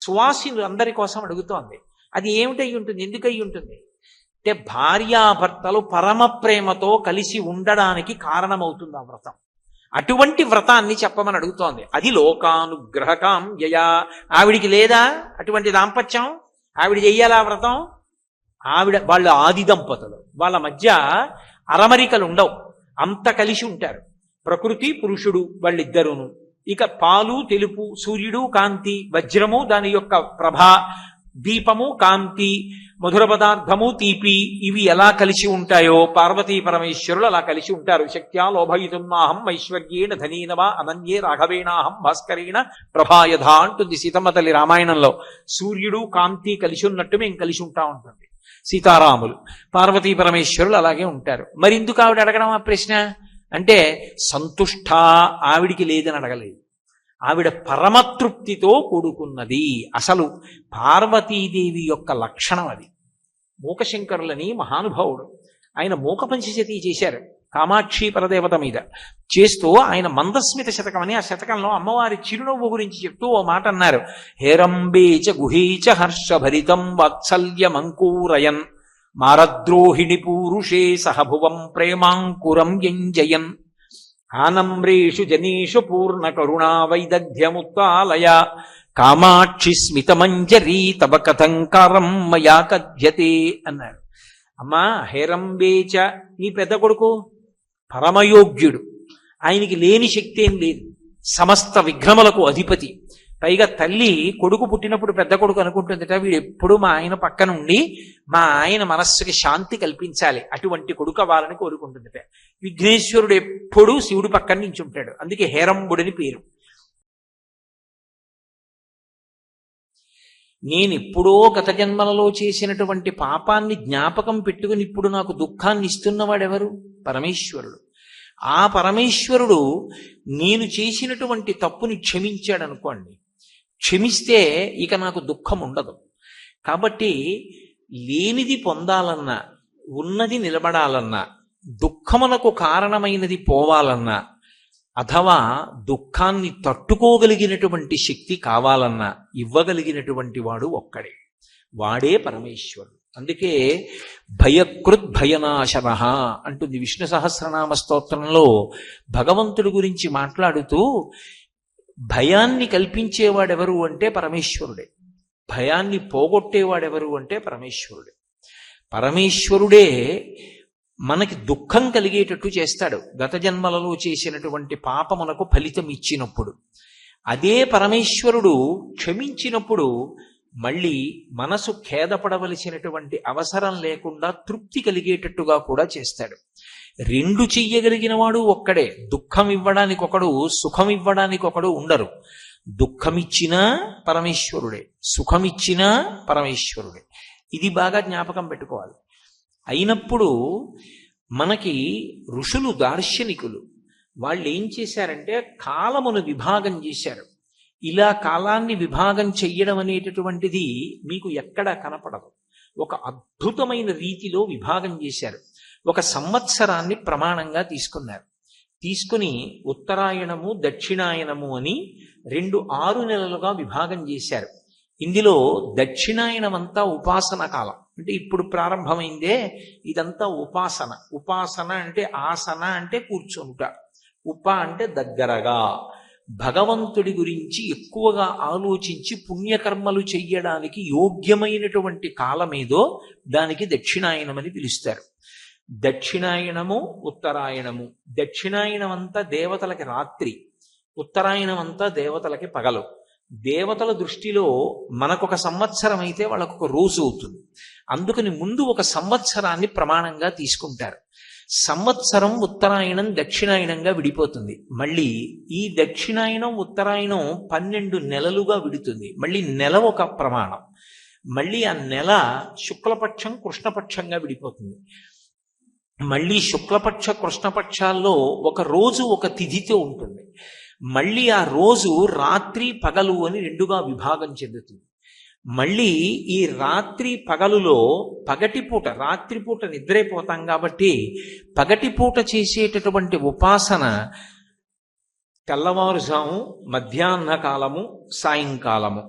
సువాసినులు అందరి కోసం అడుగుతోంది. అది ఏమిటై ఉంటుంది? ఎందుకై ఉంటుంది అంటే భార్యాభర్తలు పరమ ప్రేమతో కలిసి ఉండడానికి కారణమవుతుంది ఆ వ్రతం. అటువంటి వ్రతాన్ని చెప్పమని అడుగుతోంది. అది లోకానుగ్రహకాం యయా. ఆవిడికి లేదా అటువంటి దాంపత్యం? ఆవిడ చెయ్యాలా వ్రతం? వాళ్ళు ఆది దంపతులు, వాళ్ళ మధ్య అరమరికలు ఉండవు, అంత కలిసి ఉంటారు. ప్రకృతి పురుషుడు వాళ్ళిద్దరూను. ఇక పాలు తెలుపు, సూర్యుడు కాంతి, వజ్రము దాని యొక్క ప్రభ, దీపము కాంతి, మధుర పదార్థము తీపి, ఇవి ఎలా కలిసి ఉంటాయో పార్వతీ పరమేశ్వరులు అలా కలిసి ఉంటారు. శక్త్యా లోభయితున్నాహం ఐశ్వర్యేణ ధనీనవా అనన్యే రాఘవేణాహం భాస్కరేణ ప్రభాయధ అంటుంది సీతమ్మ తల్లి రామాయణంలో. సూర్యుడు కాంతి కలిసి ఉన్నట్టు మేము కలిసి ఉంటా ఉంటుంది సీతారాములు. పార్వతీ పరమేశ్వరులు అలాగే ఉంటారు. మరి ఎందుకు ఆవిడ అడగడం ఆ ప్రశ్న అంటే సంతుష్ట, ఆవిడికి లేదని అడగలేదు, ఆవిడ పరమతృప్తితో కూడుకున్నది. అసలు పార్వతీదేవి యొక్క లక్షణం అది. మూకశంకరులని మహానుభావుడు, ఆయన మూక పంచశతి చేశారు కామాక్షి పరదేవత మీద. చేస్తూ ఆయన మందస్మిత శతకం అని ఆ శతకంలో అమ్మవారి చిరునవ్వు గురించి చెప్తూ ఓ మాట అన్నారు. హేరంబేచ గుహీచ హర్షభరితం వాత్సల్యమంకూరయన్ మారద్రోహిణి పూరుషే సహభువం ప్రేమాంకురం యంజయన్ ఆనమ్రేషు జనీషు పూర్ణ కరుణా వైదగ్ధ్యముత్తాలయ కామాక్షి స్మితమంజరీ తవ కథంకారం మయా కథ్యతే అన్నారు. అమ్మా హేరంబేచ, నీ పెద్ద కొడుకు పరమయోగ్యుడు, ఆయనకి లేని శక్తి ఏం లేదు, సమస్త విఘ్నములకు అధిపతి. పైగా తల్లి కొడుకు పుట్టినప్పుడు పెద్ద కొడుకు అనుకుంటుందట, వీడు ఎప్పుడు మా ఆయన పక్కన ఉండి మా ఆయన మనస్సుకి శాంతి కల్పించాలి, అటువంటి కొడుకు అవ్వాలని కోరుకుంటుందట. విఘ్నేశ్వరుడు ఎప్పుడూ శివుడు పక్కన నుంచి ఉంటాడు, అందుకే హేరంబుడని పేరు. నేనెప్పుడో గత జన్మలలో చేసినటువంటి పాపాన్ని జ్ఞాపకం పెట్టుకుని ఇప్పుడు నాకు దుఃఖాన్ని ఇస్తున్నవాడెవరు? పరమేశ్వరుడు. ఆ పరమేశ్వరుడు నేను చేసినటువంటి తప్పుని క్షమించాడు అనుకోండి, క్షమిస్తే ఇక నాకు దుఃఖం ఉండదు. కాబట్టి లేనిది పొందాలన్నా, ఉన్నది నిలబడాలన్నా, దుఃఖమునకు కారణమైనది పోవాలన్నా, అథవా దుఃఖాన్ని తట్టుకోగలిగినటువంటి శక్తి కావాలన్నా ఇవ్వగలిగినటువంటి వాడు ఒక్కడే, వాడే పరమేశ్వరుడు. అందుకే భయకృద్ భయనాశన అంటుంది విష్ణు సహస్రనామ స్తోత్రంలో. భగవంతుడి గురించి మాట్లాడుతూ భయాన్ని కల్పించేవాడెవరు అంటే పరమేశ్వరుడే, భయాన్ని పోగొట్టేవాడెవరు అంటే పరమేశ్వరుడే. పరమేశ్వరుడే మనకి దుఃఖం కలిగేటట్టు చేస్తాడు. గత జన్మలలో చేసినటువంటి పాపమునకు ఫలితం ఇచ్చినప్పుడు, అదే పరమేశ్వరుడు క్షమించినప్పుడు మళ్ళీ మనసు ఖేదపడవలసినటువంటి అవసరం లేకుండా తృప్తి కలిగేటట్టుగా కూడా చేస్తాడు. రెండు చెయ్యగలిగిన వాడు ఒక్కడే. దుఃఖం ఇవ్వడానికి ఒకడు, సుఖం ఇవ్వడానికి ఒకడు ఉండరు. దుఃఖమిచ్చినా పరమేశ్వరుడే, సుఖమిచ్చినా పరమేశ్వరుడే. ఇది బాగా జ్ఞాపకం పెట్టుకోవాలి. అయినప్పుడు మనకి ఋషులు, దార్శనికులు వాళ్ళు ఏం చేశారంటే కాలమును విభాగం చేశారు. ఇలా కాలాన్ని విభాగం చెయ్యడం అనేటటువంటిది మీకు ఎక్కడా కనపడదు. ఒక అద్భుతమైన రీతిలో విభాగం చేశారు. ఒక సంవత్సరాన్ని ప్రమాణంగా తీసుకున్నారు. తీసుకుని ఉత్తరాయణము దక్షిణాయనము అని 2 6 నెలలుగా విభాగం చేశారు. ఇందులో దక్షిణాయనమంతా ఉపాసన కాలం, అంటే ఇప్పుడు ప్రారంభమైందే ఇదంతా ఉపాసన. ఉపాసన అంటే ఆసన అంటే కూర్చొనుట, ఉప అంటే దగ్గరగా భగవంతుడి గురించి ఎక్కువగా ఆలోచించి పుణ్యకర్మలు చెయ్యడానికి యోగ్యమైనటువంటి కాలమేదో దానికి దక్షిణాయనమని పిలుస్తారు. దక్షిణాయనము ఉత్తరాయణము. దక్షిణాయనం అంతా దేవతలకి రాత్రి, ఉత్తరాయణం అంతా దేవతలకి పగలు. దేవతల దృష్టిలో మనకొక సంవత్సరం అయితే వాళ్ళకొక రోజు అవుతుంది. అందుకని ముందు ఒక సంవత్సరాన్ని ప్రమాణంగా తీసుకుంటారు. సంవత్సరం ఉత్తరాయణం దక్షిణాయనంగా విడిపోతుంది. మళ్ళీ ఈ దక్షిణాయనం ఉత్తరాయణం 12 నెలలుగా విడుతుంది. మళ్ళీ నెల ఒక ప్రమాణం. మళ్ళీ ఆ నెల శుక్లపక్షం కృష్ణపక్షంగా విడిపోతుంది. మళ్ళీ శుక్లపక్ష కృష్ణపక్షాల్లో ఒక రోజు ఒక తిథితో ఉంటుంది. మళ్ళీ ఆ రోజు రాత్రి పగలు అని 2గా విభాగం చెందుతుంది. మళ్ళీ ఈ రాత్రి పగలులో పగటిపూట, రాత్రిపూట నిద్రైపోతాం కాబట్టి పగటిపూట చేసేటటువంటి ఉపాసన తెల్లవారుజాము, మధ్యాహ్న కాలము, సాయంకాలము.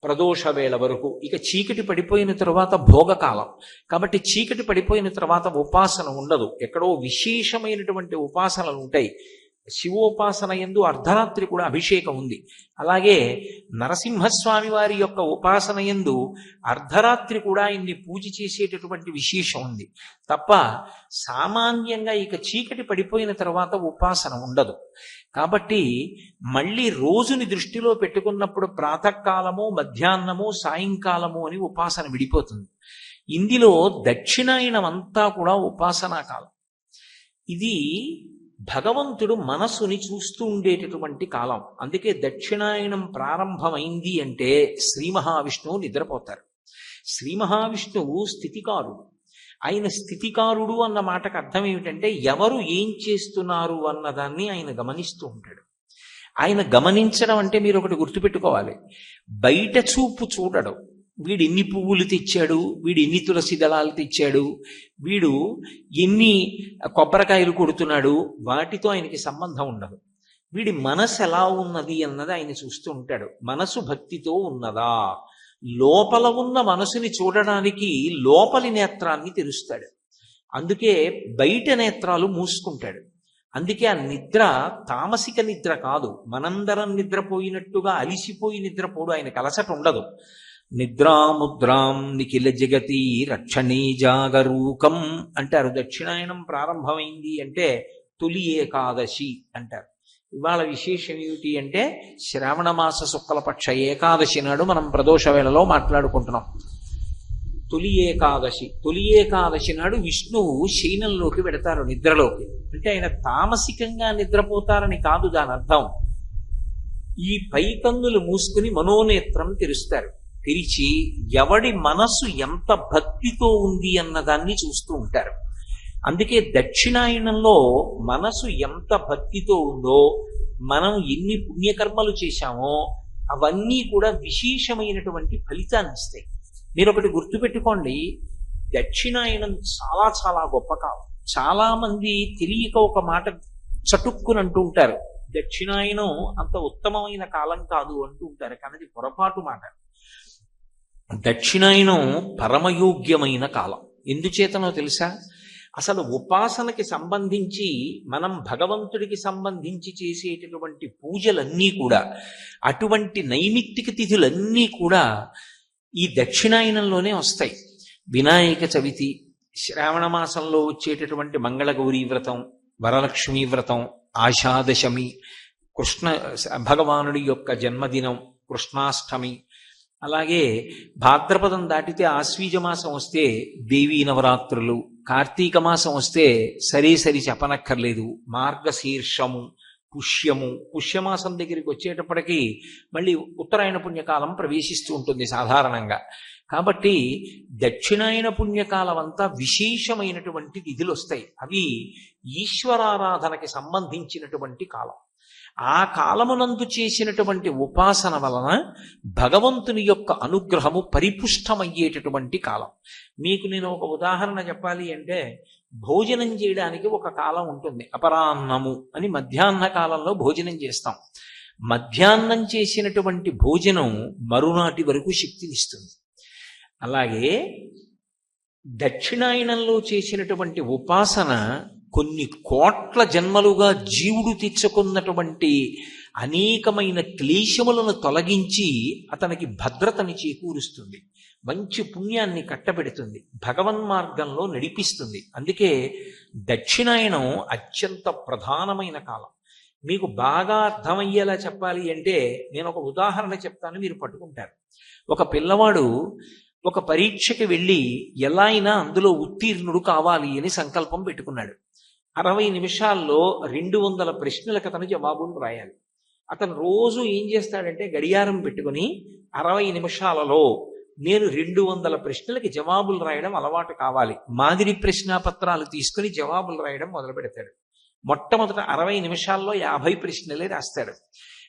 ప్రదోష వేళ వరకు. ఇక చీకటి పడిపోయిన తరువాత భోగకాలం. కాబట్టి చీకటి పడిపోయిన తర్వాత ఉపాసన ఉండదు. ఎక్కడో విశేషమైనటువంటి ఉపాసనలు ఉంటాయి. శివోపాసన యందు అర్ధరాత్రి కూడా అభిషేకం ఉంది. అలాగే నరసింహస్వామి వారి యొక్క ఉపాసన యందు అర్ధరాత్రి కూడా ఆయన్ని పూజ చేసేటటువంటి విశేషం ఉంది. తప్ప సామాన్యంగా ఇక చీకటి పడిపోయిన తర్వాత ఉపాసన ఉండదు. కాబట్టి మళ్ళీ రోజుని దృష్టిలో పెట్టుకున్నప్పుడు ప్రాతకాలము, మధ్యాహ్నము, సాయంకాలము అని ఉపాసన విడిపోతుంది. ఇందులో దక్షిణాయనం అంతా కూడా ఉపాసనా కాలం. ఇది భగవంతుడు మనసుని చూస్తూ ఉండేటటువంటి కాలం. అందుకే దక్షిణాయనం ప్రారంభమైంది అంటే శ్రీ మహావిష్ణువు నిద్రపోతారు. శ్రీ మహావిష్ణువు స్థితికారుడు. ఆయన స్థితికారుడు అన్న మాటకు అర్థం ఏమిటంటే ఎవరు ఏం చేస్తున్నారు అన్నదాన్ని ఆయన గమనిస్తూ ఉంటాడు. ఆయన గమనించడం అంటే మీరు ఒకటి గుర్తుపెట్టుకోవాలి, బయట చూపు చూడడం. వీడు ఎన్ని పువ్వులు తెచ్చాడు, వీడు ఎన్ని తులసి దళాలు తెచ్చాడు, వీడు ఎన్ని కొబ్బరికాయలు కొడుతున్నాడు, వాటితో ఆయనకి సంబంధం ఉండదు. వీడి మనసు ఎలా ఉన్నది అన్నది ఆయన చూస్తూ ఉంటాడు. మనసు భక్తితో ఉన్నదా, లోపల ఉన్న మనసుని చూడడానికి లోపలి నేత్రాన్ని తెరుస్తాడు. అందుకే బయట నేత్రాలు మూసుకుంటాడు. అందుకే ఆ నిద్ర తామసిక నిద్ర కాదు. మనందరం నిద్రపోయినట్టుగా అలిసిపోయి నిద్రపోడు. ఆయనకు అలసట ఉండదు. నిద్రాముద్రాం నిఖిల జగతి రక్షణీ జాగరూకం అంటారు. దక్షిణాయనం ప్రారంభమైంది అంటే తొలి ఏకాదశి అంటారు. ఇవాళ విశేషం ఏమిటి అంటే శ్రావణ మాస శుక్లపక్ష ఏకాదశి నాడు మనం ప్రదోష వేళలో మాట్లాడుకుంటున్నాం. తొలి ఏకాదశి. తొలి ఏకాదశి నాడు విష్ణువు శయనంలోకి వెడతారు, నిద్రలోకి. అంటే ఆయన తామసికంగా నిద్రపోతారని కాదు దాని అర్థం. ఈ పై కన్నులు మూసుకుని మనోనేత్రం తెరుస్తారు. తెరిచి ఎవడి మనసు ఎంత భక్తితో ఉంది అన్నదాన్ని చూస్తూ ఉంటారు. అందుకే దక్షిణాయనంలో మనసు ఎంత భక్తితో ఉందో, మనం ఎన్ని పుణ్యకర్మలు చేశామో అవన్నీ కూడా విశేషమైనటువంటి ఫలితాన్ని ఇస్తాయి. మీరు ఒకటి గుర్తుపెట్టుకోండి, దక్షిణాయనం చాలా చాలా గొప్ప కాలం. చాలా మంది తెలియక ఒక మాట చటుక్కుని అంటూ ఉంటారు, దక్షిణాయనం అంత ఉత్తమమైన కాలం కాదు అంటూ ఉంటారు. కానీ అది పొరపాటు మాట. దక్షిణాయనం పరమయోగ్యమైన కాలం. ఎందుచేతనో తెలుసా? అసలు ఉపాసనకి సంబంధించి మనం భగవంతుడికి సంబంధించి చేసేటటువంటి పూజలన్నీ కూడా, అటువంటి నైమిత్తిక తిథులన్నీ కూడా ఈ దక్షిణాయనంలోనే వస్తాయి. వినాయక చవితి, శ్రావణ మాసంలో వచ్చేటటువంటి మంగళగౌరీ వ్రతం, వరలక్ష్మీ వ్రతం, ఆషాదశమి, కృష్ణ భగవానుడి యొక్క జన్మదినం, కృష్ణాష్టమి, అలాగే భాద్రపదం దాటితే ఆశ్వీజ మాసం వస్తే దేవీ నవరాత్రులు, కార్తీక మాసం వస్తే సరి చెప్పనక్కర్లేదు, మార్గశీర్షము, పుష్యము. పుష్యమాసం దగ్గరికి వచ్చేటప్పటికీ మళ్ళీ ఉత్తరాయణ పుణ్యకాలం ప్రవేశిస్తూ ఉంటుంది సాధారణంగా. కాబట్టి దక్షిణాయన పుణ్యకాలం అంతా విశేషమైనటువంటి తిథులు వస్తాయి. అవి ఈశ్వరారాధనకి సంబంధించినటువంటి కాలం. ఆ కాలమునందు చేసినటువంటి ఉపాసన వలన భగవంతుని యొక్క అనుగ్రహము పరిపుష్టమయ్యేటటువంటి కాలం. మీకు నేను ఒక ఉదాహరణ చెప్పాలి అంటే, భోజనం చేయడానికి ఒక కాలం ఉంటుంది, అపరాన్నము అని. మధ్యాహ్న కాలంలో భోజనం చేస్తాం. మధ్యాహ్నం చేసినటువంటి భోజనం మరునాటి వరకు శక్తినిస్తుంది. అలాగే దక్షిణాయనంలో చేసినటువంటి ఉపాసన కొన్ని కోట్ల జన్మలుగా జీవుడు తెచ్చుకున్నటువంటి అనేకమైన క్లేశములను తొలగించి అతనికి భద్రతని చేకూరుస్తుంది, మంచి పుణ్యాన్ని కట్టబెడుతుంది, భగవన్మార్గంలో నడిపిస్తుంది. అందుకే దక్షిణాయనం అత్యంత ప్రధానమైన కాలం. మీకు బాగా అర్థమయ్యేలా చెప్పాలి అంటే నేను ఒక ఉదాహరణ చెప్తాను, మీరు పట్టుకుంటారు. ఒక పిల్లవాడు ఒక పరీక్షకి వెళ్ళి ఎలా అయినా అందులో ఉత్తీర్ణుడు కావాలి అని సంకల్పం పెట్టుకున్నాడు. 60 నిమిషాల్లో 200 ప్రశ్నలకు అతను జవాబులు రాయాలి. అతను రోజు ఏం చేస్తాడంటే గడియారం పెట్టుకుని 60 నిమిషాలలో నేను 200 ప్రశ్నలకి జవాబులు రాయడం అలవాటు కావాలి, మాదిరి ప్రశ్నాపత్రాలు తీసుకుని జవాబులు రాయడం మొదలు పెడతాడు. మొట్టమొదట 60 నిమిషాల్లో 50 ప్రశ్నలే రాస్తాడు.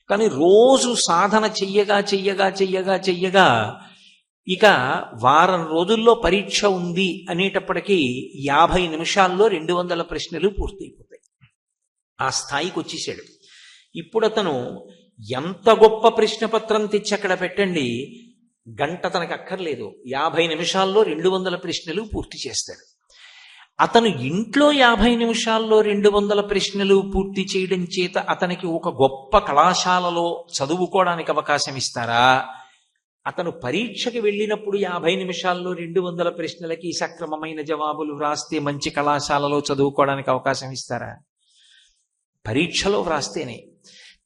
కానీ రోజు సాధన చెయ్యగా ఇక వారం రోజుల్లో పరీక్ష ఉంది అనేటప్పటికీ 50 నిమిషాల్లో 200 ప్రశ్నలు పూర్తయిపోతాయి. ఆ స్థాయికి వచ్చేసాడు. ఇప్పుడు అతను ఎంత గొప్ప ప్రశ్నపత్రం తెచ్చి అక్కడ పెట్టండి, గంట తనకు అక్కర్లేదు, 50 నిమిషాల్లో 200 ప్రశ్నలు పూర్తి చేస్తాడు. అతను ఇంట్లో 50 నిమిషాల్లో 200 ప్రశ్నలు పూర్తి చేయడం చేత అతనికి ఒక గొప్ప కళాశాలలో చదువుకోవడానికి అవకాశం ఇస్తారా? అతను పరీక్షకి వెళ్ళినప్పుడు 50 నిమిషాల్లో 200 ప్రశ్నలకి సక్రమమైన జవాబులు వ్రాస్తే మంచి కళాశాలలో చదువుకోవడానికి అవకాశం ఇస్తారా? పరీక్షలో వ్రాస్తేనే.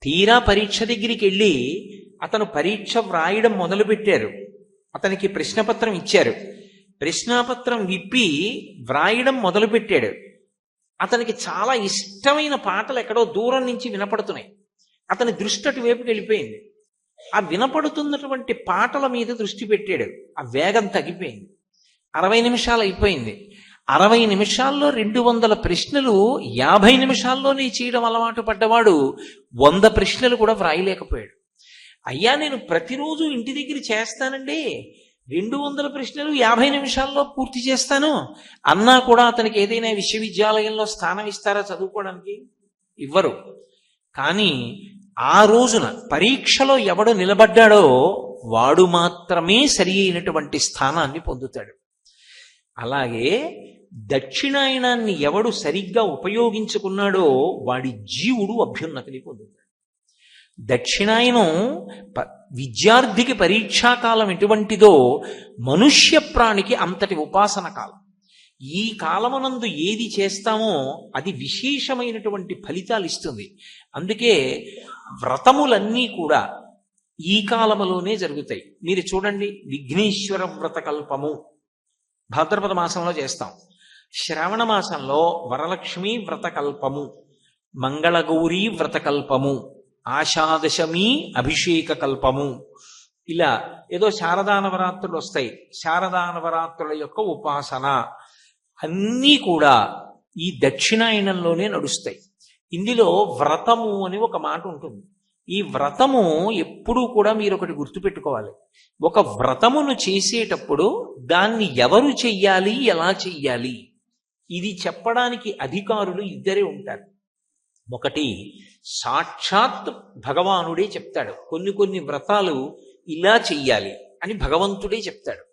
తీరా పరీక్ష దగ్గరికి వెళ్ళి అతను పరీక్ష వ్రాయడం మొదలుపెట్టారు. అతనికి ప్రశ్నపత్రం ఇచ్చారు. ప్రశ్నాపత్రం విప్పి వ్రాయడం మొదలుపెట్టాడు. అతనికి చాలా ఇష్టమైన పాటలు ఎక్కడో దూరం నుంచి వినపడుతున్నాయి. అతని దృష్టి అటువైపుకి వెళ్ళిపోయింది. ఆ వినపడుతున్నటువంటి పాటల మీద దృష్టి పెట్టాడు. ఆ వేగం తగ్గిపోయింది. 60 నిమిషాలు అయిపోయింది. 60 నిమిషాల్లో 200 ప్రశ్నలు 50 నిమిషాల్లోనే చేయడం అలవాటు పడ్డవాడు 100 ప్రశ్నలు కూడా వ్రాయలేకపోయాడు. అయ్యా, నేను ప్రతిరోజు ఇంటి దగ్గర చేస్తానండి, 200 ప్రశ్నలు 50 నిమిషాల్లో పూర్తి చేస్తాను అన్నా కూడా అతనికి ఏదైనా విశ్వవిద్యాలయంలో స్థానం ఇస్తారా చదువుకోవడానికి? ఇవ్వరు. కానీ ఆ రోజున పరీక్షలో ఎవడు నిలబడ్డాడో వాడు మాత్రమే సరి అయినటువంటి స్థానాన్ని పొందుతాడు. అలాగే దక్షిణాయనాన్ని ఎవడు సరిగ్గా ఉపయోగించుకున్నాడో వాడి జీవుడు అభ్యున్నతిని పొందుతాడు. దక్షిణాయనం విద్యార్థికి పరీక్షాకాలం ఎటువంటిదో మనుష్య ప్రాణికి అంతటి ఉపాసన కాలం. ఈ కాలమునందు ఏది చేస్తామో అది విశేషమైనటువంటి ఫలితాలు ఇస్తుంది. అందుకే వ్రతములన్నీ కూడా ఈ కాలములోనే జరుగుతాయి. మీరు చూడండి, విఘ్నేశ్వర వ్రతకల్పము భాద్రపద మాసంలో చేస్తాం. శ్రావణ మాసంలో వరలక్ష్మి వ్రతకల్పము, మంగళగౌరీ వ్రతకల్పము, ఆషాదశమి అభిషేక కల్పము, ఇలా ఏదో శారదా నవరాత్రులు వస్తాయి. శారదా నవరాత్రుల యొక్క ఉపాసన అన్నీ కూడా ఈ దక్షిణాయనంలోనే నడుస్తాయి. ఇందులో వ్రతము అని ఒక మాట ఉంటుంది. ఈ వ్రతము ఎప్పుడూ కూడా మీరు ఒకటి గుర్తుపెట్టుకోవాలి. ఒక వ్రతమును చేసేటప్పుడు దాన్ని ఎవరు చెయ్యాలి, ఎలా చెయ్యాలి, ఇది చెప్పడానికి అధికారులు ఇద్దరే ఉంటారు. ఒకటి సాక్షాత్ భగవానుడే చెప్తాడు. కొన్ని వ్రతాలు ఇలా చెయ్యాలి అని భగవంతుడే చెప్తాడు.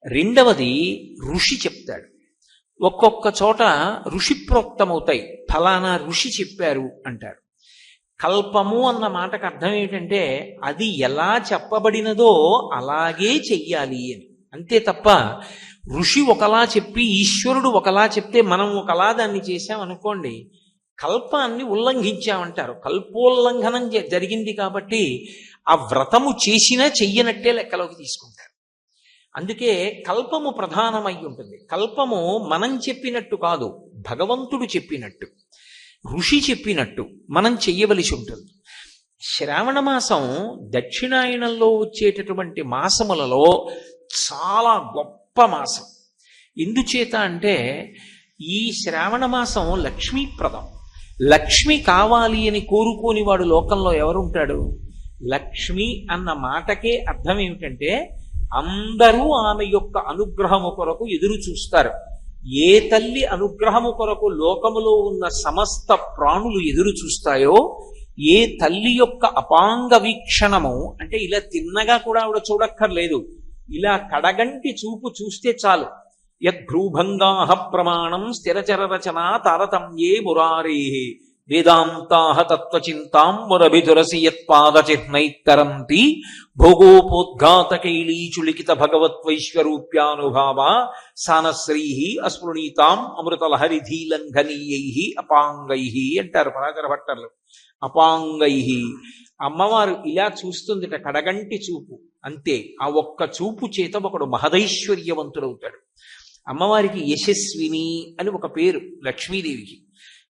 రెండవది ఋషి చెప్తాడు. ఒక్కొక్క చోట ఋషి ప్రోక్తమవుతాయి. ఫలానా ఋషి చెప్పారు అంటారు. కల్పము అన్న మాటకు అర్థం ఏంటంటే అది ఎలా చెప్పబడినదో అలాగే చెయ్యాలి అని. అంతే తప్ప ఋషి ఒకలా చెప్పి ఈశ్వరుడు ఒకలా చెప్తే మనం ఒకలా దాన్ని చేశామనుకోండి, కల్పాన్ని ఉల్లంఘించామంటారు. కల్పోల్లంఘనం జరిగింది కాబట్టి ఆ వ్రతము చేసినా చెయ్యనట్టే లెక్కలోకి తీసుకుంటారు. అందుకే కల్పము ప్రధానమై ఉంటుంది. కల్పము మనం చెప్పినట్టు కాదు, భగవంతుడు చెప్పినట్టు, ఋషి చెప్పినట్టు మనం చెయ్యవలసి ఉంటుంది. శ్రావణ మాసం దక్షిణాయనంలో వచ్చేటటువంటి మాసములలో చాలా గొప్ప మాసం. ఎందుచేత అంటే ఈ శ్రావణ మాసం లక్ష్మీప్రదం. లక్ష్మి కావాలి అని కోరుకోని వాడు లోకంలో ఎవరుంటాడు? లక్ష్మి అన్న మాటకే అర్థం ఏమిటంటే అందరూ ఆమె యొక్క అనుగ్రహము కొరకు ఎదురు చూస్తారు. ఏ తల్లి అనుగ్రహము కొరకు లోకములో ఉన్న సమస్త ప్రాణులు ఎదురు చూస్తాయో, ఏ తల్లి యొక్క అపాంగ వీక్షణము అంటే ఇలా తిన్నగా కూడా ఆవిడ చూడక్కర్లేదు, ఇలా కడగంటి చూపు చూస్తే చాలు. యద్భ్రూభంగాః ప్రమాణం స్థిరచర రచనా తారతమ్యే మురారే వేదాంతాః తత్వచింతాం మురభిదురసి యత్పాదచిహ్నైత్తరంతి భోగోపోద్ఘాతకైలీచులిఖిత భగవత్వైశ్వరూప్యానుభావ సానశ్రీః అస్పృణీతాం అమృతలహరిధీలంఘనీయైః అపాంగైః అంటారు పరాశర భట్టర్లు. అపాంగైః, అమ్మవారు ఇలా చూస్తుందిట, కడగంటి చూపు. అంతే, ఆ ఒక్క చూపు చేత ఒకడు మహదైశ్వర్యవంతుడవుతాడు. అమ్మవారికి యశస్విని అని ఒక పేరు లక్ష్మీదేవికి.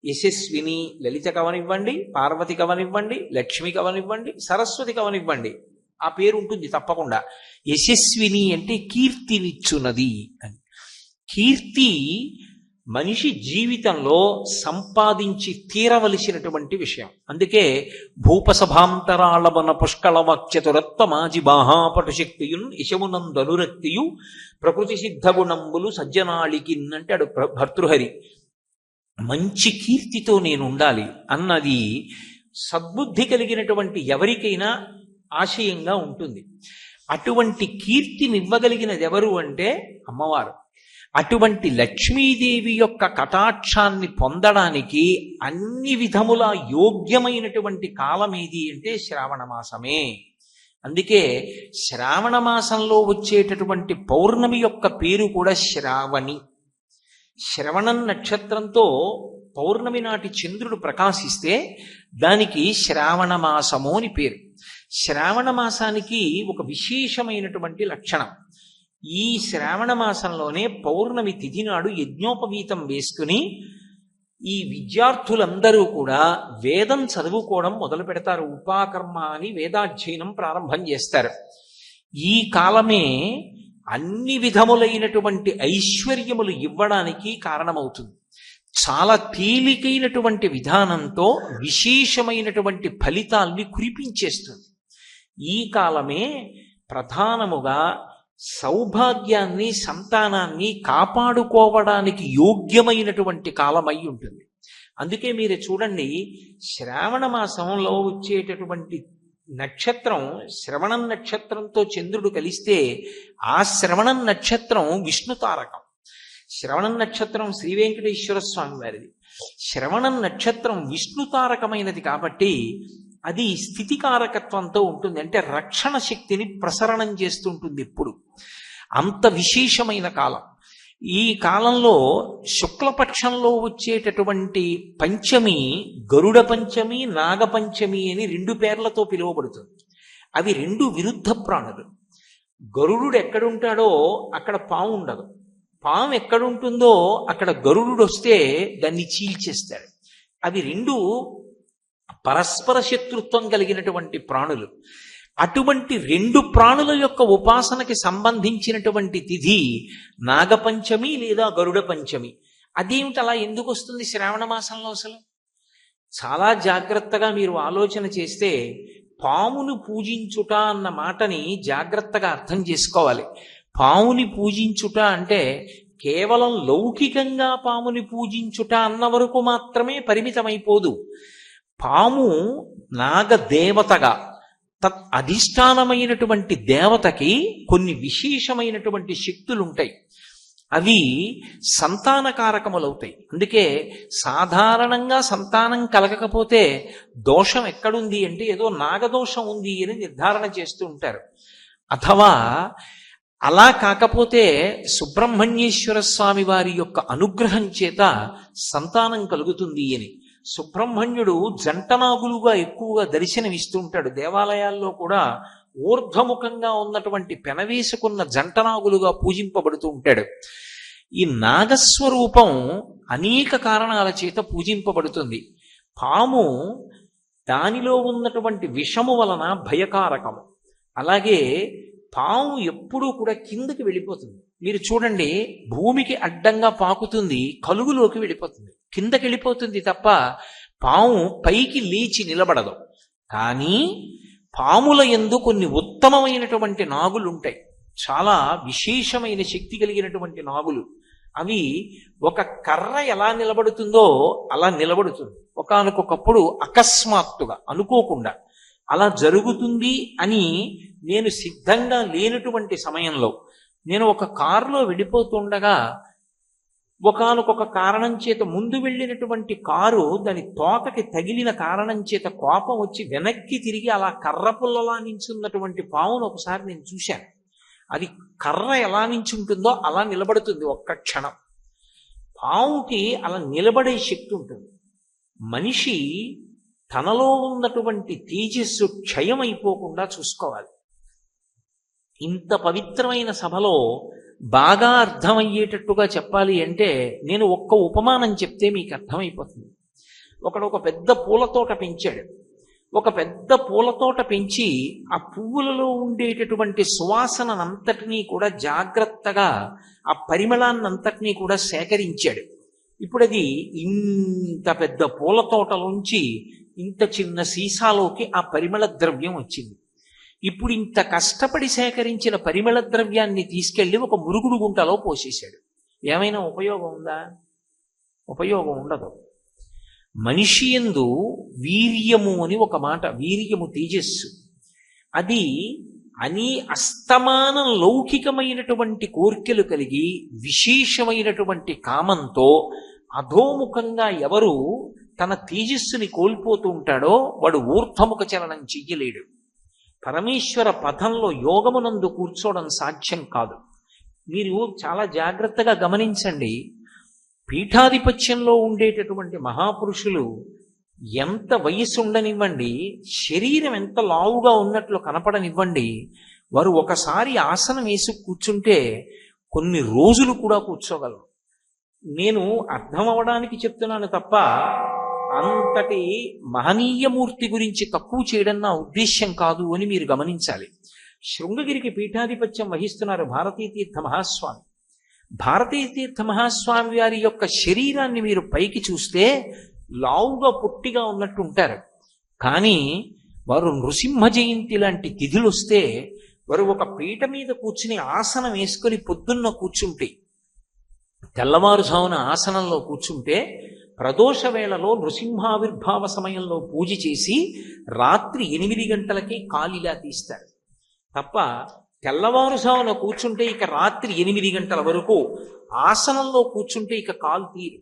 యశస్విని లలిత కవనివ్వండి, పార్వతి కవనివ్వండి, లక్ష్మి కవనివ్వండి, సరస్వతి కవనివ్వండి, ఆ పేరు ఉంటుంది తప్పకుండా. యశస్విని అంటే కీర్తినిచ్చున్నది అని. కీర్తి మనిషి జీవితంలో సంపాదించి తీరవలసినటువంటి విషయం. అందుకే భూపసభాంతరాళవన పుష్కళవాక్యతురత్వమాజి బాహాపటు శక్తియున్ యశమునందనురక్తియు ప్రకృతి సిద్ధ గుణంబులు సజ్జనాళికిన్ అంటాడు భర్తృహరి. మంచి కీర్తితో నేను ఉండాలి అన్నది సద్బుద్ధి కలిగినటువంటి ఎవరికైనా ఆశయంగా ఉంటుంది. అటువంటి కీర్తినివ్వగలిగినది ఎవరు అంటే అమ్మవారు. అటువంటి లక్ష్మీదేవి యొక్క కటాక్షాన్ని పొందడానికి అన్ని విధముల యోగ్యమైనటువంటి కాలం ఏది అంటే శ్రావణ మాసమే. అందుకే శ్రావణ మాసంలో వచ్చేటటువంటి పౌర్ణమి యొక్క పేరు కూడా శ్రావణి. శ్రవణం నక్షత్రంతో పౌర్ణమి నాటి చంద్రుడు ప్రకాశిస్తే దానికి శ్రావణ మాసము అని పేరు. శ్రావణ మాసానికి ఒక విశేషమైనటువంటి లక్షణం. ఈ శ్రావణ మాసంలోనే పౌర్ణమి తిథి నాడు యజ్ఞోపవీతం వేసుకుని ఈ విద్యార్థులందరూ కూడా వేదం చదువుకోవడం మొదలు పెడతారు. ఉపాకర్మ అని వేదాధ్యయనం ప్రారంభం చేస్తారు. ఈ కాలమే అన్ని విధములైనటువంటి ఐశ్వర్యములు ఇవ్వడానికి కారణమవుతుంది. చాలా తేలికైనటువంటి విధానంతో విశేషమైనటువంటి ఫలితాల్ని కురిపించేస్తుంది. ఈ కాలమే ప్రధానముగా సౌభాగ్యాన్ని, సంతానాన్ని కాపాడుకోవడానికి యోగ్యమైనటువంటి కాలమై ఉంటుంది. అందుకే మీరు చూడండి, శ్రావణ మాసంలో వచ్చేటటువంటి నక్షత్రం శ్రవణం నక్షత్రంతో చంద్రుడు కలిస్తే ఆ శ్రవణం నక్షత్రం విష్ణు తారకం. శ్రవణం నక్షత్రం శ్రీ వెంకటేశ్వర స్వామి వారిది. శ్రవణం నక్షత్రం విష్ణు తారకమైనది కాబట్టి అది స్థితికారకత్వంతో ఉంటుంది. అంటే రక్షణ శక్తిని ప్రసరణం చేస్తుంటుంది ఎప్పుడు. అంత విశేషమైన కాలం. ఈ కాలంలో శుక్లపక్షంలో వచ్చేటటువంటి పంచమి గరుడ పంచమి, నాగపంచమి అని 2 పేర్లతో పిలువబడుతుంది. అవి 2 విరుద్ధ ప్రాణులు. గరుడు ఎక్కడుంటాడో అక్కడ పాము ఉండదు. పాము ఎక్కడుంటుందో అక్కడ గరుడు వస్తే దాన్ని చీల్చేస్తాడు. అవి 2 పరస్పర శత్రుత్వం కలిగినటువంటి ప్రాణులు. అటువంటి 2 ప్రాణుల యొక్క ఉపాసనకి సంబంధించినటువంటి తిథి నాగపంచమి లేదా గరుడ పంచమి. అదేమిటి అలా ఎందుకు వస్తుంది శ్రావణ మాసంలో? అసలు చాలా జాగ్రత్తగా మీరు ఆలోచన చేస్తే పామును పూజించుట అన్న మాటని జాగ్రత్తగా అర్థం చేసుకోవాలి. పాముని పూజించుట అంటే కేవలం లౌకికంగా పాముని పూజించుట అన్న వరకు మాత్రమే పరిమితమైపోదు. పాము నాగదేవతగా అధిష్టానమైనటువంటి దేవతకి కొన్ని విశేషమైనటువంటి శక్తులుంటాయి. అవి సంతానకారకములవుతాయి. అందుకే సాధారణంగా సంతానం కలగకపోతే దోషం ఎక్కడుంది అంటే ఏదో నాగదోషం ఉంది అని నిర్ధారణ చేస్తూ ఉంటారు. అథవా అలా కాకపోతే సుబ్రహ్మణ్యేశ్వర స్వామి వారి యొక్క అనుగ్రహం చేత సంతానం కలుగుతుంది అని. సుబ్రహ్మణ్యుడు జంటనాగులుగా ఎక్కువగా దర్శనమిస్తూ ఉంటాడు. దేవాలయాల్లో కూడా ఊర్ధ్వముఖంగా ఉన్నటువంటి పెనవేసుకున్న జంటనాగులుగా పూజింపబడుతూ ఉంటాడు. ఈ నాగస్వరూపం అనేక కారణాల చేత పూజింపబడుతుంది. పాము దానిలో ఉన్నటువంటి విషము వలన భయకారకము. అలాగే పాము ఎప్పుడూ కూడా కిందకి వెళ్ళిపోతుంది. మీరు చూడండి, భూమికి అడ్డంగా పాకుతుంది, కలుగులోకి వెళ్ళిపోతుంది, కిందకి వెళ్ళిపోతుంది తప్ప పాము పైకి లేచి నిలబడదు. కానీ పాముల యందు కొన్ని ఉత్తమమైనటువంటి నాగులు ఉంటాయి. చాలా విశేషమైన శక్తి కలిగినటువంటి నాగులు. అవి ఒక కర్ర ఎలా నిలబడుతుందో అలా నిలబడుతుంది. ఒకానొకప్పుడు అకస్మాత్తుగా అనుకోకుండా అలా జరుగుతుంది అని నేను సిద్ధంగా లేనటువంటి సమయంలో నేను ఒక కారులో వెళ్ళిపోతుండగా ఒకానొక కారణం చేత ముందు వెళ్ళినటువంటి కారు దాని తోకకి తగిలిన కారణం చేత కోపం వచ్చి వెనక్కి తిరిగి అలా కర్ర పుల్లలా నించున్నటువంటి పావును ఒకసారి నేను చూశాను. అది కర్ర ఎలా నించుంటుందో అలా నిలబడుతుంది ఒక్క క్షణం. పావుకి అలా నిలబడే శక్తి ఉంటుంది. మనిషి తనలో ఉన్నటువంటి తేజస్సు క్షయమైపోకుండా చూసుకోవాలి. ఇంత పవిత్రమైన సభలో బాగా అర్థమయ్యేటట్టుగా చెప్పాలి అంటే నేను ఒక్క ఉపమానం చెప్తే మీకు అర్థమైపోతుంది. ఒకడు ఒక పెద్ద పూలతోట పెంచాడు. ఒక పెద్ద పూలతోట పెంచి ఆ పువ్వులలో ఉండేటటువంటి సువాసనంతటినీ కూడా జాగ్రత్తగా ఆ పరిమళాన్నంతటినీ కూడా సేకరించాడు. ఇప్పుడు అది ఇంత పెద్ద పూలతోటలోంచి ఇంత చిన్న సీసాలోకి ఆ పరిమళ ద్రవ్యం వచ్చింది. ఇప్పుడు ఇంత కష్టపడి సేకరించిన పరిమళ ద్రవ్యాన్ని తీసుకెళ్లి ఒక మురుగుడు గుంటలో పోసేశాడు. ఏమైనా ఉపయోగం ఉందా? ఉపయోగం ఉండదు. మనిషి యందు వీర్యము అని ఒక మాట, వీర్యము తేజస్సు, అది అని అస్తమానం లౌకికమైనటువంటి కోర్కెలు కలిగి విశేషమైనటువంటి కామంతో అధోముఖంగా ఎవరు తన తేజస్సుని కోల్పోతూ ఉంటాడో వాడు ఊర్ధ్వముఖ చలనం చెయ్యలేడు. పరమేశ్వర పథంలో యోగమునందు కూర్చోవడం సాధ్యం కాదు. మీరు చాలా జాగ్రత్తగా గమనించండి. పీఠాధిపత్యంలో ఉండేటటువంటి మహాపురుషులు ఎంత వయస్సు ఉండనివ్వండి, శరీరం ఎంత లావుగా ఉన్నట్లు కనపడనివ్వండి, వారు ఒకసారి ఆసనం వేసి కూర్చుంటే కొన్ని రోజులు కూడా కూర్చోగలరు. నేను అర్థం అవడానికి చెప్తున్నాను తప్ప అంతటి మహనీయమూర్తి గురించి తక్కువ చేయడం నా ఉద్దేశ్యం కాదు అని మీరు గమనించాలి. శృంగగిరికి పీఠాధిపత్యం వహిస్తున్నారు భారతీతీర్థ మహాస్వామి. భారతీతీర్థ మహాస్వామి వారి యొక్క శరీరాన్ని మీరు పైకి చూస్తే లావుగా పొట్టిగా ఉన్నట్టు ఉంటారు. కానీ వారు నృసింహ జయంతి లాంటి తిథులు వస్తే వారు ఒక పీట మీద కూర్చుని ఆసనం వేసుకొని పొద్దున్న కూర్చుంటే, తెల్లవారుజామున ఆసనంలో కూర్చుంటే ప్రదోష వేళలో నృసింహావిర్భావ సమయంలో పూజ చేసి రాత్రి 8 గంటలకి కాలిలా తీస్తారు తప్ప తెల్లవారుజామున కూర్చుంటే ఇక రాత్రి 8 గంటల వరకు ఆసనంలో కూర్చుంటే ఇక కాలు తీరు.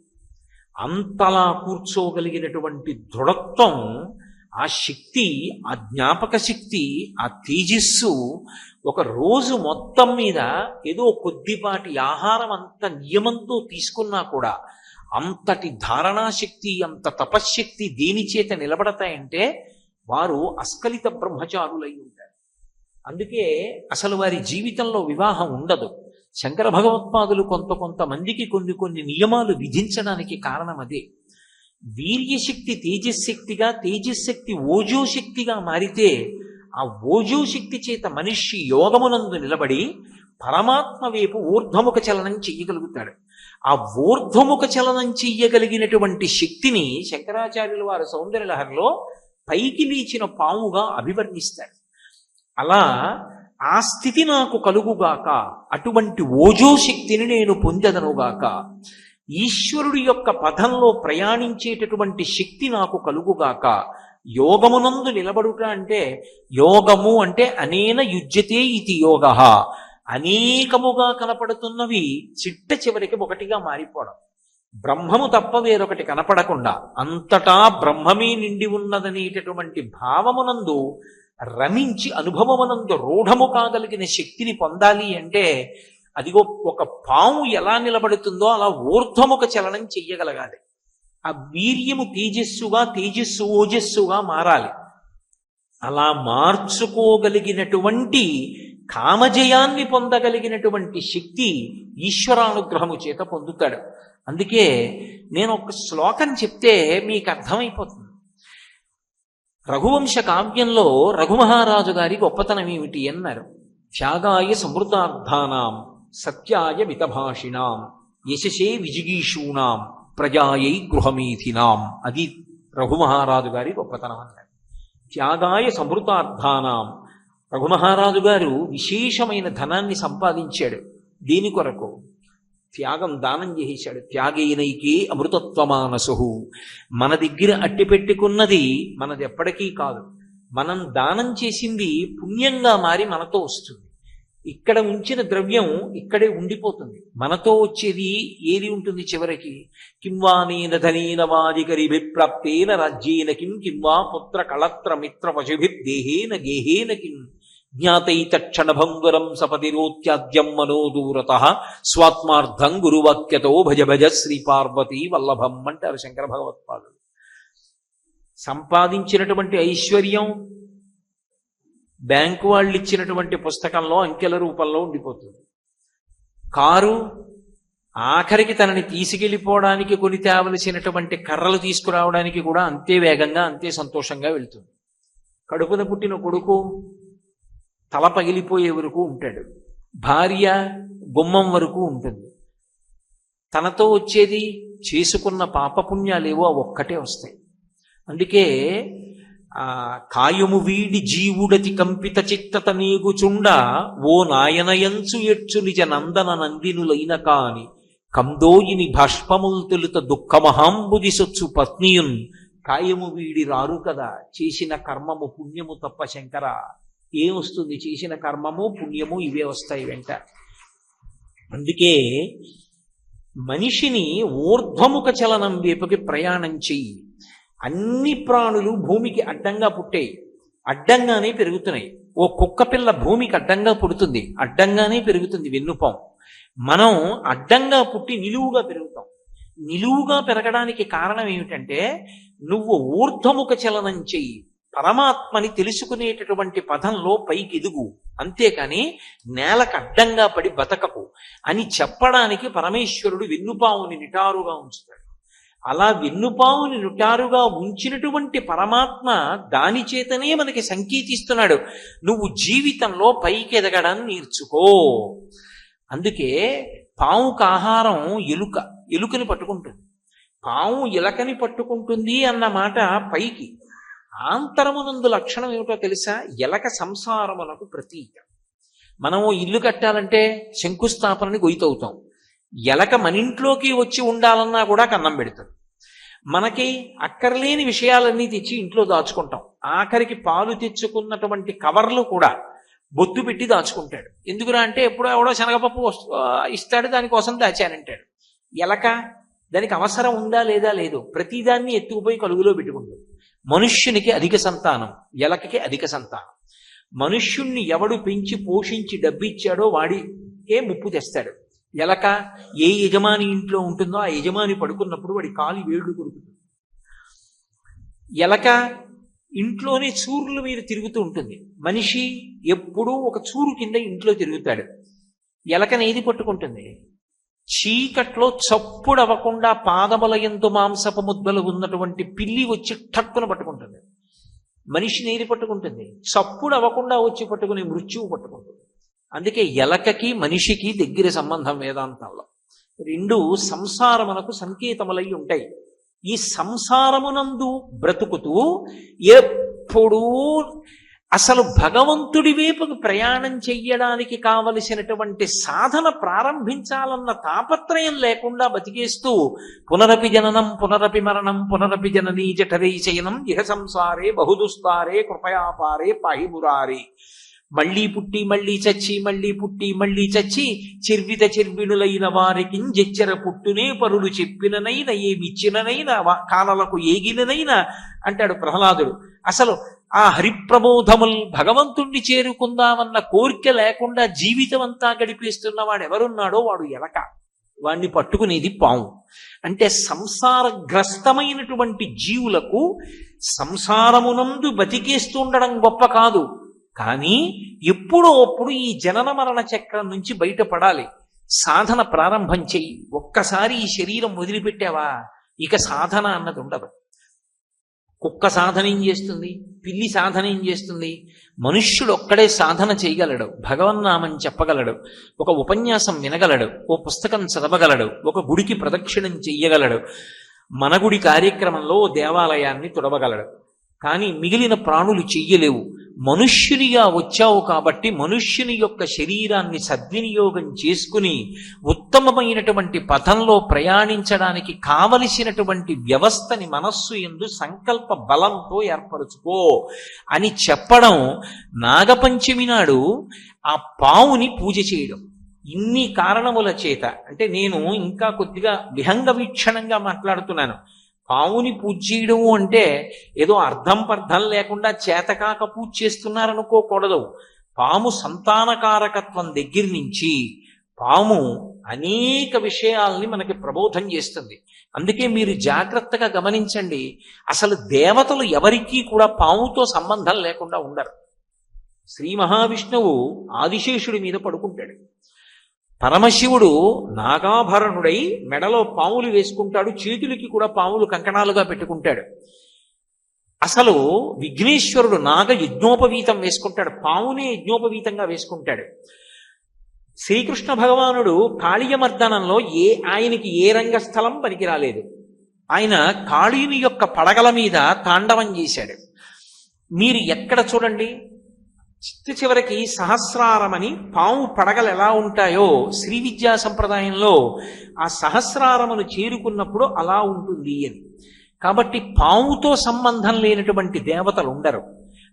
అంతలా కూర్చోగలిగినటువంటి దృఢత్వం, ఆ శక్తి, ఆ జ్ఞాపక శక్తి, ఆ తేజస్సు ఒక రోజు మొత్తం మీద ఏదో కొద్దిపాటి ఆహారం అంత నియమంతో తీసుకున్నా కూడా అంతటి ధారణాశక్తి, అంత తపశ్శక్తి దేని చేత నిలబడతాయంటే వారు అస్ఖలిత బ్రహ్మచారులై ఉంటారు. అందుకే అసలు వారి జీవితంలో వివాహం ఉండదు. శంకర భగవత్పాదులు కొంతమందికి కొన్ని నియమాలు విధించడానికి కారణం అదే. వీర్యశక్తి తేజశక్తిగా, తేజశక్తి ఓజోశక్తిగా మారితే ఆ ఓజోశక్తి చేత మనిషి యోగమునందు నిలబడి పరమాత్మ వైపు ఊర్ధ్వముఖ చలనం చెయ్యగలుగుతాడు. ఆ ఊర్ధ్వముఖ చలనం చెయ్యగలిగినటువంటి శక్తిని శంకరాచార్యుల వారి సౌందర్యలహరిలో పైకి లేచిన పాముగా అభివర్ణిస్తాడు. అలా ఆ స్థితి నాకు కలుగుగాక, అటువంటి ఓజోశక్తిని నేను పొందెదనుగాక, ఈశ్వరుడి యొక్క పథంలో ప్రయాణించేటటువంటి శక్తి నాకు కలుగుగాక. యోగమునందు నిలబడుట అంటే, యోగము అంటే అనేన యుజ్యతే ఇది యోగ, అనేకముగా కనపడుతున్నవి చిట్ట చివరికి ఒకటిగా మారిపోవడం, బ్రహ్మము తప్ప వేరొకటి కనపడకుండా అంతటా బ్రహ్మమే నిండి ఉన్నదనేటటువంటి భావమునందు రమించి అనుభవమునందు రూఢము కాగలిగిన శక్తిని పొందాలి అంటే అదిగో ఒక పాము ఎలా నిలబడుతుందో అలా ఊర్ధ్వముఖ చలనం చెయ్యగలగాలి. ఆ వీర్యము తేజస్సుగా, తేజస్సు ఓజస్సుగా మారాలి. అలా మార్చుకోగలిగినటువంటి కామజయాన్ని పొందగలిగినటువంటి శక్తి ఈశ్వరానుగ్రహము చేత పొందుతాడు. అందుకే నేను ఒక శ్లోకం చెప్తే మీకు అర్థమైపోతుంది. రఘువంశ కావ్యంలో రఘుమహారాజు గారి గొప్పతనం ఏమిటి అన్నారు. త్యాగాయ సమృద్ధార్థానాం సత్యాయ మితభాషిణాం యశసే విజిగీషూణాం ప్రజాయై గృహమేధినాం. అది రఘుమహారాజు గారి గొప్పతనం అన్నారు. త్యాగాయ సమృద్ధార్థానాం. రఘుమహారాజు గారు విశేషమైన ధనాన్ని సంపాదించాడు. దేని కొరకు? త్యాగం, దానం చేశాడు. త్యాగేనైకే అమృతత్వమానసు. మన దగ్గర అట్టి పెట్టుకున్నది మనది ఎప్పటికీ కాదు. మనం దానం చేసింది పుణ్యంగా మారి మనతో వస్తుంది. ఇక్కడ ఉంచిన ద్రవ్యం ఇక్కడే ఉండిపోతుంది. మనతో వచ్చేది ఏది ఉంటుంది చివరికి? కింవానేన ధనేన వాదికరిభిప్రాప్తేన రాజ్యేన కింవా పుత్ర కళత్ర మిత్ర పశుభిర్దేహేన గేహేన కిం జ్ఞాతైతక్షణభంగురం సపతిరోత్యాద్యం మనోదూరత స్వాత్మార్థం గురువాక్యతో భజ భజ శ్రీ పార్వతీ వల్లభం అంటారు శంకర భగవత్పాదులు. సంపాదించినటువంటి ఐశ్వర్యం బ్యాంకు వాళ్ళు ఇచ్చినటువంటి పుస్తకంలో అంకెల రూపంలో ఉండిపోతుంది. కారు ఆఖరికి తనని తీసుకెళ్ళిపోవడానికి కొని తేవలసినటువంటి కర్రలు తీసుకురావడానికి కూడా అంతే వేగంగా, అంతే సంతోషంగా వెళ్తుంది. కడుపున పుట్టిన కొడుకు తల పగిలిపోయే వరకు ఉంటాడు. భార్య గుమ్మం వరకు ఉంటుంది. తనతో వచ్చేది చేసుకున్న పాపపుణ్యాలేవో ఒక్కటే వస్తాయి. అందుకే కాయము వీడి జీవుడతి కంపిత చిత్తత నీగుచుండ ఓ నాయనయంచు ఎచ్చు నిజ నందన నందినులైన కాని కందోయిని భాష్పముల్ తొలుత దుఃఖమహాంబుది సొచ్చు పత్నియున్ కాయము వీడి రారు కదా, చేసిన కర్మము పుణ్యము తప్ప శంకర. ఏమొస్తుంది? చేసిన కర్మము పుణ్యము ఇవే వస్తాయి వెంట. అందుకే మనిషిని ఊర్ధ్వముఖ చలనం వైపుకి ప్రయాణం చెయ్యి. అన్ని ప్రాణులు భూమికి అడ్డంగా పుట్టాయి, అడ్డంగానే పెరుగుతున్నాయి. ఓ కుక్క పిల్ల భూమికి అడ్డంగా పుడుతుంది, అడ్డంగానే పెరుగుతుంది వెన్నుపాం. మనం అడ్డంగా పుట్టి నిలువుగా పెరుగుతాం. నిలువుగా పెరగడానికి కారణం ఏమిటంటే నువ్వు ఊర్ధ్వముఖ చలనం చెయ్యి, పరమాత్మని తెలుసుకునేటటువంటి పదంలో పైకి ఎదుగు, అంతేకాని నేలకు అడ్డంగా పడి బతకపు అని చెప్పడానికి పరమేశ్వరుడు వెన్నుపావుని నిటారుగా ఉంచుతాడు. అలా వెన్నుపావుని నిటారుగా ఉంచినటువంటి పరమాత్మ దాని చేతనే మనకి సంకేతిస్తున్నాడు, నువ్వు జీవితంలో పైకి ఎదగడం నేర్చుకో. అందుకే పావుకు ఆహారం ఎలుక, ఎలుకని పట్టుకుంటుంది. పాము ఎలకని పట్టుకుంటుంది అన్న మాట పైకి. ఆంతరమునందు లక్షణం ఏమిటో తెలుసా? ఎలక సంసారమునకు ప్రతీక. మనము ఇల్లు కట్టాలంటే శంకుస్థాపనని గొయ్యవుతాం. ఎలక మన ఇంట్లోకి వచ్చి ఉండాలన్నా కూడా కన్నం పెడతాడు. మనకి అక్కర్లేని విషయాలన్నీ తెచ్చి ఇంట్లో దాచుకుంటాం. ఆఖరికి పాలు తెచ్చుకున్నటువంటి కవర్లు కూడా బొత్తు పెట్టి దాచుకుంటాడు. ఎందుకురా అంటే ఎప్పుడో ఎవడో శనగపప్పు ఇస్తాడు, దానికోసం దాచానంటాడు. ఎలక దానికి అవసరం ఉందా లేదా లేదు, ప్రతిదాన్ని ఎత్తుకుపోయి కలుగులో పెట్టుకుంటాడు. మనుష్యునికి అధిక సంతానం, ఎలకకి అధిక సంతానం. మనుష్యుణ్ణి ఎవడు పెంచి పోషించి డబ్బిచ్చాడో వాడికే ముప్పు తెస్తాడు. ఎలక ఏ యజమాని ఇంట్లో ఉంటుందో ఆ యజమాని పడుకున్నప్పుడు వాడి కాలి వేళ్ళు కొరుకుతుంది. ఎలక ఇంట్లోనే చూరుల మీద తిరుగుతూ ఉంటుంది. మనిషి ఎప్పుడూ ఒక చూరు కింద ఇంట్లో తిరుగుతాడు. ఎలకని ఏది పట్టుకుంటుంది? చీకట్లో చప్పుడు అవ్వకుండా పాదముల యందు మాంసపు ముద్దలు ఉన్నటువంటి పిల్లి వచ్చి ఠక్కున పట్టుకుంటుంది. మనిషిని ఏది పట్టుకుంటుంది? చప్పుడు అవ్వకుండా వచ్చి పట్టుకుని మృత్యువు పట్టుకుంటుంది. అందుకే ఎలకకి మనిషికి దగ్గర సంబంధం వేదాంతంలో. రెండు సంసారమునకు సంకేతములై ఉంటాయి. ఈ సంసారమునందు బ్రతుకుతూ ఎప్పుడూ అసలు భగవంతుడి వైపుకు ప్రయాణం చెయ్యడానికి కావలసినటువంటి సాధన ప్రారంభించాలన్న తాపత్రయం లేకుండా బతికేస్తూ పునరపి జననం పునరపి మరణం పునరపి జననీ జఠరీ శయనం ఇహ సంసారే బహుదుస్తారే కృపయాపారే పాహి మురారే. మళ్ళీ పుట్టి మళ్ళీ చచ్చి మళ్ళీ పుట్టి మళ్ళీ చచ్చి చిర్విత చిర్వినులైన వారికి జెచ్చర పుట్టునే పరులు చెప్పిననైనా ఏమిచ్చిననైనా కానలకు ఏగిననైనా అంటాడు ప్రహ్లాదుడు. అసలు ఆ హరిప్రబోధముల్ భగవంతుణ్ణి చేరుకుందామన్న కోరిక లేకుండా జీవితం అంతా గడిపేస్తున్న వాడు ఎవరున్నాడో వాడు ఎలక. వాణ్ణి పట్టుకునేది పాము. అంటే సంసారగ్రస్తమైనటువంటి జీవులకు సంసారమునందు బతికేస్తుండడం గొప్ప కాదు, కానీ ఎప్పుడో అప్పుడు ఈ జనన మరణ చక్రం నుంచి బయటపడాలి. సాధన ప్రారంభం చెయ్యి. ఒక్కసారి ఈ శరీరం వదిలిపెట్టావా ఇక సాధన అన్నది ఉండదు. కుక్క సాధన ఏం చేస్తుంది? పిల్లి సాధన ఏం చేస్తుంది? మనుష్యుడు ఒక్కడే సాధన చేయగలడు, భగవన్నామం చెప్పగలడు, ఒక ఉపన్యాసం వినగలడు, ఓ పుస్తకం చదవగలడు, ఒక గుడికి ప్రదక్షిణం చెయ్యగలడు, మన గుడి కార్యక్రమంలో దేవాలయాన్ని తుడవగలడు. కానీ మిగిలిన ప్రాణులు చెయ్యలేవు. మనుష్యునిగా వచ్చావు కాబట్టి మనుష్యుని యొక్క శరీరాన్ని సద్వినియోగం చేసుకుని ఉత్తమమైనటువంటి పథంలో ప్రయాణించడానికి కావలసినటువంటి వ్యవస్థని మనస్సు యందు సంకల్ప బలంతో ఏర్పరచుకో అని చెప్పడం. నాగపంచమి నాడు ఆ పావుని పూజ చేయడం ఇన్ని కారణముల చేత. అంటే నేను ఇంకా కొద్దిగా విహంగ వీక్షణంగా మాట్లాడుతున్నాను. పావుని పూజ చేయడము అంటే ఏదో అర్థం పర్థం లేకుండా చేతకాక పూజ చేస్తున్నారనుకోకూడదు. పాము సంతానకారకత్వం దగ్గర నుంచి పాము అనేక విషయాల్ని మనకి ప్రబోధం చేస్తుంది. అందుకే మీరు జాగ్రత్తగా గమనించండి, అసలు దేవతలు ఎవరికీ కూడా పాముతో సంబంధం లేకుండా ఉండరు. శ్రీ మహావిష్ణువు ఆదిశేషుడి మీద పడుకుంటాడు. పరమశివుడు నాగాభరణుడై మెడలో పాములు వేసుకుంటాడు, చేతులకి కూడా పాములు కంకణాలుగా పెట్టుకుంటాడు. అసలు విఘ్నేశ్వరుడు నాగ యజ్ఞోపవీతం వేసుకుంటాడు, పావునే యజ్ఞోపవీతంగా వేసుకుంటాడు. శ్రీకృష్ణ భగవానుడు కాళీయమర్దనంలో ఆయనకి ఏ రంగస్థలం పనికి రాలేదు. ఆయన కాళీయుని యొక్క పడగల మీద తాండవం చేశాడు. మీరు ఎక్కడ చూడండి, చివరికి సహస్రారమని పాము పడగలు ఎలా ఉంటాయో శ్రీ విద్యా సంప్రదాయంలో ఆ సహస్రారమును చేరుకున్నప్పుడు అలా ఉంటుంది అని. కాబట్టి పాముతో సంబంధం లేనటువంటి దేవతలు ఉండరు.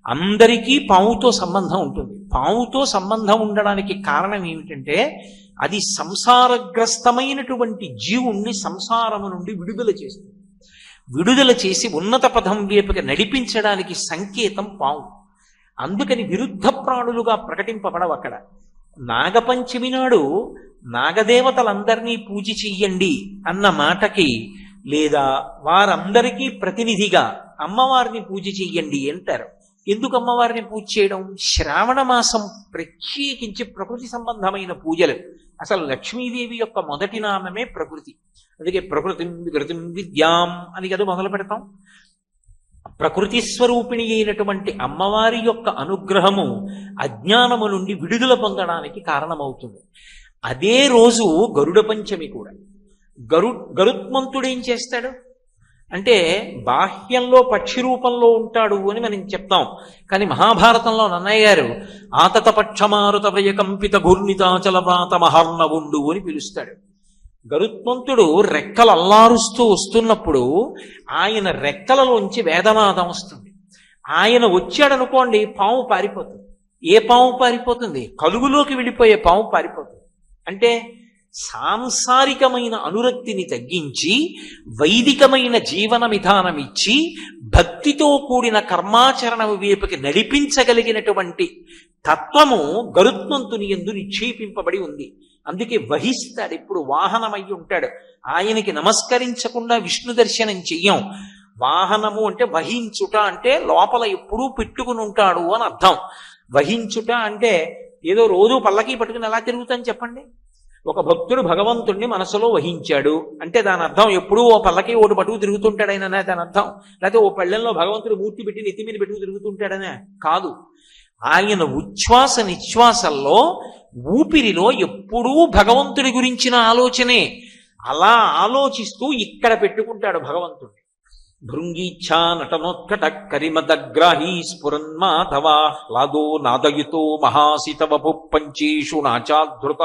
అందరికీ పావుతో సంబంధం ఉంటుంది. పావుతో సంబంధం ఉండడానికి కారణం ఏమిటంటే అది సంసారగ్రస్తమైనటువంటి జీవుణ్ణి సంసారము నుండి విడుదల చేస్తుంది. విడుదల చేసి ఉన్నత పదం వైపుకి నడిపించడానికి సంకేతం పావు. అందుకని విరుద్ధ ప్రాణులుగా ప్రకటింపబడవు అక్కడ. నాగపంచమి నాడు నాగదేవతలందరినీ పూజ చెయ్యండి అన్న మాటకి, లేదా వారందరికీ ప్రతినిధిగా అమ్మవారిని పూజ చెయ్యండి అంటారు. ఎందుకు అమ్మవారిని పూజ చేయడం? శ్రావణ మాసం ప్రత్యేకించి ప్రకృతి సంబంధమైన పూజలు. అసలు లక్ష్మీదేవి యొక్క మొదటి నామమే ప్రకృతి. అందుకే ప్రకృతిం వికృతిం విద్యాం అని కదా మొదలు పెడతాం. ప్రకృతి స్వరూపిణి అయినటువంటి అమ్మవారి యొక్క అనుగ్రహము అజ్ఞానము నుండి విడుదల పొందడానికి కారణమవుతుంది. అదే రోజు గరుడ పంచమి కూడా. గరుత్మంతుడు ఏం చేస్తాడు అంటే బాహ్యంలో పక్షి రూపంలో ఉంటాడు అని మనం చెప్తాం. కానీ మహాభారతంలో నన్నయ్య గారు ఆతత పక్షమారుత వ్రయకంపిత ఘూర్ణితాచల వ్రాత మహార్ణవుండు అని పిలుస్తాడు. గరుత్మంతుడు రెక్కలు అల్లారుస్తూ వస్తున్నప్పుడు ఆయన రెక్కలలోంచి వేదనాదం వస్తుంది. ఆయన వచ్చాడనుకోండి, పాము పారిపోతుంది. ఏ పాము పారిపోతుంది? కలుగులోకి వెళ్ళిపోయే పాము పారిపోతుంది. అంటే సాంసారికమైన అనురక్తిని తగ్గించి వైదికమైన జీవన విధానం ఇచ్చి భక్తితో కూడిన కర్మాచరణ వైపుకి నడిపించగలిగినటువంటి తత్వము గరుత్మంతుని యందు నిక్షేపింపబడి ఉంది. అందుకే వహిస్తాడు, ఇప్పుడు వాహనమై ఉంటాడు. ఆయనకి నమస్కరించకుండా విష్ణు దర్శనం చెయ్యం. వాహనము అంటే వహించుట, అంటే లోపల ఎప్పుడూ పెట్టుకుని ఉంటాడు అని అర్థం. వహించుట అంటే ఏదో రోజు పల్లకి పట్టుకుని ఎలా తిరుగుతాను చెప్పండి? ఒక భక్తుడు భగవంతుణ్ణి మనసులో వహించాడు అంటే దాని అర్థం ఎప్పుడూ ఓ పల్లకి ఓటు పట్టుకు తిరుగుతుంటాడైనా దాని అర్థం. లేకపోతే ఓ పళ్ళెంలో భగవంతుడు మూర్తి పెట్టి నెత్తి మీద పెట్టుకు తిరుగుతుంటాడనే కాదు. ఆయన ఉచ్ఛ్వాస నిశ్వాసల్లో ఊపిరిలో ఎప్పుడూ భగవంతుడి గురించిన ఆలోచనే. అలా ఆలోచిస్తూ ఇక్కడ పెట్టుకుంటాడు భగవంతుడిని. భృంగీచ్ఛా నటనోత్కట కరిమదగ్రాహీ స్ఫురన్మాధవాహ్లాదో నాదయుతో మహాసితవపు పంచేషు నాచాధృత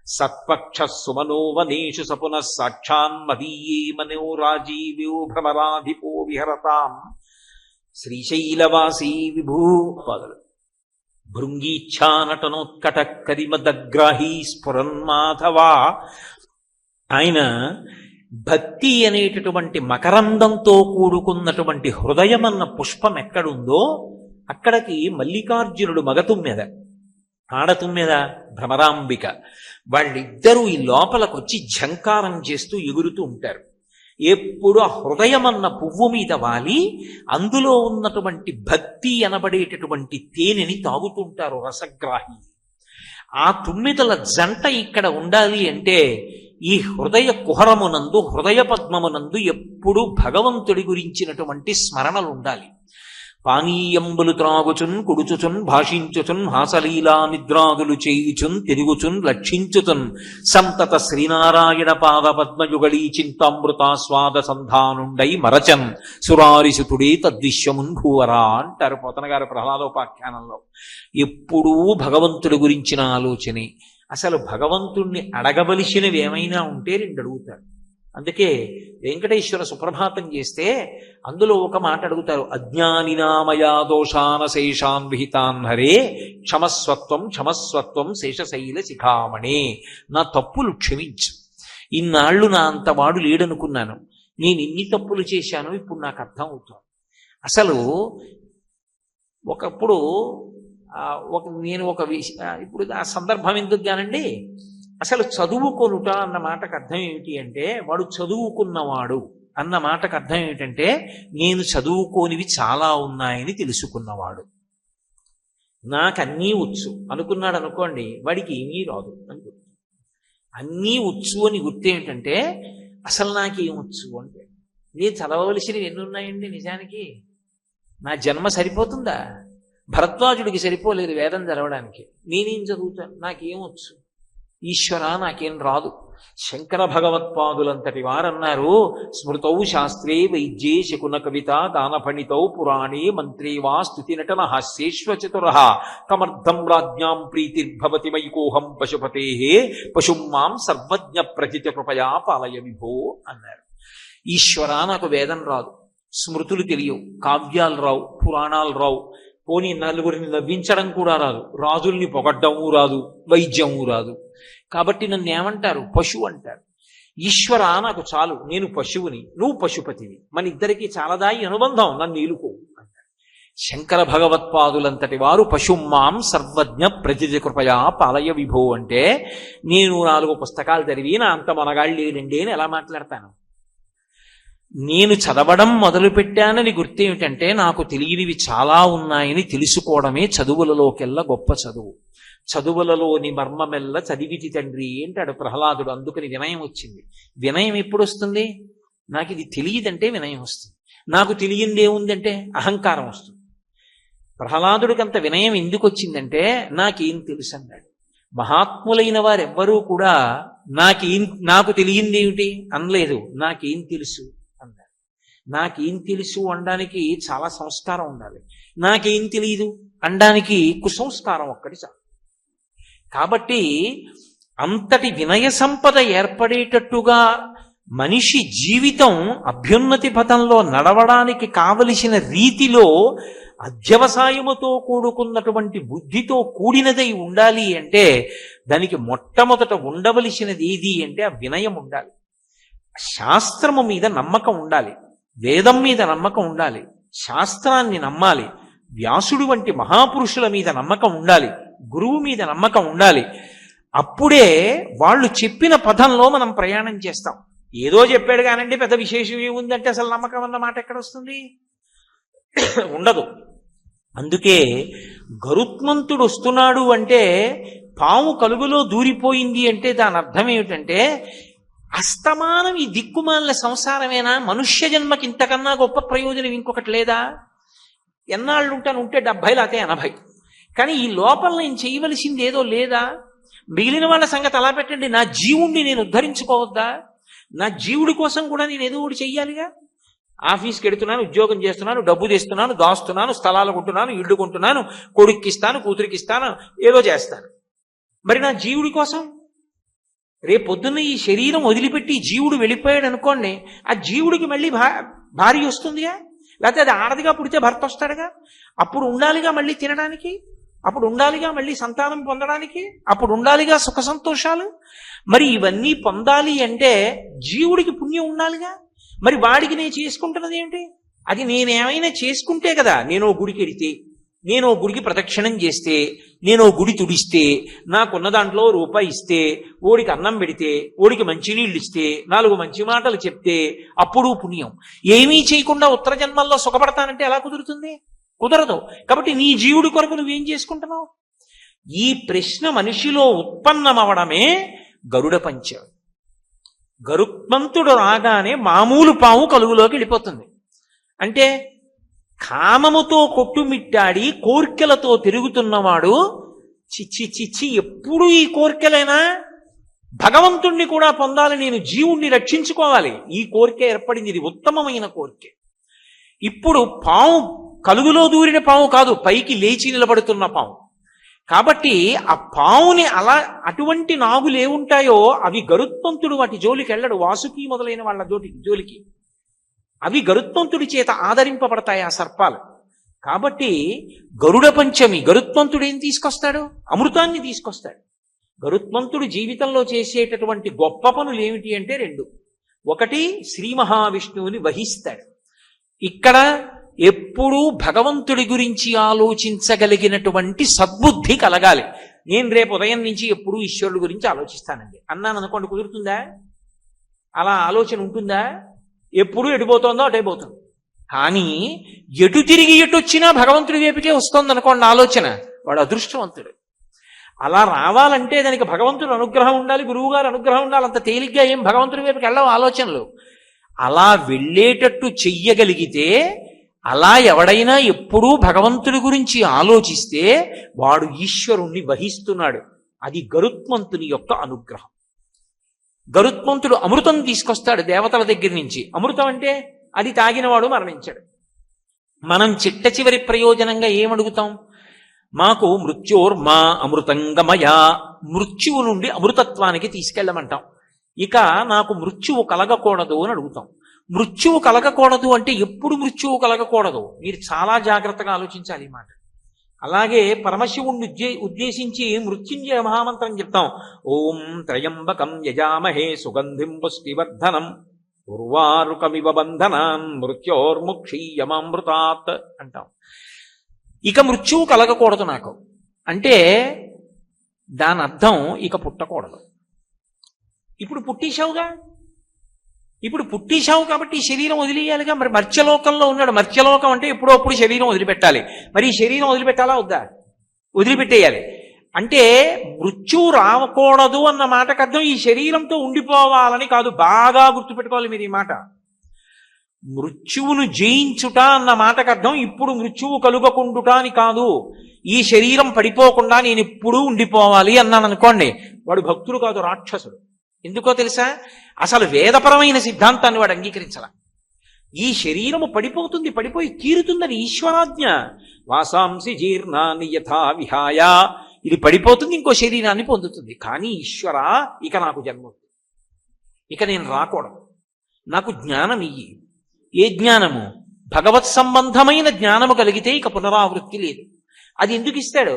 సత్పక్ష సుమనో వనేషు సపున సాక్షాన్మదీయే మనోరాజీవ్యో భ్రమరాధిపో విహరతాం శ్రీశైలవాసీ విభూ. భృంగీచ్ఛా నటనోత్కట కరిమదగ్రాహీ స్ఫురన్మాధవా. ఆయన భక్తి అనేటటువంటి మకరందంతో కూడుకున్నటువంటి హృదయమన్న పుష్పం ఎక్కడుందో అక్కడికి మల్లికార్జునుడు మగతుమ్మెద, ఆడతుమ్మెద భ్రమరాంబిక, వాళ్ళిద్దరూ ఈ లోపలికొచ్చి ఝంకారం చేస్తూ ఎగురుతూ ఉంటారు. ఎప్పుడు ఆ హృదయమన్న పువ్వు మీద వాలి అందులో ఉన్నటువంటి భక్తి అనబడేటటువంటి తేనెని తాగుతుంటారు రసగ్రాహి. ఆ తుమ్మిదల జంట ఇక్కడ ఉండాలి అంటే ఈ హృదయ కుహరమునందు, హృదయ పద్మమునందు ఎప్పుడు భగవంతుడి గురించినటువంటి స్మరణలు ఉండాలి. పానీయంబులు త్రాగుచున్ కుడుచుచున్ భాషించుచున్ హాసలీలా నిద్రాదులు చేయుచున్ తిరుగుచున్ లక్షించుచున్ సంతత శ్రీనారాయణ పాద పద్మయుగళీ చింతామృతాస్వాద సంధానుండై మరచన్ సురారిసుతుడే తద్విశ్వమున్ భూవరా అంటారు పోతన గారు ప్రహ్లాదోపాఖ్యానంలో. ఎప్పుడూ భగవంతుడి గురించిన ఆలోచనే. అసలు భగవంతుణ్ణి అడగవలసినవి ఏమైనా ఉంటే రెండు అడుగుతారు. అందుకే వెంకటేశ్వర సుప్రభాతం చేస్తే అందులో ఒక మాట అడుగుతారు, అజ్ఞానినామయా దోషాన శేషాన్ విహితాన్ హరే క్షమస్వత్వం క్షమస్వత్వం శేషశైల శిఖామణే. నా తప్పులు క్షమించు. ఇన్నాళ్ళు నా అంతవాడు లేడనుకున్నాను, నేను ఇన్ని తప్పులు చేశాను, ఇప్పుడు నాకు అర్థం అవుతుంది. అసలు ఒకప్పుడు నేను ఒక ఇప్పుడు ఆ సందర్భం ఎందుకు కానండి, అసలు చదువుకొనుట అన్న మాటకు అర్థం ఏమిటి అంటే వాడు చదువుకున్నవాడు అన్న మాటకు అర్థం ఏమిటంటే నేను చదువుకోనివి చాలా ఉన్నాయని తెలుసుకున్నవాడు. నాకన్నీ వచ్చు అనుకున్నాడు అనుకోండి, వాడికి ఏమీ రాదు అని గుర్తు. అన్నీ వచ్చు అని గుర్తు ఏమిటంటే అసలు నాకేమొచ్చు అంటే నేను చదవవలసినవి ఎన్ని ఉన్నాయండి నిజానికి? నా జన్మ సరిపోతుందా? భరద్వాజుడికి సరిపోలేదు వేదం చదవడానికి. నేనేం చదువుతాను? నాకేమొచ్చు? ఈశ్వర నాకేం రాదు. శంకర భగవత్పాదులంతటి వారన్నారు, స్మృతౌ శాస్త్రే వైద్యే శకున కవిత గానఫణితౌ పురాణే మంత్రే వా స్తుతి నటన హాస్యేశ్వచతుర కమర్థం రాజ్ఞాం ప్రీతిర్భవతి వైకోహం పశుపతే పశుం మాం సర్వజ్ఞ ప్రజిత కృపయా పాలయ విభో అన్నారు. ఈశ్వర నాకు వేదం రాదు, స్మృతులు తెలియవు, కావ్యాలు రావు, పురాణాలు రావు, పోనీ నలుగురిని నవ్వించడం కూడా రాదు, రాజుల్ని పొగడ్డము రాదు, వైద్యము రాదు. కాబట్టి నన్ను ఏమంటారు? పశువు అంటారు. ఈశ్వర నాకు చాలు, నేను పశువుని, నువ్వు పశుపతివి, మన ఇద్దరికి చాలదాయి అనుబంధం, నన్ను ఏలుకో అంటారు. శంకర భగవత్పాదులంతటి వారు పశుమాం సర్వజ్ఞ ప్రతిజ కృపయా పాలయ విభో అంటే, నేను 4 పుస్తకాలు చదివి నా అంత మనగాళ్ళు లేదండి అని ఎలా మాట్లాడతాను? నేను చదవడం మొదలుపెట్టానని గుర్తేమిటంటే, నాకు తెలియనివి చాలా ఉన్నాయని తెలుసుకోవడమే చదువులలోకెల్లా గొప్ప చదువు. చదువులలోని మర్మమెల్ల చదివితి తండ్రి అంటాడు ప్రహ్లాదుడు. అందుకని వినయం వచ్చింది. వినయం ఎప్పుడు వస్తుంది? నాకు ఇది తెలియదంటే వినయం వస్తుంది. నాకు తెలియంది ఏముందంటే అహంకారం వస్తుంది. ప్రహ్లాదుడికి అంత వినయం ఎందుకు వచ్చిందంటే, నాకేం తెలుసు అన్నాడు. మహాత్ములైన వారెవ్వరూ కూడా నాకు తెలియంది ఏమిటి అనలేదు, నాకేం తెలుసు అన్నారు. నాకేం తెలుసు అనడానికి చాలా సంస్కారం ఉండాలి. నాకేం తెలియదు అనడానికి కుసంస్కారం ఒక్కటి చాలు. కాబట్టి అంతటి వినయ సంపద ఏర్పడేటట్టుగా మనిషి జీవితం అభ్యున్నతి పథంలో నడవడానికి కావలసిన రీతిలో అధ్యవసాయముతో కూడుకున్నటువంటి బుద్ధితో కూడినదై ఉండాలి అంటే, దానికి మొట్టమొదట ఉండవలసినది ఏది అంటే ఆ వినయం ఉండాలి. శాస్త్రము మీద నమ్మకం ఉండాలి, వేదం మీద నమ్మకం ఉండాలి, శాస్త్రాన్ని నమ్మాలి, వ్యాసుడు వంటి మహాపురుషుల మీద నమ్మకం ఉండాలి, గురువు మీద నమ్మకం ఉండాలి. అప్పుడే వాళ్ళు చెప్పిన పదంలో మనం ప్రయాణం చేస్తాం. ఏదో చెప్పాడు కానండి పెద్ద విశేషం ఏముందంటే అసలు నమ్మకం అన్న మాట ఎక్కడ వస్తుంది? ఉండదు. అందుకే గరుత్మంతుడు వస్తున్నాడు అంటే, పాము కలుగులో దూరిపోయింది అంటే దాని అర్థం ఏమిటంటే, అస్తమానం ఈ దిక్కుమాలిన సంసారమేనా? మనుష్య జన్మకి ఇంతకన్నా గొప్ప ప్రయోజనం ఇంకొకటి లేదా? ఎన్నాళ్ళు ఉంటాను? ఉంటే 70 లేకపోతే 80. కానీ ఈ లోపల నేను చేయవలసింది ఏదో లేదా? మిగిలిన వాళ్ళ సంగతి అలా పెట్టండి, నా జీవుణ్ణి నేను ఉద్ధరించుకోవద్దా? నా జీవుడి కోసం కూడా నేను ఏదో ఒకటి చెయ్యాలిగా. ఆఫీస్కి వెడుతున్నాను, ఉద్యోగం చేస్తున్నాను, డబ్బు తెస్తున్నాను, దాస్తున్నాను, స్థలాలు కొంటున్నాను, ఇళ్ళు కొంటున్నాను, కొడుక్కిస్తాను, కూతురికిస్తాను, ఏదో చేస్తాను. మరి నా జీవుడి కోసం రేపొద్దున్న ఈ శరీరం వదిలిపెట్టి జీవుడు వెళ్ళిపోయాడు అనుకోండి, ఆ జీవుడికి మళ్ళీ భార్య వస్తుందిగా, లేకపోతే అది ఆడదిగా పుడితే భర్త వస్తాడుగా. అప్పుడు ఉండాలిగా మళ్ళీ తినడానికి, అప్పుడు ఉండాలిగా మళ్ళీ సంతానం పొందడానికి, అప్పుడు ఉండాలిగా సుఖ సంతోషాలు. మరి ఇవన్నీ పొందాలి అంటే జీవుడికి పుణ్యం ఉండాలిగా. మరి వాడికి నేను చేసుకుంటున్నది ఏమిటి? అది నేనేమైనా చేసుకుంటే కదా. నేను గుడికి వెడితే, నేను గుడికి ప్రదక్షిణం చేస్తే, నేను గుడి తుడిస్తే, నాకున్న దాంట్లో రూపాయి ఇస్తే, ఓడికి అన్నం పెడితే, ఓడికి మంచినీళ్ళు ఇస్తే, 4 మంచి మాటలు చెప్తే అప్పుడు పుణ్యం. ఏమీ చేయకుండా ఉత్తర జన్మల్లో సుఖపడతానంటే ఎలా కుదురుతుంది? కుదరదు. కాబట్టి నీ జీవుడి కొరకు నువ్వేం చేసుకుంటున్నావు? ఈ ప్రశ్న మనిషిలో ఉత్పన్నమవడమే గరుడ పంచమి. గరుత్మంతుడు రాగానే మామూలు పాము కలుగులోకి వెళ్ళిపోతుంది. అంటే కామముతో కొట్టుమిట్టాడి కోర్కెలతో తిరుగుతున్నవాడు చిచ్చి చిచ్చి ఎప్పుడు ఈ కోర్కెలైనా? భగవంతుణ్ణి కూడా పొందాలి, నేను జీవుణ్ణి రక్షించుకోవాలి, ఈ కోరిక ఏర్పడింది. ఇది ఉత్తమమైన కోరిక. ఇప్పుడు పాము కలుగులో దూరిన పాము కాదు, పైకి లేచి నిలబడుతున్న పాము. కాబట్టి ఆ పావుని అటువంటి నాగులు ఏముంటాయో అవి గరుత్మంతుడు వాటి జోలికి వెళ్ళడు. వాసుకి మొదలైన వాళ్ళ జోలికి అవి గరుత్మంతుడి చేత ఆదరింపబడతాయి ఆ సర్పాలు. కాబట్టి గరుడ పంచమి గరుత్మంతుడు ఏం తీసుకొస్తాడు? అమృతాన్ని తీసుకొస్తాడు. గరుత్మంతుడు జీవితంలో చేసేటటువంటి గొప్ప పనులు ఏమిటి అంటే 2. ఒకటి, శ్రీ మహావిష్ణువుని వహిస్తాడు. ఇక్కడ ఎప్పుడూ భగవంతుడి గురించి ఆలోచించగలిగినటువంటి సద్బుద్ధి కలగాలి. నేను రేపు ఉదయం నుంచి ఎప్పుడూ ఈశ్వరుడి గురించి ఆలోచిస్తానండి అన్నాను అనుకోండి, కుదురుతుందా? అలా ఆలోచన ఉంటుందా? ఎప్పుడు ఎటుపోతుందో అటే పోతుంది. కానీ ఎటు తిరిగి ఎటు వచ్చినా భగవంతుడి వైపుకే వస్తుంది అనుకోండి ఆలోచన, వాడు అదృష్టవంతుడు. అలా రావాలంటే దానికి భగవంతుడు అనుగ్రహం ఉండాలి, గురువు గారు అనుగ్రహం ఉండాలి. అంత తేలిగ్గా ఏం భగవంతుడి వైపుకి వెళ్ళవు ఆలోచనలు. అలా వెళ్ళేటట్టు చెయ్యగలిగితే, అలా ఎవడైనా ఎప్పుడూ భగవంతుడి గురించి ఆలోచిస్తే వాడు ఈశ్వరుణ్ణి వహిస్తున్నాడు. అది గరుత్మంతుని యొక్క అనుగ్రహం. గరుత్మంతుడు అమృతం తీసుకొస్తాడు దేవతల దగ్గర నుంచి. అమృతం అంటే అది తాగినవాడు మరణించాడు. మనం చిట్ట చివరి ప్రయోజనంగా ఏమడుగుతాం? మాకు మృత్యోర్మా అమృతంగమయా, మృత్యువు నుండి అమృతత్వానికి తీసుకెళ్ళమంటాం. ఇక నాకు మృత్యువు కలగకూడదు అని అడుగుతాం. మృత్యువు కలగకూడదు అంటే ఎప్పుడు మృత్యువు కలగకూడదు? మీరు చాలా జాగ్రత్తగా ఆలోచించాలి ఈ మాట. అలాగే పరమశివుణ్ణి ఉద్దేశించి మృత్యుంజయ మహామంత్రం చెప్తాం. ఓం త్రయంబకం యజామహే సుగంధిం పుష్టివర్ధనం ఉర్వారుకమివ బంధనాన్ మృత్యోర్ముక్షీయమామృతాత్ అంటాం. ఇక మృత్యువు కలగకూడదు నాకు అంటే దాని అర్థం ఇక పుట్టకూడదు. ఇప్పుడు పుట్టేశావు కాబట్టి ఈ శరీరం వదిలేయాలిగా. మరి మర్త్యలోకంలో ఉన్నాడు. మర్త్యలోకం అంటే ఎప్పుడప్పుడు శరీరం వదిలిపెట్టాలి. మరి ఈ శరీరం వదిలిపెట్టాలా వద్దా? వదిలిపెట్టేయాలి. అంటే మృత్యువు రావకూడదు అన్న మాటకు అర్థం ఈ శరీరంతో ఉండిపోవాలని కాదు. బాగా గుర్తుపెట్టుకోవాలి మీరు ఈ మాట. మృత్యువును జయించుట అన్న మాటకు అర్థం ఇప్పుడు మృత్యువు కలుగకుండుట అని కాదు. ఈ శరీరం పడిపోకుండా నేను ఎప్పుడూ ఉండిపోవాలి అన్నాను అనుకోండి, వాడు భక్తుడు కాదు, రాక్షసుడు. ఎందుకో తెలుసా? అసలు వేదపరమైన సిద్ధాంతాన్ని వాడు అంగీకరించాల. ఈ శరీరము పడిపోయి తీరుతుందని ఈశ్వరాజ్ఞ. వాసాంసి జీర్ణాన్ని యథా విహాయ, ఇది పడిపోతుంది, ఇంకో శరీరాన్ని పొందుతుంది. కానీ ఈశ్వర, ఇక నాకు జన్మ, ఇక నేను రాకూడదు, నాకు జ్ఞానం ఇయ్యి. ఏ జ్ఞానము? భగవత్ సంబంధమైన జ్ఞానము కలిగితే ఇక పునరావృత్తి లేదు. అది ఎందుకు ఇస్తాడు?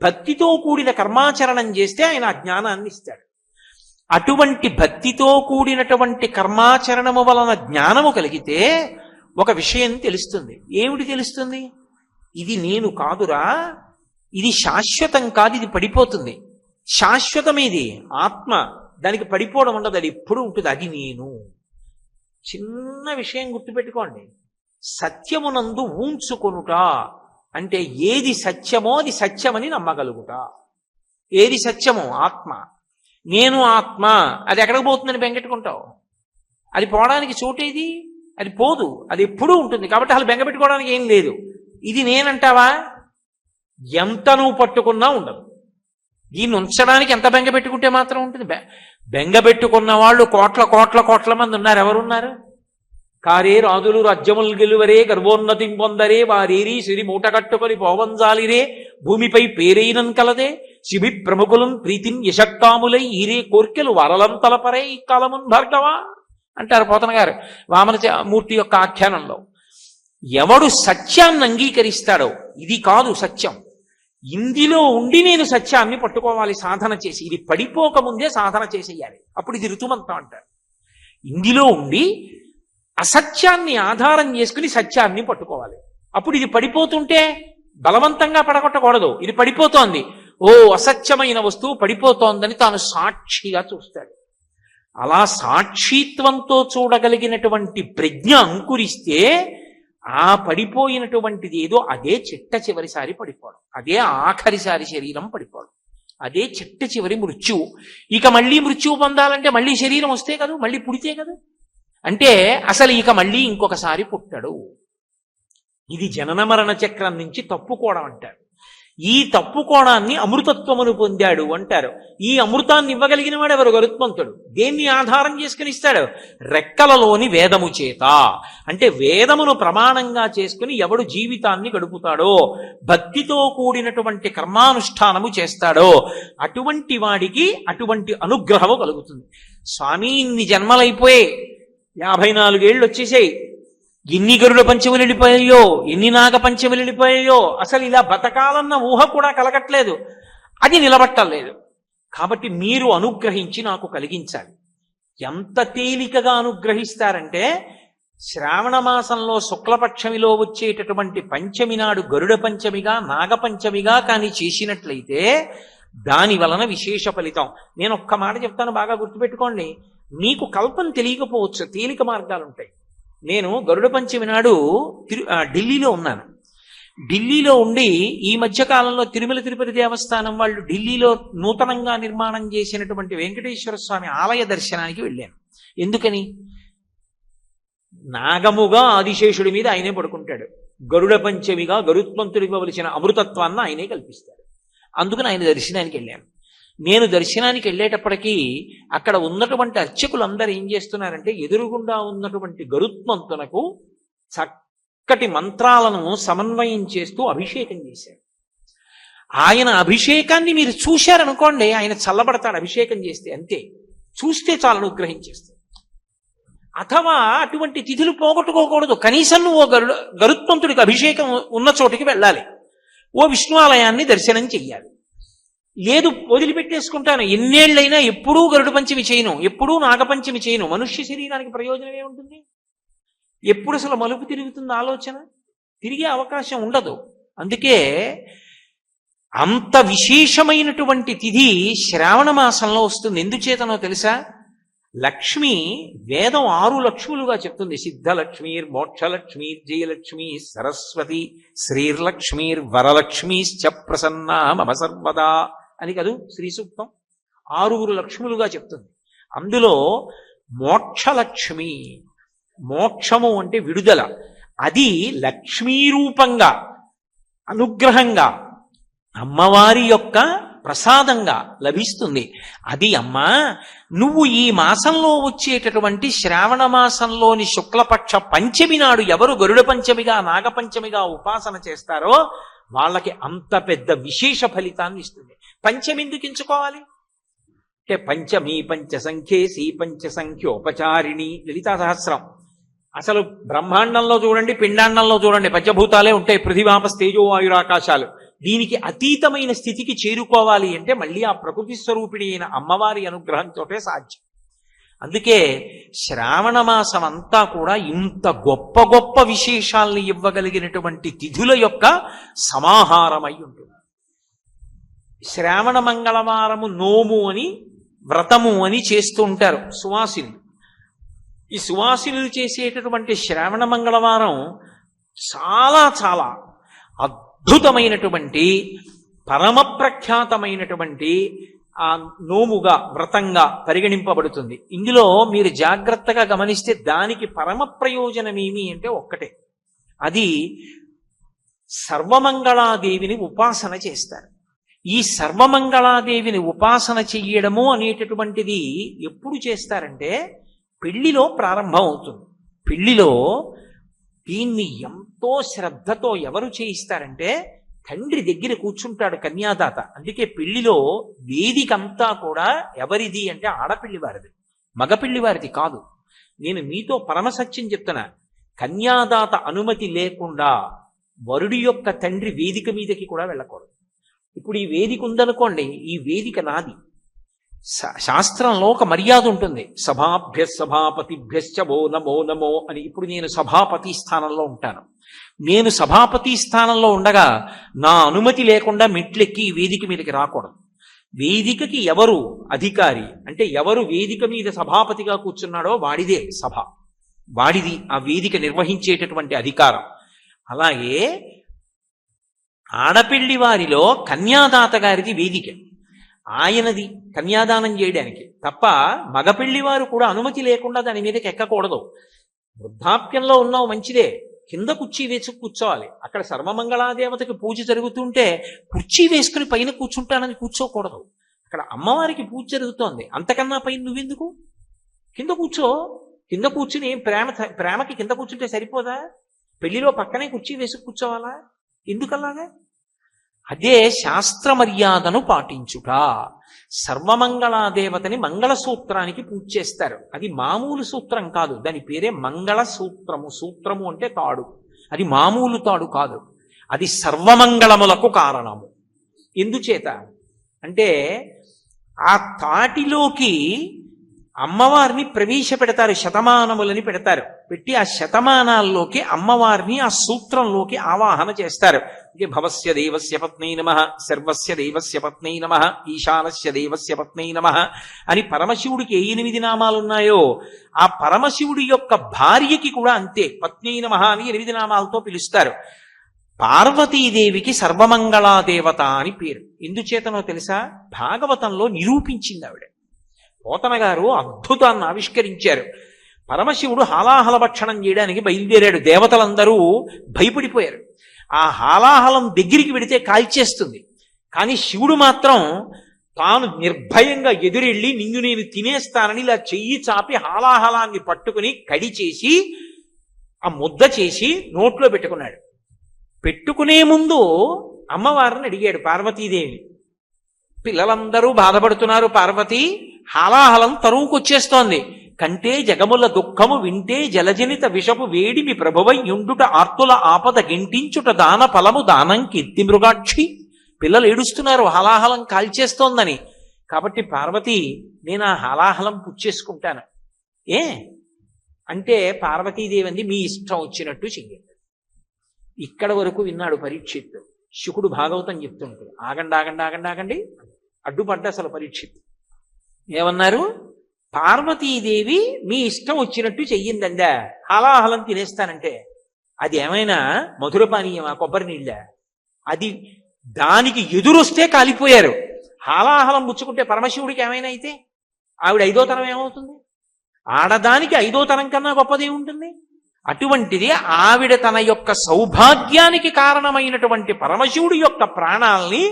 భక్తితో కూడిన కర్మాచరణం చేస్తే ఆయన ఆ జ్ఞానాన్ని ఇస్తాడు. అటువంటి భక్తితో కూడినటువంటి కర్మాచరణము వలన జ్ఞానము కలిగితే ఒక విషయం తెలుస్తుంది. ఏమిటి తెలుస్తుంది? ఇది నేను కాదురా, ఇది శాశ్వతం కాదు, ఇది పడిపోతుంది. శాశ్వతమేది ఆత్మ, దానికి పడిపోవడం ఉండదు, అది ఎప్పుడు ఉంటుంది, అది నేను. చిన్న విషయం గుర్తుపెట్టుకోండి. సత్యమునందు ఊంచుకొనుట అంటే ఏది సత్యమో అది సత్యమని నమ్మగలుగుట. ఏది సత్యమో? ఆత్మ. నేను ఆత్మ, అది ఎక్కడికి పోతుందని బెంగెట్టుకుంటావు? అది పోవడానికి చోటేది? అది పోదు, అది ఎప్పుడూ ఉంటుంది. కాబట్టి అసలు బెంగపెట్టుకోవడానికి ఏం లేదు. ఇది నేనంటావా? ఎంత నువ్వు పట్టుకున్నా ఉండదు. దీన్ని ఉంచడానికి ఎంత బెంగ పెట్టుకుంటే మాత్రం ఉంటుంది? బెంగ పెట్టుకున్న వాళ్ళు కోట్ల మంది ఉన్నారు. ఎవరున్నారు? కారే రాజులు రాజ్యములు గెలువరే, గర్వోన్నతి పొందరే, వారేరి సిరి మూట కట్టుకొని పోవంజాలిరే, భూమిపై పేరైనం కలదే, శిబి ప్రముఖులను ప్రీతిని యశక్కాములై ఈరే కోర్కెలు వరలంతలపరే ఈ కాలమున్ భార్గవా అంటారు పోతన గారు వామన మూర్తి యొక్క ఆఖ్యానంలో. ఎవడు సత్యాన్ని అంగీకరిస్తాడో, ఇది కాదు సత్యం, ఇందులో ఉండి నేను సత్యాన్ని పట్టుకోవాలి సాధన చేసి, ఇది పడిపోకముందే సాధన చేసేయాలి, అప్పుడు ఇది ఋతుమంతం అంటారు. ఇందులో ఉండి అసత్యాన్ని ఆధారం చేసుకుని సత్యాన్ని పట్టుకోవాలి. అప్పుడు ఇది పడిపోతుంటే బలవంతంగా పడగొట్టకూడదు. ఇది పడిపోతోంది, ఓ అసత్యమైన వస్తువు పడిపోతోందని తాను సాక్షిగా చూస్తాడు. అలా సాక్షిత్వంతో చూడగలిగినటువంటి ప్రజ్ఞ అంకురిస్తే ఆ పడిపోయినటువంటిది ఏదో అదే చిట్ట చివరిసారి పడిపోవడం, అదే ఆఖరిసారి శరీరం పడిపోవడం, అదే చిట్ట చివరి మృత్యువు. ఇక మళ్ళీ మృత్యువు పొందాలంటే మళ్ళీ శరీరం వస్తే కదా, మళ్ళీ పుడితే కదా. అంటే అసలు ఇక మళ్ళీ ఇంకొకసారి పుట్టడు. ఇది జనన మరణ చక్రం నుంచి తప్పుకోవడం అంటారు. ఈ తప్పుకోవడాన్ని అమృతత్వమును పొందాడు అంటారు. ఈ అమృతాన్ని ఇవ్వగలిగిన వాడు ఎవరు? గరుత్మంతుడు. దేన్ని ఆధారం చేసుకుని ఇస్తాడు? రెక్కలలోని వేదము చేత. అంటే వేదమును ప్రమాణంగా చేసుకుని ఎవడు జీవితాన్ని గడుపుతాడో, భక్తితో కూడినటువంటి కర్మానుష్ఠానము చేస్తాడో అటువంటి వాడికి అటువంటి అనుగ్రహము కలుగుతుంది. స్వామి ఇన్ని జన్మలైపోయి 54 ఏళ్ళు వచ్చేసాయి, ఎన్ని గరుడ పంచములు వెళ్ళిపోయాయో, ఎన్ని నాగ పంచములు వెళ్ళిపోయాయో, అసలు ఇలా బతకాలన్న ఊహ కూడా కలగట్లేదు, అది నిలబట్టలేదు. కాబట్టి మీరు అనుగ్రహించి నాకు కలిగించాలి. ఎంత తేలికగా అనుగ్రహిస్తారంటే, శ్రావణ మాసంలో శుక్లపక్షమిలో వచ్చేటటువంటి పంచమి నాడు గరుడ పంచమిగా నాగపంచమిగా కానీ చేసినట్లయితే దాని వలన విశేష ఫలితం. నేను ఒక్క మాట చెప్తాను, బాగా గుర్తుపెట్టుకోండి. మీకు కల్పన తెలియకపోవచ్చు, తేలిక మార్గాలు ఉంటాయి. నేను గరుడ పంచమి నాడు ఢిల్లీలో ఉన్నాను. ఢిల్లీలో ఉండి ఈ మధ్యకాలంలో తిరుమల తిరుపతి దేవస్థానం వాళ్ళు ఢిల్లీలో నూతనంగా నిర్మాణం చేసినటువంటి వెంకటేశ్వర స్వామి ఆలయ దర్శనానికి వెళ్ళాను. ఎందుకని? నాగముగా ఆదిశేషుడి మీద ఆయనే పడుకుంటాడు, గరుడ పంచమిగా గరుత్మంతుడికి ఇవ్వవలసిన అమృతత్వాన్ని ఆయనే కల్పిస్తాడు. అందుకని ఆయన దర్శనానికి వెళ్ళాను. నేను దర్శనానికి వెళ్ళేటప్పటికీ అక్కడ ఉన్నటువంటి అర్చకులందరూ ఏం చేస్తున్నారంటే, ఎదురుగుండా ఉన్నటువంటి గరుత్మంతునకు చక్కటి మంత్రాలను సమన్వయం చేస్తూ అభిషేకం చేశారు. ఆయన అభిషేకాన్ని మీరు చూశారనుకోండి, ఆయన చల్లబడతాడు అభిషేకం చేస్తే, అంతే. చూస్తే చాలు అనుగ్రహించేస్తాడు. అథవా అటువంటి తిథులు పోగొట్టుకోకూడదు. కనీసం నువ్వు గరుత్మంతుడికి అభిషేకం ఉన్న చోటికి వెళ్ళాలి. ఓ విష్ణు ఆలయాన్ని దర్శనం చెయ్యాలి. లేదు వదిలిపెట్టేసుకుంటాను, ఎన్నేళ్ళైనా ఎప్పుడూ గరుడ పంచమి చేయను, ఎప్పుడూ నాగపంచమి చేయను, మనుష్య శరీరానికి ప్రయోజనం ఏముంటుంది? ఎప్పుడు అసలు మలుపు తిరుగుతుంది ఆలోచన? తిరిగే అవకాశం ఉండదు. అందుకే అంత విశేషమైనటువంటి తిథి శ్రావణ మాసంలో వస్తుంది. ఎందుచేతనో తెలుసా? లక్ష్మి వేదం 6 లక్ష్ములుగా చెప్తుంది. సిద్ధలక్ష్మీర్ మోక్షలక్ష్మీర్ జయలక్ష్మీ సరస్వతి శ్రీర్లక్ష్మీర్ వరలక్ష్మీశ్చ ప్రసన్నా మమ సర్వదా అని కదూ శ్రీ సూక్తం. 6 లక్ష్ములుగా చెప్తుంది. అందులో మోక్షలక్ష్మి, మోక్షము అంటే విడుదల, అది లక్ష్మీరూపంగా అనుగ్రహంగా అమ్మవారి యొక్క ప్రసాదంగా లభిస్తుంది. అది అమ్మా, నువ్వు ఈ మాసంలో వచ్చేటటువంటి శ్రావణ మాసంలోని శుక్లపక్ష పంచమి నాడు ఎవరు గరుడ పంచమిగా నాగపంచమిగా ఉపాసన చేస్తారో వాళ్ళకి అంత పెద్ద విశేష ఫలితాన్ని ఇస్తుంది. పంచమి ఎందుకు ఎంచుకోవాలి అంటే పంచమీ పంచ సంఖ్యేసి పంచ సంఖ్యోపచారిణి లలితా సహస్రం. అసలు బ్రహ్మాండంలో చూడండి, పిండాండంలో చూడండి, పంచభూతాలే ఉంటాయి, పృథివాపస్ తేజో వాయురాకాశాలు. దీనికి అతీతమైన స్థితికి చేరుకోవాలి అంటే మళ్ళీ ఆ ప్రకృతి స్వరూపిణి అయిన అమ్మవారి అనుగ్రహంతోటే సాధ్యం. అందుకే శ్రావణ మాసం అంతా కూడా ఇంత గొప్ప గొప్ప విశేషాల్ని ఇవ్వగలిగినటువంటి తిథుల యొక్క సమాహారమై ఉంటుంది. శ్రావణ మంగళవారము నోము అని వ్రతము అని చేస్తూ ఉంటారు సువాసినులు. ఈ సువాసినులు చేసేటటువంటి శ్రావణ మంగళవారం చాలా చాలా అద్భుతమైనటువంటి పరమ ప్రఖ్యాతమైనటువంటి ఆ నోముగా వ్రతంగా పరిగణింపబడుతుంది. ఇందులో మీరు జాగ్రత్తగా గమనిస్తే దానికి పరమ ప్రయోజనమేమి అంటే ఒక్కటే, అది సర్వమంగళాదేవిని ఉపాసన చేస్తారు. ఈ సర్వమంగళాదేవిని ఉపాసన చెయ్యడము అనేటటువంటిది ఎప్పుడు చేస్తారంటే పెళ్లిలో ప్రారంభం అవుతుంది. పెళ్లిలో దీన్ని ఎంతో శ్రద్ధతో ఎవరు చేయిస్తారంటే తండ్రి దగ్గర కూర్చుంటాడు కన్యాదాత. అందుకే పెళ్లిలో వేదికంతా కూడా ఎవరిది అంటే ఆడపిల్లివారిది, మగపిల్లివారిది కాదు. నేను మీతో పరమసత్యం చెప్తున్నా, కన్యాదాత అనుమతి లేకుండా వరుడి యొక్క తండ్రి వేదిక మీదకి కూడా వెళ్ళకూడదు. ఇప్పుడు ఈ వేదిక ఉందనుకోండి, ఈ వేదిక నాది. శాస్త్రంలో ఒక మర్యాద ఉంటుంది, సభాభ్య సభాపతిభ్యశ్చ వో నమో నమో అని. ఇప్పుడు నేను సభాపతి స్థానంలో ఉంటాను. నేను సభాపతి స్థానంలో ఉండగా నా అనుమతి లేకుండా మెట్లెక్కి ఈ వేదిక మీదకి రాకూడదు. వేదికకి ఎవరు అధికారి అంటే ఎవరు వేదిక మీద సభాపతిగా కూర్చున్నాడో వాడిదే సభ, వాడిది ఆ వేదిక నిర్వహించేటటువంటి అధికారం. అలాగే ఆడపిల్లి వారిలో కన్యాదాత గారిది వేదిక, ఆయనది కన్యాదానం చేయడానికి తప్ప మగపిల్లివారు కూడా అనుమతి లేకుండా దాని మీదకి ఎక్కకూడదు. వృద్ధాప్యంలో ఉన్నావు మంచిదే, కింద కుర్చీ వేసి కూర్చోవాలి. అక్కడ సర్వమంగళాదేవతకి పూజ జరుగుతుంటే కుర్చీ వేసుకుని పైన కూర్చుంటానని కూర్చోకూడదు. అక్కడ అమ్మవారికి పూజ జరుగుతోంది, అంతకన్నా పైన నువ్వెందుకు? కింద కూర్చో. కింద కూర్చుని ప్రేమకి కింద కూర్చుంటే సరిపోదా? పెళ్లిలో పక్కనే కుర్చీ వేసి కూర్చోవాలా? ఎందుకలాగా? అదే శాస్త్ర మర్యాదను పాటించుట. సర్వమంగళాదేవతని మంగళసూత్రానికి పూజ చేస్తారు. అది మామూలు సూత్రం కాదు, దాని పేరే మంగళసూత్రము. సూత్రము అంటే తాడు, అది మామూలు తాడు కాదు, అది సర్వమంగళములకు కారణము. ఎందుచేత అంటే ఆ తాటిలోకి అమ్మవారిని ప్రవేశపెడతారు, శతమానములని పెడతారు. పెట్టి ఆ శతమానాల్లోకి అమ్మవారిని ఆ సూత్రంలోకి ఆవాహన చేస్తారు. భవస్య దేవస్య పత్నై నమః, సర్వస్య దేవస్య పత్నై నమః, ఈశానస్య దేవస్య పత్నై నమః అని పరమశివుడికి 8 నామాలున్నాయో ఆ పరమశివుడి యొక్క భార్యకి కూడా అంతే పత్నై నమః అని 8 నామాలతో పిలుస్తారు. పార్వతీదేవికి సర్వమంగళాదేవత అని పేరు. ఎందుచేతనో తెలుసా? భాగవతంలో నిరూపించింది ఆవిడ. పోతన గారు అద్భుతాన్ని ఆవిష్కరించారు. పరమశివుడు హాలాహల భక్షణం చేయడానికి బయలుదేరాడు. దేవతలందరూ భయపడిపోయారు. ఆ హాలాహలం దగ్గరికి వెడితే కాల్చేస్తుంది. కానీ శివుడు మాత్రం తాను నిర్భయంగా ఎదురెళ్ళి నిన్ను నేను తినేస్తానని ఇలా చెయ్యి చాపి హాలాహలాన్ని పట్టుకుని కడి చేసి ఆ ముద్ద చేసి నోట్లో పెట్టుకున్నాడు. పెట్టుకునే ముందు అమ్మవారిని అడిగాడు పార్వతీదేవిని, పిల్లలందరూ బాధపడుతున్నారు, పార్వతి హాలాహలం తరువుకొచ్చేస్తోంది, కంటే జగముల దుఃఖము వింటే జలజనిత విషపు వేడిమి ప్రభువై యుండుట ఆర్తుల ఆపద గింటించుట దాన ఫలము దానం కీర్తి మృగాక్షి. పిల్లలు ఏడుస్తున్నారు హలాహలం కాల్చేస్తోందని. కాబట్టి పార్వతి, నేను ఆ హలాహలం పుచ్చేసుకుంటాను. ఏ అంటే పార్వతీదేవి అంది, మీ ఇష్టం వచ్చినట్టు చెయ్యండి. ఇక్కడ వరకు విన్నాడు పరీక్షిత్. శుకుడు భాగవతం చెప్తుంటే ఆగండి ఆగండి ఆగండి ఆగండి అడ్డుపడ్డ అసలు పరీక్షిత్. ఏమన్నారు? పార్వతీదేవి మీ ఇష్టం వచ్చినట్టు చెయ్యిందండా, హలాహలం తినేస్తానంటే అది ఏమైనా మధుర పానీయమా, కొబ్బరి నీళ్ళ? అది దానికి ఎదురొస్తే కాలిపోయారు. హాలాహలం పుచ్చుకుంటే పరమశివుడికి ఏమైనా అయితే ఆవిడ 5వ తరం ఏమవుతుంది? ఆడదానికి 5వ తరం కన్నా గొప్పది ఉంటుంది. అటువంటిది ఆవిడ తన యొక్క సౌభాగ్యానికి కారణమైనటువంటి పరమశివుడి యొక్క ప్రాణాల్ని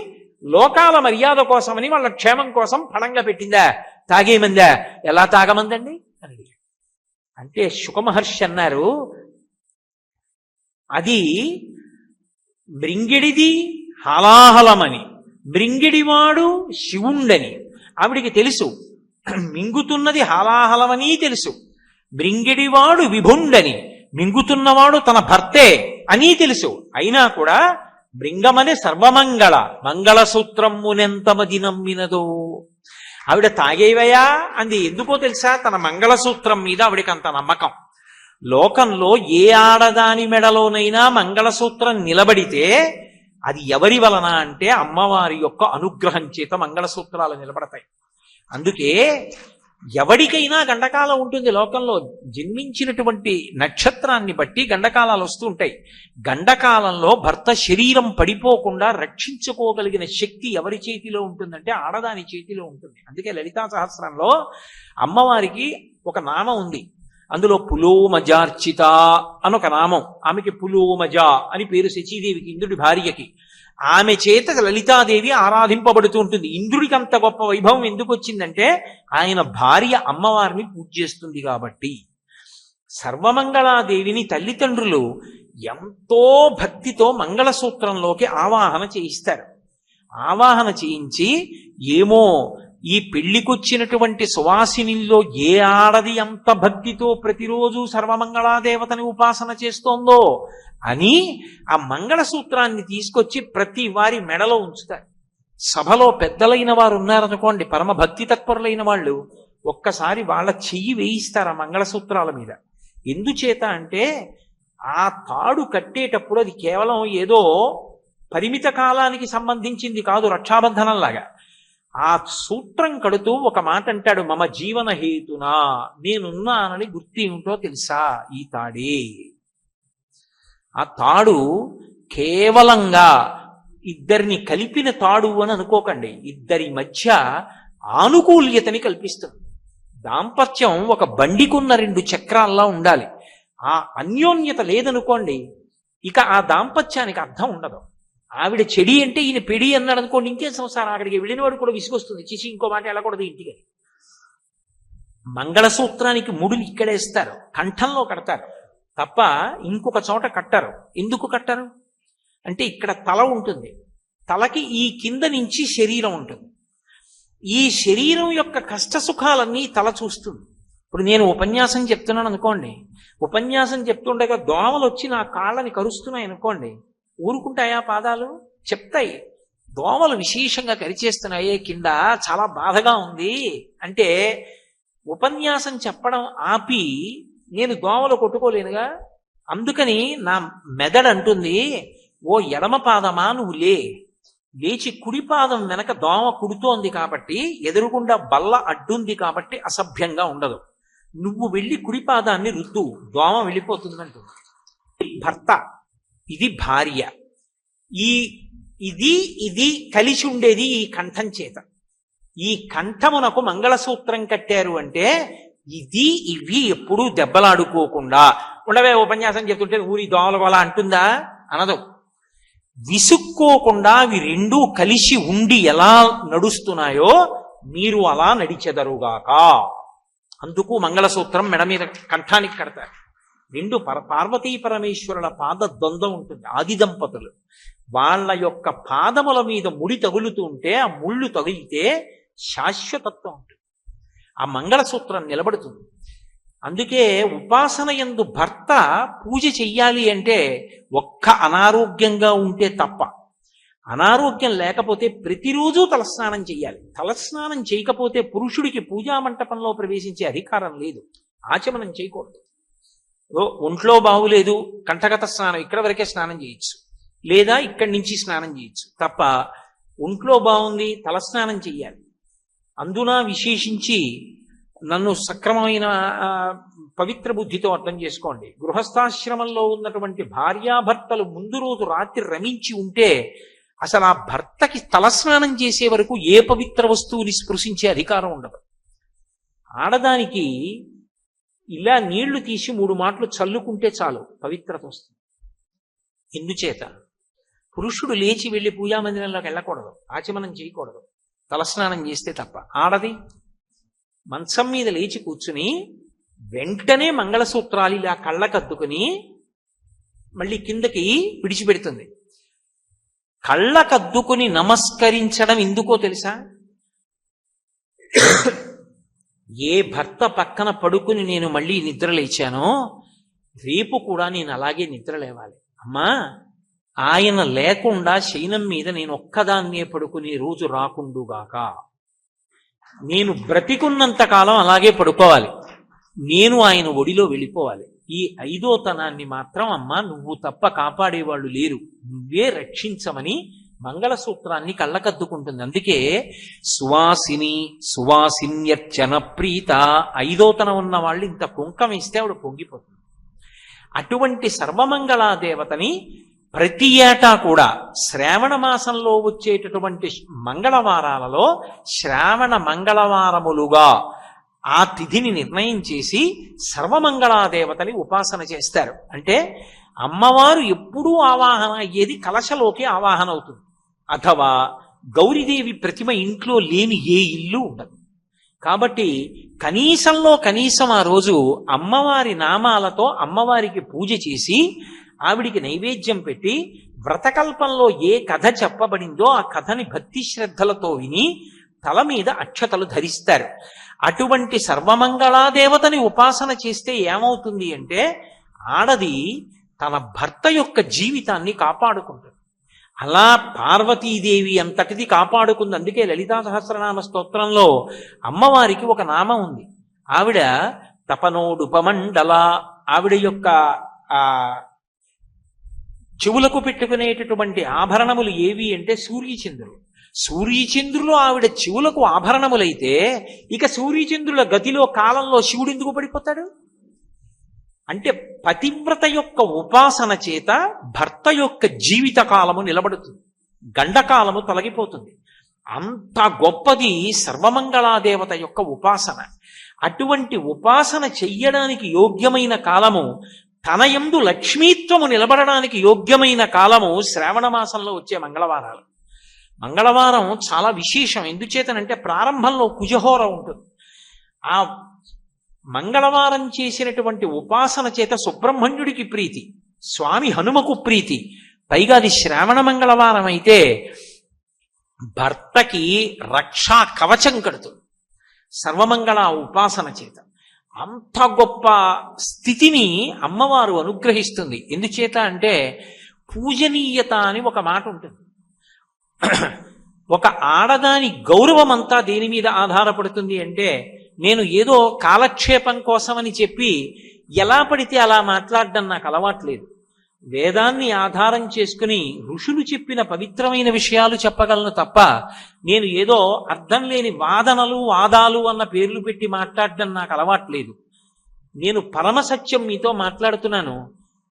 లోకాల మర్యాద కోసమని వాళ్ళ క్షేమం కోసం పణంగా పెట్టిందా? తాగేమందా? ఎలా తాగమందండి అని అడిగాడు. అంటే శుకమహర్షి అన్నారు, అది మృంగిడిది హలాహలమని, మృంగిడివాడు శివుండని ఆవిడికి తెలుసు. మింగుతున్నది హలాహలమని తెలుసు. మృంగిడివాడు విభుండని, మింగుతున్నవాడు తన భర్తే అని తెలుసు. అయినా కూడా మృంగమని సర్వమంగళ మంగళసూత్రమునెంతమది నమ్మినదో. ఆవిడ తాగేవయా అంది. ఎందుకో తెలుసా? తన మంగళసూత్రం మీద ఆవిడకి అంత నమ్మకం. లోకంలో ఏ ఆడదాని మెడలోనైనా మంగళసూత్రం నిలబడితే అది ఎవరి వలన అంటే అమ్మవారి యొక్క అనుగ్రహం చేత మంగళసూత్రాలు నిలబడతాయి. అందుకే ఎవడికైనా గండకాలం ఉంటుంది. లోకంలో జన్మించినటువంటి నక్షత్రాన్ని బట్టి గండకాలాలు వస్తూ ఉంటాయి. గండకాలంలో భర్త శరీరం పడిపోకుండా రక్షించుకోగలిగిన శక్తి ఎవరి చేతిలో ఉంటుందంటే ఆడదాని చేతిలో ఉంటుంది. అందుకే లలితా సహస్రంలో అమ్మవారికి ఒక నామం ఉంది. అందులో పులోమజార్చిత అని ఒక నామం. ఆమెకి పులోమజ అని పేరు శచీదేవికి, ఇంద్రుడి భార్యకి. ఆమె చేత లలితాదేవి ఆరాధింపబడుతూ ఉంటుంది. ఇంద్రుడికి అంత గొప్ప వైభవం ఎందుకు వచ్చిందంటే ఆయన భార్య అమ్మవారిని పూజ చేస్తుంది కాబట్టి. సర్వమంగళాదేవిని తల్లిదండ్రులు ఎంతో భక్తితో మంగళసూత్రంలోకి ఆవాహన చేయిస్తారు. ఆవాహన చేయించి, ఏమో ఈ పెళ్లికొచ్చినటువంటి సువాసినిల్లో ఏ ఆడది అంత భక్తితో ప్రతిరోజు సర్వమంగళాదేవతని ఉపాసన చేస్తోందో అని ఆ మంగళసూత్రాన్ని తీసుకొచ్చి ప్రతి వారి మెడలో ఉంచుతారు. సభలో పెద్దలైన వారు ఉన్నారనుకోండి, పరమ భక్తి తత్పరులైన వాళ్ళు, ఒక్కసారి వాళ్ళ చెయ్యి వేయిస్తారు ఆ మంగళసూత్రాల మీద. ఎందుచేత అంటే ఆ తాడు కట్టేటప్పుడు అది కేవలం ఏదో పరిమిత కాలానికి సంబంధించింది కాదు, రక్షాబంధనంలాగా. ఆ సూత్రం కడుతూ ఒక మాట అంటాడు, మమ జీవన హేతునా, నేనున్నానని గుర్తు ఏమిటో తెలుసా? ఈ తాడే. ఆ తాడు కేవలంగా ఇద్దరిని కలిపిన తాడు అని అనుకోకండి. ఇద్దరి మధ్య ఆనుకూల్యతని కల్పిస్తుంది. దాంపత్యం ఒక బండికున్న 2 చక్రాల్లా ఉండాలి. ఆ అన్యోన్యత లేదనుకోండి, ఇక ఆ దాంపత్యానికి అర్థం ఉండదు. ఆవిడ చెడి అంటే ఈయన పెడి అన్నాడు అనుకోండి, ఇంకేం సంసారం. అక్కడికి వెళ్ళిన వాడు కూడా విసుగొస్తుంది, చిసి ఇంకో మాట వెళ్ళకూడదు ఇంటికి. మంగళసూత్రానికి ముడులు ఇక్కడేస్తారు, కంఠంలో కడతారు తప్ప ఇంకొక చోట కట్టరు. ఎందుకు కట్టరు అంటే ఇక్కడ తల ఉంటుంది, తలకి ఈ కింద నుంచి శరీరం ఉంటుంది. ఈ శరీరం యొక్క కష్ట సుఖాలన్నీ తల చూస్తుంది. ఇప్పుడు నేను ఉపన్యాసం చెప్తున్నాను అనుకోండి, ఉపన్యాసం చెప్తుండగా దోమలు వచ్చి నా కాళ్ళని కరుస్తున్నాయి అనుకోండి, ఊరుకుంటాయా? పాదాలు చెప్తాయి. దోమలు విశేషంగా కరిచేస్తున్నాయే కింద, చాలా బాధగా ఉంది అంటే ఉపన్యాసం చెప్పడం ఆపి నేను దోమలు కొట్టుకోలేనుగా. అందుకని నా మెదడు అంటుంది, ఓ ఎడమ పాదమా నువ్వు లేచి కుడి పాదం వెనక దోమ కుడుతోంది కాబట్టి, ఎదురుగుండా బల్ల అడ్డుంది కాబట్టి అసభ్యంగా ఉండదు, నువ్వు వెళ్ళి కుడి పాదాన్ని రుద్దు, దోమ వెళ్ళిపోతుందంటుంది. భర్త, ఇది భార్య. ఇది కలిసి ఉండేది ఈ కంఠం చేత. ఈ కంఠమునకు మంగళసూత్రం కట్టారు అంటే ఇవి ఎప్పుడూ దెబ్బలాడుకోకుండా ఉండవే. ఉపన్యాసం చెప్తుంటే ఊరి దోమల వల్ల అంటుందా? అనదు. విసుక్కోకుండా అవి 2 కలిసి ఉండి ఎలా నడుస్తున్నాయో మీరు అలా నడిచెదరుగాక. అందుకు మంగళసూత్రం మెడ మీద కంఠానికి కడతారు. 2 పార్వతీ పరమేశ్వరుల పాద ద్వంద్వం ఉంటుంది. ఆది దంపతులు వాళ్ళ యొక్క పాదముల మీద ముడి తగులుతుంటే ఆ ముళ్ళు తగిలితే శాశ్వతత్వం ఉంటుంది. ఆ మంగళసూత్రం నిలబడుతుంది. అందుకే ఉపాసన యందు భర్త పూజ చెయ్యాలి అంటే ఒక్క అనారోగ్యంగా ఉంటే తప్ప. అనారోగ్యం లేకపోతే ప్రతిరోజు తలస్నానం చెయ్యాలి. తలస్నానం చేయకపోతే పురుషుడికి పూజా మంటపంలో ప్రవేశించే అధికారం లేదు, ఆచమనం చేయకూడదు. ఒంట్లో బాగులేదు, కంఠగత స్నానం ఇక్కడ వరకే స్నానం చేయొచ్చు, లేదా ఇక్కడి నుంచి స్నానం చేయొచ్చు తప్ప ఒంట్లో బాగుంది తలస్నానం చెయ్యాలి. అందున విశేషించి నన్ను సక్రమమైన పవిత్ర బుద్ధితో అర్థం చేసుకోండి. గృహస్థాశ్రమంలో ఉన్నటువంటి భార్యాభర్తలు ముందు రోజు రాత్రి రమించి ఉంటే అసలు ఆ భర్తకి తలస్నానం చేసే వరకు ఏ పవిత్ర వస్తువుని స్పృశించే అధికారం ఉండదు. ఆడదానికి ఇలా నీళ్లు తీసి 3 మాటలు చల్లుకుంటే చాలు పవిత్రత వస్తుంది. ఎందుచేత పురుషుడు లేచి వెళ్ళి పూజామందిరంలోకి వెళ్ళకూడదు, ఆచమనం చేయకూడదు, తలస్నానం చేస్తే తప్ప. ఆడది మంచం మీద లేచి కూర్చుని వెంటనే మంగళసూత్రాలు ఇలా కళ్ళకద్దుకుని మళ్ళీ కిందకి విడిచిపెడుతుంది. కళ్ళకద్దుకుని నమస్కరించడం ఎందుకో తెలుసా? ఏ భర్త పక్కన పడుకుని నేను మళ్ళీ నిద్ర లేచానో రేపు కూడా నేను అలాగే నిద్ర లేవాలి. అమ్మా, ఆయన లేకుండా శయనం మీద నేను ఒక్కదాన్నే పడుకునే రోజు రాకుండుగాక. నేను బ్రతికున్నంత కాలం అలాగే పడుకోవాలి, నేను ఆయన ఒడిలో వెళ్ళిపోవాలి. ఈ 5వ తనాన్ని మాత్రం అమ్మా నువ్వు తప్ప కాపాడేవాళ్ళు లేరు, నువ్వే రక్షించమని మంగళసూత్రాన్ని కళ్ళకద్దుకుంటుంది. అందుకే సువాసిని సువాసిన్యర్చన ప్రీత 5వ తనం ఉన్న వాళ్ళు ఇంత కుంకం ఇస్తే ఆవిడ పొంగిపోతుంది. అటువంటి సర్వమంగళాదేవతని ప్రతి ఏటా కూడా శ్రావణ మాసంలో వచ్చేటటువంటి మంగళవారాలలో శ్రావణ మంగళవారములుగా ఆ తిథిని నిర్ణయం చేసి సర్వమంగళాదేవతని ఉపాసన చేస్తారు. అంటే అమ్మవారు ఎప్పుడూ ఆవాహన అయ్యేది కలశలోకి ఆవాహన అవుతుంది. అథవా గౌరీదేవి ప్రతిమ ఇంట్లో లేని ఏ ఇల్లు ఉండదు. కాబట్టి కనీసంలో కనీసం ఆ రోజు అమ్మవారి నామాలతో అమ్మవారికి పూజ చేసి ఆవిడికి నైవేద్యం పెట్టి వ్రతకల్పంలో ఏ కథ చెప్పబడిందో ఆ కథని భక్తి శ్రద్ధలతో విని తల మీద అక్షతలు ధరిస్తారు. అటువంటి సర్వమంగళాదేవతని ఉపాసన చేస్తే ఏమవుతుంది అంటే ఆడది తన భర్త యొక్క జీవితాన్ని కాపాడుకుంటుంది. అలా పార్వతీదేవి అంతటిది కాపాడుకుంది. అందుకే లలితా సహస్రనామ స్తోత్రంలో అమ్మవారికి ఒక నామం ఉంది. ఆవిడ తపనోడుపమండల. ఆవిడ యొక్క చెవులకు పెట్టుకునేటటువంటి ఆభరణములు ఏవి అంటే సూర్యచంద్రులు. సూర్యచంద్రులు ఆవిడ చెవులకు ఆభరణములైతే ఇక సూర్యచంద్రుల గతిలో కాలంలో శివుడు ఎందుకు పడిపోతాడు? అంటే పతివ్రత యొక్క ఉపాసన చేత భర్త యొక్క జీవిత కాలము నిలబడుతుంది, గండకాలము తొలగిపోతుంది. అంత గొప్పది సర్వమంగళాదేవత యొక్క ఉపాసన. అటువంటి ఉపాసన చెయ్యడానికి యోగ్యమైన కాలము, తన యందు లక్ష్మీత్వము నిలబడడానికి యోగ్యమైన కాలము శ్రావణ మాసంలో వచ్చే మంగళవారాలు. మంగళవారం చాలా విశేషం. ఎందుచేతనంటే ప్రారంభంలో కుజహోర ఉంటుంది. ఆ మంగళవారం చేసినటువంటి ఉపాసన చేత సుబ్రహ్మణ్యుడికి ప్రీతి, స్వామి హనుమకు ప్రీతి. పైగా అది శ్రావణ మంగళవారం అయితే భర్తకి రక్షా కవచం కడుతుంది సర్వమంగళ ఉపాసన చేత. అంత గొప్ప స్థితిని అమ్మవారు అనుగ్రహిస్తుంది. ఎందుచేత అంటే పూజనీయత అని ఒక మాట ఉంటుంది. ఒక ఆడదాని గౌరవం అంతా దేని మీద ఆధారపడుతుంది అంటే, నేను ఏదో కాలక్షేపం కోసమని చెప్పి ఎలా పడితే అలా మాట్లాడడం నాకు అలవాట్లేదు. వేదాన్ని ఆధారం చేసుకుని ఋషులు చెప్పిన పవిత్రమైన విషయాలు చెప్పగలను తప్ప నేను ఏదో అర్థం లేని వాదనలు వాదాలు అన్న పేర్లు పెట్టి మాట్లాడడం నాకు అలవాట్లేదు. నేను పరమసత్యం మీతో మాట్లాడుతున్నాను.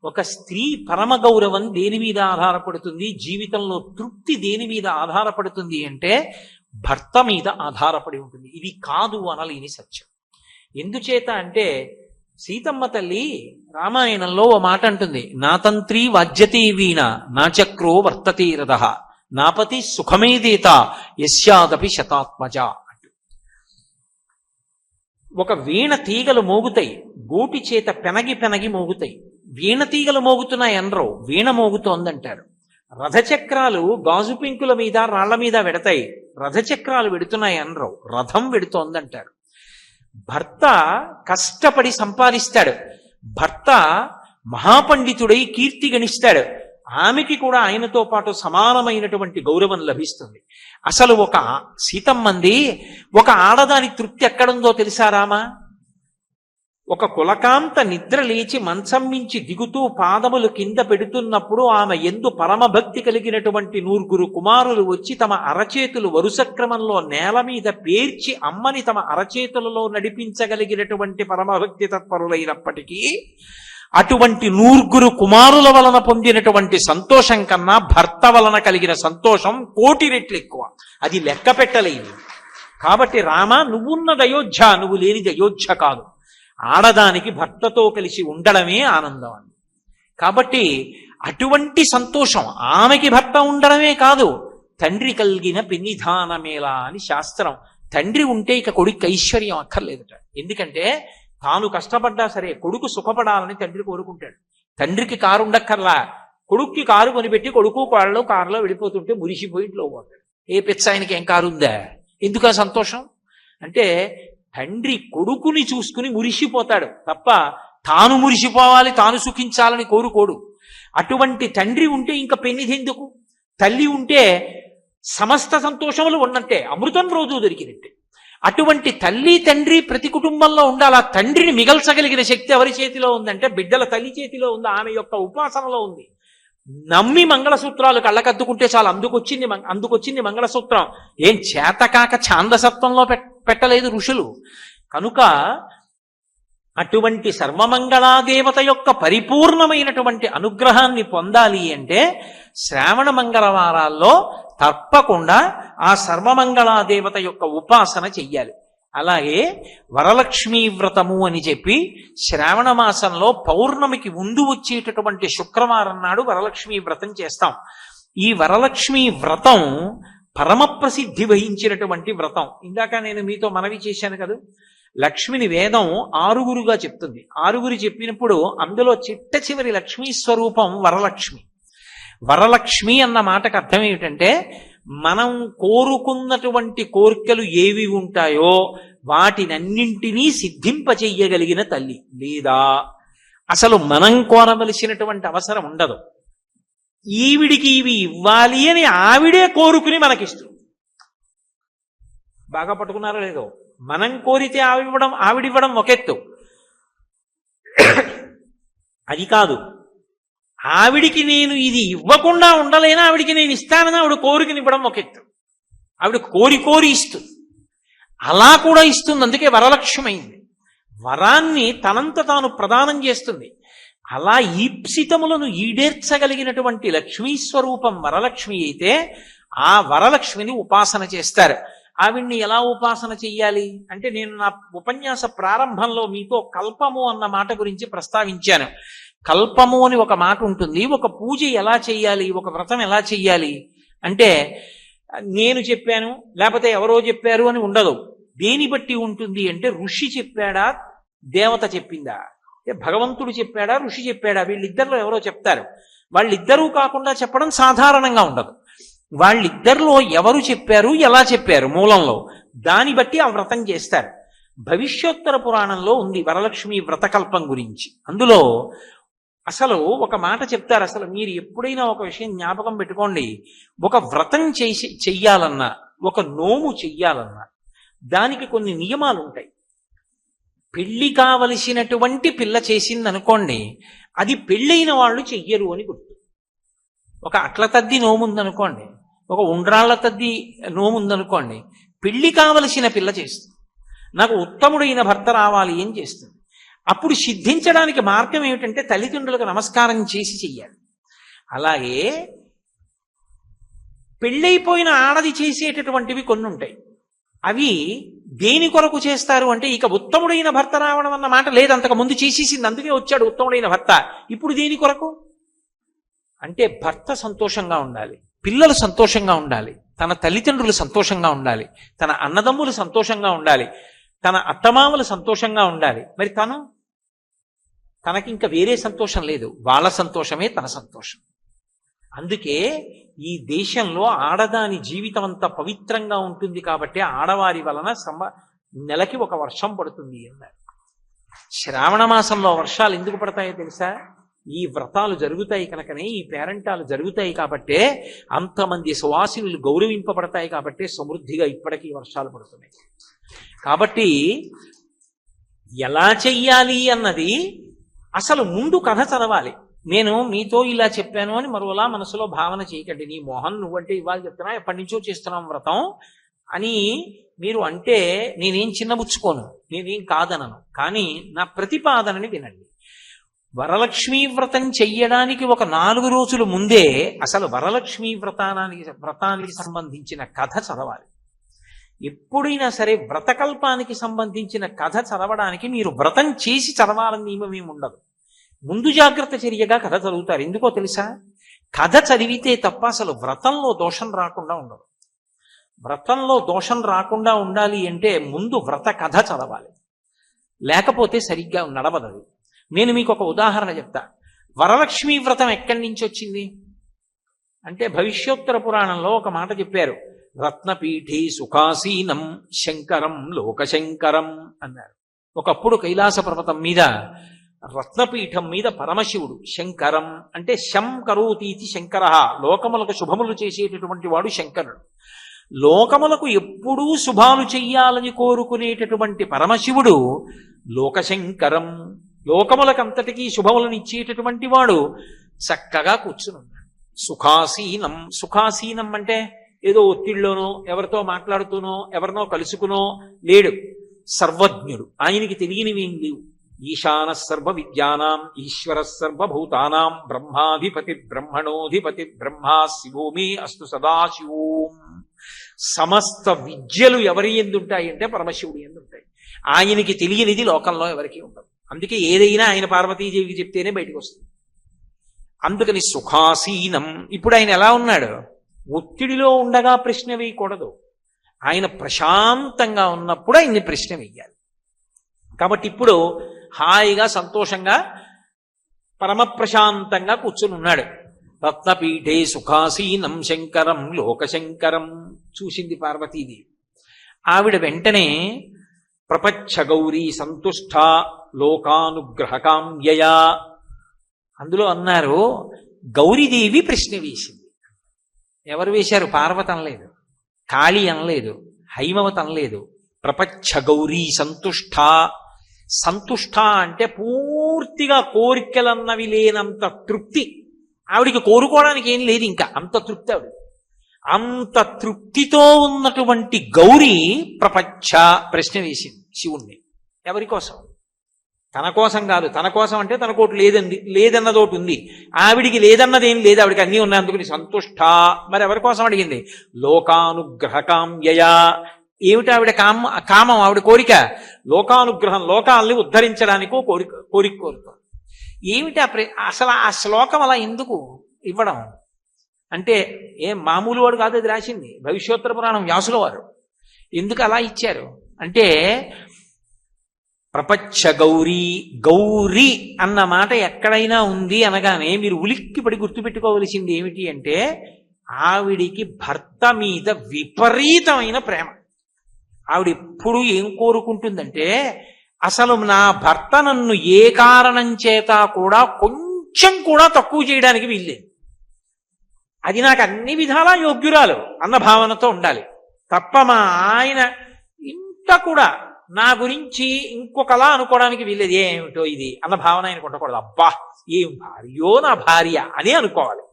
ఒక స్త్రీ పరమ గౌరవం దేని మీద ఆధారపడుతుంది, జీవితంలో తృప్తి దేని మీద ఆధారపడుతుంది అంటే భర్త మీద ఆధారపడి ఉంటుంది. ఇది కాదు అనలేని సత్యం. ఎందుచేత అంటే సీతమ్మ తల్లి రామాయణంలో ఓ మాట అంటుంది, నా తంత్రి వాద్యతే వీణ నా చక్రో వర్తతే రథః నాపతి సుఖమేదేత యస్యాదపి శతాత్మజ అంటూ. ఒక వీణ తీగలు మోగుతాయి, గోటి చేత పెనగి పెనగి మోగుతాయి. వీణ తీగలు మోగుతున్నాయి అనరు, వీణ మోగుతోందంటారు. రథచక్రాలు గాజు పెంకుల మీద రాళ్ల మీద వెడతాయి, రథచక్రాలు వెడుతున్నాయి అనరు, రథం వెడుతోందంటారు. భర్త కష్టపడి సంపాదిస్తాడు, భర్త మహాపండితుడై కీర్తి గణిస్తాడు, ఆమెకి కూడా ఆయనతో పాటు సమానమైనటువంటి గౌరవం లభిస్తుంది. అసలు ఒక సీతమ్మంది ఒక ఆడదాని తృప్తి ఎక్కడుందో తెలుసా రామా? ఒక కులకాంత నిద్ర లేచి మంచం మించి దిగుతూ పాదములు కింద పెడుతున్నప్పుడు ఆమె యందు పరమభక్తి కలిగినటువంటి 9 కుమారులు వచ్చి తమ అరచేతులు వరుస క్రమంలో నేల మీద పేర్చి అమ్మని తమ అరచేతులలో నడిపించగలిగినటువంటి పరమభక్తి తత్పరులైనప్పటికీ అటువంటి 9 కుమారుల వలన పొందినటువంటి సంతోషం కన్నా భర్త వలన కలిగిన సంతోషం 1,000,000 రెట్లు ఎక్కువ. అది లెక్క పెట్టలేదు. కాబట్టి రామ, నువ్వున్నది అయోధ్య, నువ్వు లేనిది అయోధ్య కాదు. ఆడదానికి భర్తతో కలిసి ఉండడమే ఆనందం అని. కాబట్టి అటువంటి సంతోషం ఆమెకి భర్త ఉండడమే కాదు, తండ్రి కలిగిన పెన్నిధానమేలా అని శాస్త్రం. తండ్రి ఉంటే ఇక కొడుకు ఐశ్వర్యం అక్కర్లేదట. ఎందుకంటే తాను కష్టపడ్డా సరే కొడుకు సుఖపడాలని తండ్రి కోరుకుంటాడు. తండ్రికి కారు ఉండక్కర్లా, కొడుక్కి కారు కొనిపెట్టి కొడుకు కారులో కారులో వెళ్ళిపోతుంటే మురిసిపోయి ఇంట్లో పోతాడు. ఏ పిచ్చ ఆయనకి ఏం కారు ఉందా? ఎందుకు ఆ సంతోషం? అంటే తండ్రి కొడుకుని చూసుకుని మురిసిపోతాడు తప్ప తాను మురిసిపోవాలి, తాను సుఖించాలని కోరుకోడు. అటువంటి తండ్రి ఉంటే ఇంకా పెన్నిదెందుకు? తల్లి ఉంటే సమస్త సంతోషములు ఉన్నట్టే, అమృతం రోజు దొరికినట్టే. అటువంటి తల్లి తండ్రి ప్రతి కుటుంబంలో ఉండాలి. ఆ తండ్రిని మిగల్చగలిగిన శక్తి ఎవరి చేతిలో ఉందంటే బిడ్డల తల్లి చేతిలో ఉంది, ఆమె యొక్క ఉపాసనలో ఉంది. నమ్మి మంగళసూత్రాలు కళ్ళకద్దుకుంటే చాలు, అందుకొచ్చింది మంగళసూత్రం. ఏం చేతకాక ఛాందసత్వంలో పెట్టలేదు ఋషులు. కనుక అటువంటి సర్వమంగళాదేవత యొక్క పరిపూర్ణమైనటువంటి అనుగ్రహాన్ని పొందాలి అంటే శ్రావణ మంగళవారాల్లో తప్పకుండా ఆ సర్వమంగళాదేవత యొక్క ఉపాసన చెయ్యాలి. అలాగే వరలక్ష్మీ వ్రతము అని చెప్పి శ్రావణ మాసంలో పౌర్ణమికి ముందు వచ్చేటటువంటి శుక్రవారం నాడు వరలక్ష్మీ వ్రతం చేస్తాం. ఈ వరలక్ష్మీ వ్రతం పరమ ప్రసిద్ధి వహించినటువంటి వ్రతం. ఇందాక నేను మీతో మనవి చేశాను కదా, లక్ష్మిని వేదం 6గురుగా చెప్తుంది. 6గురు చెప్పినప్పుడు అందులో చిట్ట చివరి లక్ష్మీ స్వరూపం వరలక్ష్మి. వరలక్ష్మి అన్న మాటకు అర్థం ఏమిటంటే మనం కోరుకున్నటువంటి కోరికలు ఏవి ఉంటాయో వాటినన్నింటినీ సిద్ధింపచెయ్యగలిగిన తల్లి. లేదా అసలు మనం కోరవలసినటువంటి అవసరం ఉండదు. ఈవిడికి ఇవి ఇవ్వాలి అని ఆవిడే కోరుకుని మనకిస్తుంది. బాగా పట్టుకున్నారో లేదో? మనం కోరితే ఆవిడివ్వడం ఒక ఎత్తు, అది కాదు. ఆవిడికి నేను ఇది ఇవ్వకుండా ఉండలేనా, ఆవిడికి నేను ఇస్తానని ఆవిడ కోరికనివ్వడం ఒక ఎత్తు. ఆవిడ కోరి ఇస్తుంది, అలా కూడా ఇస్తుంది. అందుకే వరలక్ష్యమైంది. వరాన్ని తనంత తాను ప్రదానం చేస్తుంది. అలా ఈప్సితములను ఈడేర్చగలిగినటువంటి లక్ష్మీ స్వరూపం వరలక్ష్మి అయితే ఆ వరలక్ష్మిని ఉపాసన చేస్తారు. ఆవిడ్ని ఎలా ఉపాసన చెయ్యాలి అంటే, నేను నా ఉపన్యాస ప్రారంభంలో మీతో కల్పము అన్న మాట గురించి ప్రస్తావించాను. కల్పము అని ఒక మాట ఉంటుంది. ఒక పూజ ఎలా చెయ్యాలి, ఒక వ్రతం ఎలా చెయ్యాలి అంటే, నేను చెప్పాను లేకపోతే ఎవరో చెప్పారు అని ఉండదు. దేని బట్టి ఉంటుంది అంటే, ఋషి చెప్పాడా, దేవత చెప్పిందా, భగవంతుడు చెప్పాడా, ఋషి చెప్పాడా, వీళ్ళిద్దరిలో ఎవరో చెప్తారు. వాళ్ళిద్దరూ కాకుండా చెప్పడం సాధారణంగా ఉండదు. వాళ్ళిద్దరిలో ఎవరు చెప్పారు, ఎలా చెప్పారు మూలంలో, దాన్ని బట్టి ఆ వ్రతం చేస్తారు. భవిష్యోత్తర పురాణంలో ఉంది వరలక్ష్మి వ్రతకల్పం గురించి. అందులో అసలు ఒక మాట చెప్తారు. అసలు మీరు ఎప్పుడైనా ఒక విషయం జ్ఞాపకం పెట్టుకోండి, ఒక వ్రతం చెయ్యాలన్నా, ఒక నోము చెయ్యాలన్నా దానికి కొన్ని నియమాలు ఉంటాయి. పెళ్లి కావలసినటువంటి పిల్ల చేసింది అనుకోండి, అది పెళ్ళైన వాళ్ళు చెయ్యరు అని గుర్తు. ఒక అట్ల తద్ది నోముందనుకోండి, ఒక ఉండ్రాళ్ల తద్ది నోముందనుకోండి, పెళ్లి కావలసిన పిల్ల చేస్తుంది. నాకు ఉత్తముడైన భర్త రావాలి అని చేస్తుంది. అప్పుడు సిద్ధించడానికి మార్గం ఏమిటంటే తల్లిదండ్రులకు నమస్కారం చేసి చెయ్యాలి. అలాగే పెళ్ళైపోయిన ఆడది చేసేటటువంటివి కొన్ని ఉంటాయి. అవి దేని కొరకు చేస్తారు అంటే, ఇక ఉత్తముడైన భర్త రావడం అన్న మాట లేదు, అంతకు ముందు చేసేసింది, అందుకే వచ్చాడు ఉత్తముడైన భర్త. ఇప్పుడు దేని కొరకు అంటే, భర్త సంతోషంగా ఉండాలి, పిల్లలు సంతోషంగా ఉండాలి, తన తల్లిదండ్రులు సంతోషంగా ఉండాలి, తన అన్నదమ్ములు సంతోషంగా ఉండాలి, తన అత్తమామలు సంతోషంగా ఉండాలి. మరి తనకి ఇంకా వేరే సంతోషం లేదు, వాళ్ళ సంతోషమే తన సంతోషం. అందుకే ఈ దేశంలో ఆడదాని జీవితం అంతా పవిత్రంగా ఉంటుంది. కాబట్టి ఆడవారి వలన నెలకి ఒక వర్షం పడుతుంది అన్నారు. శ్రావణ మాసంలో వర్షాలు ఎందుకు పడతాయో తెలుసా? ఈ వ్రతాలు జరుగుతాయి కనుకనే, ఈ పేరంటాలు జరుగుతాయి కాబట్టే, అంతమంది సువాసినులు గౌరవింపబడతాయి కాబట్టే సమృద్ధిగా ఇప్పటికీ వర్షాలు పడుతున్నాయి. కాబట్టి ఎలా చెయ్యాలి అన్నది అసలు ముందు కథ చదవాలి. నేను మీతో ఇలా చెప్పాను అని మరోలా మనసులో భావన చేయకండి. నీ మోహన్ నువ్వంటే ఇవాళ చెప్తున్నా, ఎప్పటి నుంచో చేస్తున్నాం వ్రతం అని మీరు అంటే నేనేం చిన్నబుచ్చుకోను, నేనేం కాదనను. కానీ నా ప్రతిపాదనని వినండి. వరలక్ష్మీ వ్రతం చెయ్యడానికి ఒక 4 రోజుల ముందే అసలు వరలక్ష్మీ వ్రతానికి సంబంధించిన కథ చదవాలి. ఎప్పుడైనా సరే వ్రతకల్పానికి సంబంధించిన కథ చదవడానికి మీరు వ్రతం చేసి చదవాలని నియమం ఏమి ఉండదు. ముందు జాగ్రత్త చర్యగా కథ చదువుతారు. ఎందుకో తెలుసా? కథ చదివితే తప్ప అసలు వ్రతంలో దోషం రాకుండా ఉండదు. వ్రతంలో దోషం రాకుండా ఉండాలి అంటే ముందు వ్రత కథ చదవాలి, లేకపోతే సరిగ్గా నడవదు. నేను మీకు ఒక ఉదాహరణ చెప్తా. వరలక్ష్మీ వ్రతం ఎక్కడి నుంచి వచ్చింది అంటే, భవిష్యోత్తర పురాణంలో ఒక మాట చెప్పారు. రత్నపీఠే సుఖాసీనం శంకరం లోకశంకరం అన్నారు. ఒకప్పుడు కైలాస పర్వతం మీద రత్నపీఠం మీద పరమశివుడు, శంకరం అంటే శం కరోతీతి శంకర, లోకములకు శుభములు చేసేటటువంటి వాడు శంకరుడు. లోకములకు ఎప్పుడూ శుభాలు చెయ్యాలని కోరుకునేటటువంటి పరమశివుడు లోకశంకరం, లోకములకంతటికీ శుభములను ఇచ్చేటటువంటి వాడు చక్కగా కూర్చునున్నాడు. సుఖాసీనం, సుఖాసీనం అంటే ఏదో ఒత్తిడిలోనో ఎవరితో మాట్లాడుతూనో ఎవరినో కలుసుకునో లేడు. సర్వజ్ఞుడు, ఆయనకి తెలియనివేం లేవు. ఈశాన సర్వ విద్యానాం ఈశ్వర సర్వభూతానాం బ్రహ్మాధిపతి బ్రహ్మణోధిపతి బ్రహ్మా శివో మే అస్తు సదాశివోం. సమస్త విద్యలు ఎవరి ఎందుంటాయంటే పరమశివుడు ఎందుంటాయి. ఆయనకి తెలియనిది లోకంలో ఎవరికి ఉండదు. అందుకే ఏదైనా ఆయన పార్వతీదేవికి చెప్తేనే బయటకు వస్తుంది. అందుకని సుఖాసీనం. ఇప్పుడు ఆయన ఎలా ఉన్నాడు? ఒత్తిడిలో ఉండగా ప్రశ్న వేయకూడదు. ఆయన ప్రశాంతంగా ఉన్నప్పుడు ఆయన్ని ప్రశ్న వేయాలి. కాబట్టి ఇప్పుడు హాయిగా సంతోషంగా పరమ ప్రశాంతంగా కూర్చుని ఉన్నాడు. రత్నపీఠే సుఖాసీనం శంకరం లోకశంకరం చూసింది పార్వతీదేవి. ఆవిడ వెంటనే ప్రపచ్చ గౌరీ సంతుష్ట లోకానుగ్రహకామ్యయా, అందులో అన్నారు గౌరీదేవి ప్రశ్న వేసింది. ఎవరు వేశారు? పార్వతి అనలేదు, కాళీ అనలేదు, హైమవతి అనలేదు. ప్రపచ్చ గౌరీ సంతుష్ట. సంతుష్ట అంటే పూర్తిగా కోరికలన్నవి లేనంత తృప్తి. ఆవిడికి కోరుకోవడానికి ఏం లేదు, ఇంకా అంత తృప్తి ఆవిడ. అంత తృప్తితో ఉన్నటువంటి గౌరీ ప్రపచ్చ ప్రశ్న వేసింది శివుణ్ణి. ఎవరి కోసం? తన కోసం కాదు. తన కోసం అంటే తనకోటి లేదన్నదోటి ఉంది, ఆవిడికి లేదన్నదేం లేదు, ఆవిడికి అన్నీ ఉన్నాయి. అందుకని సంతుష్ట. మరి ఎవరి కోసం అడిగింది? లోకానుగ్రహకామ్యయా. ఏమిటి ఆవిడ కామం, ఆవిడ కోరిక? లోకానుగ్రహం, లోకాల్ని ఉద్ధరించడానికో కోరిక కోరుతాం. ఏమిటి అసలు ఆ శ్లోకం అలా ఎందుకు ఇవ్వడం అంటే, ఏం మామూలు వాడు కాదు అది రాసింది, భవిష్యోత్తర పురాణం వ్యాసుల వారు. ఎందుకు అలా ఇచ్చారు అంటే, ప్రపచ్చ గౌరీ, గౌరీ అన్న మాట ఎక్కడైనా ఉంది అనగానే మీరు ఉలిక్కిపడి గుర్తుపెట్టుకోవలసింది ఏమిటి అంటే, ఆవిడికి భర్త మీద విపరీతమైన ప్రేమ. ఆవిడ ఎప్పుడు ఏం కోరుకుంటుందంటే, అసలు నా భర్త నన్ను ఏ కారణం చేత కూడా కొంచెం కూడా తక్కువ చేయడానికి వీల్లేదు, అది నాకు అన్ని విధాలా యోగ్యురాలు అన్న భావనతో ఉండాలి తప్ప మా ఆయన ఇంత కూడా నా గురించి ఇంకొకలా అనుకోవడానికి వీల్లేదు. ఏమిటో ఇది అన్న భావన ఆయనకు ఉండకూడదు. అబ్బా ఏం భార్యో నా భార్య అని అనుకోవాలి.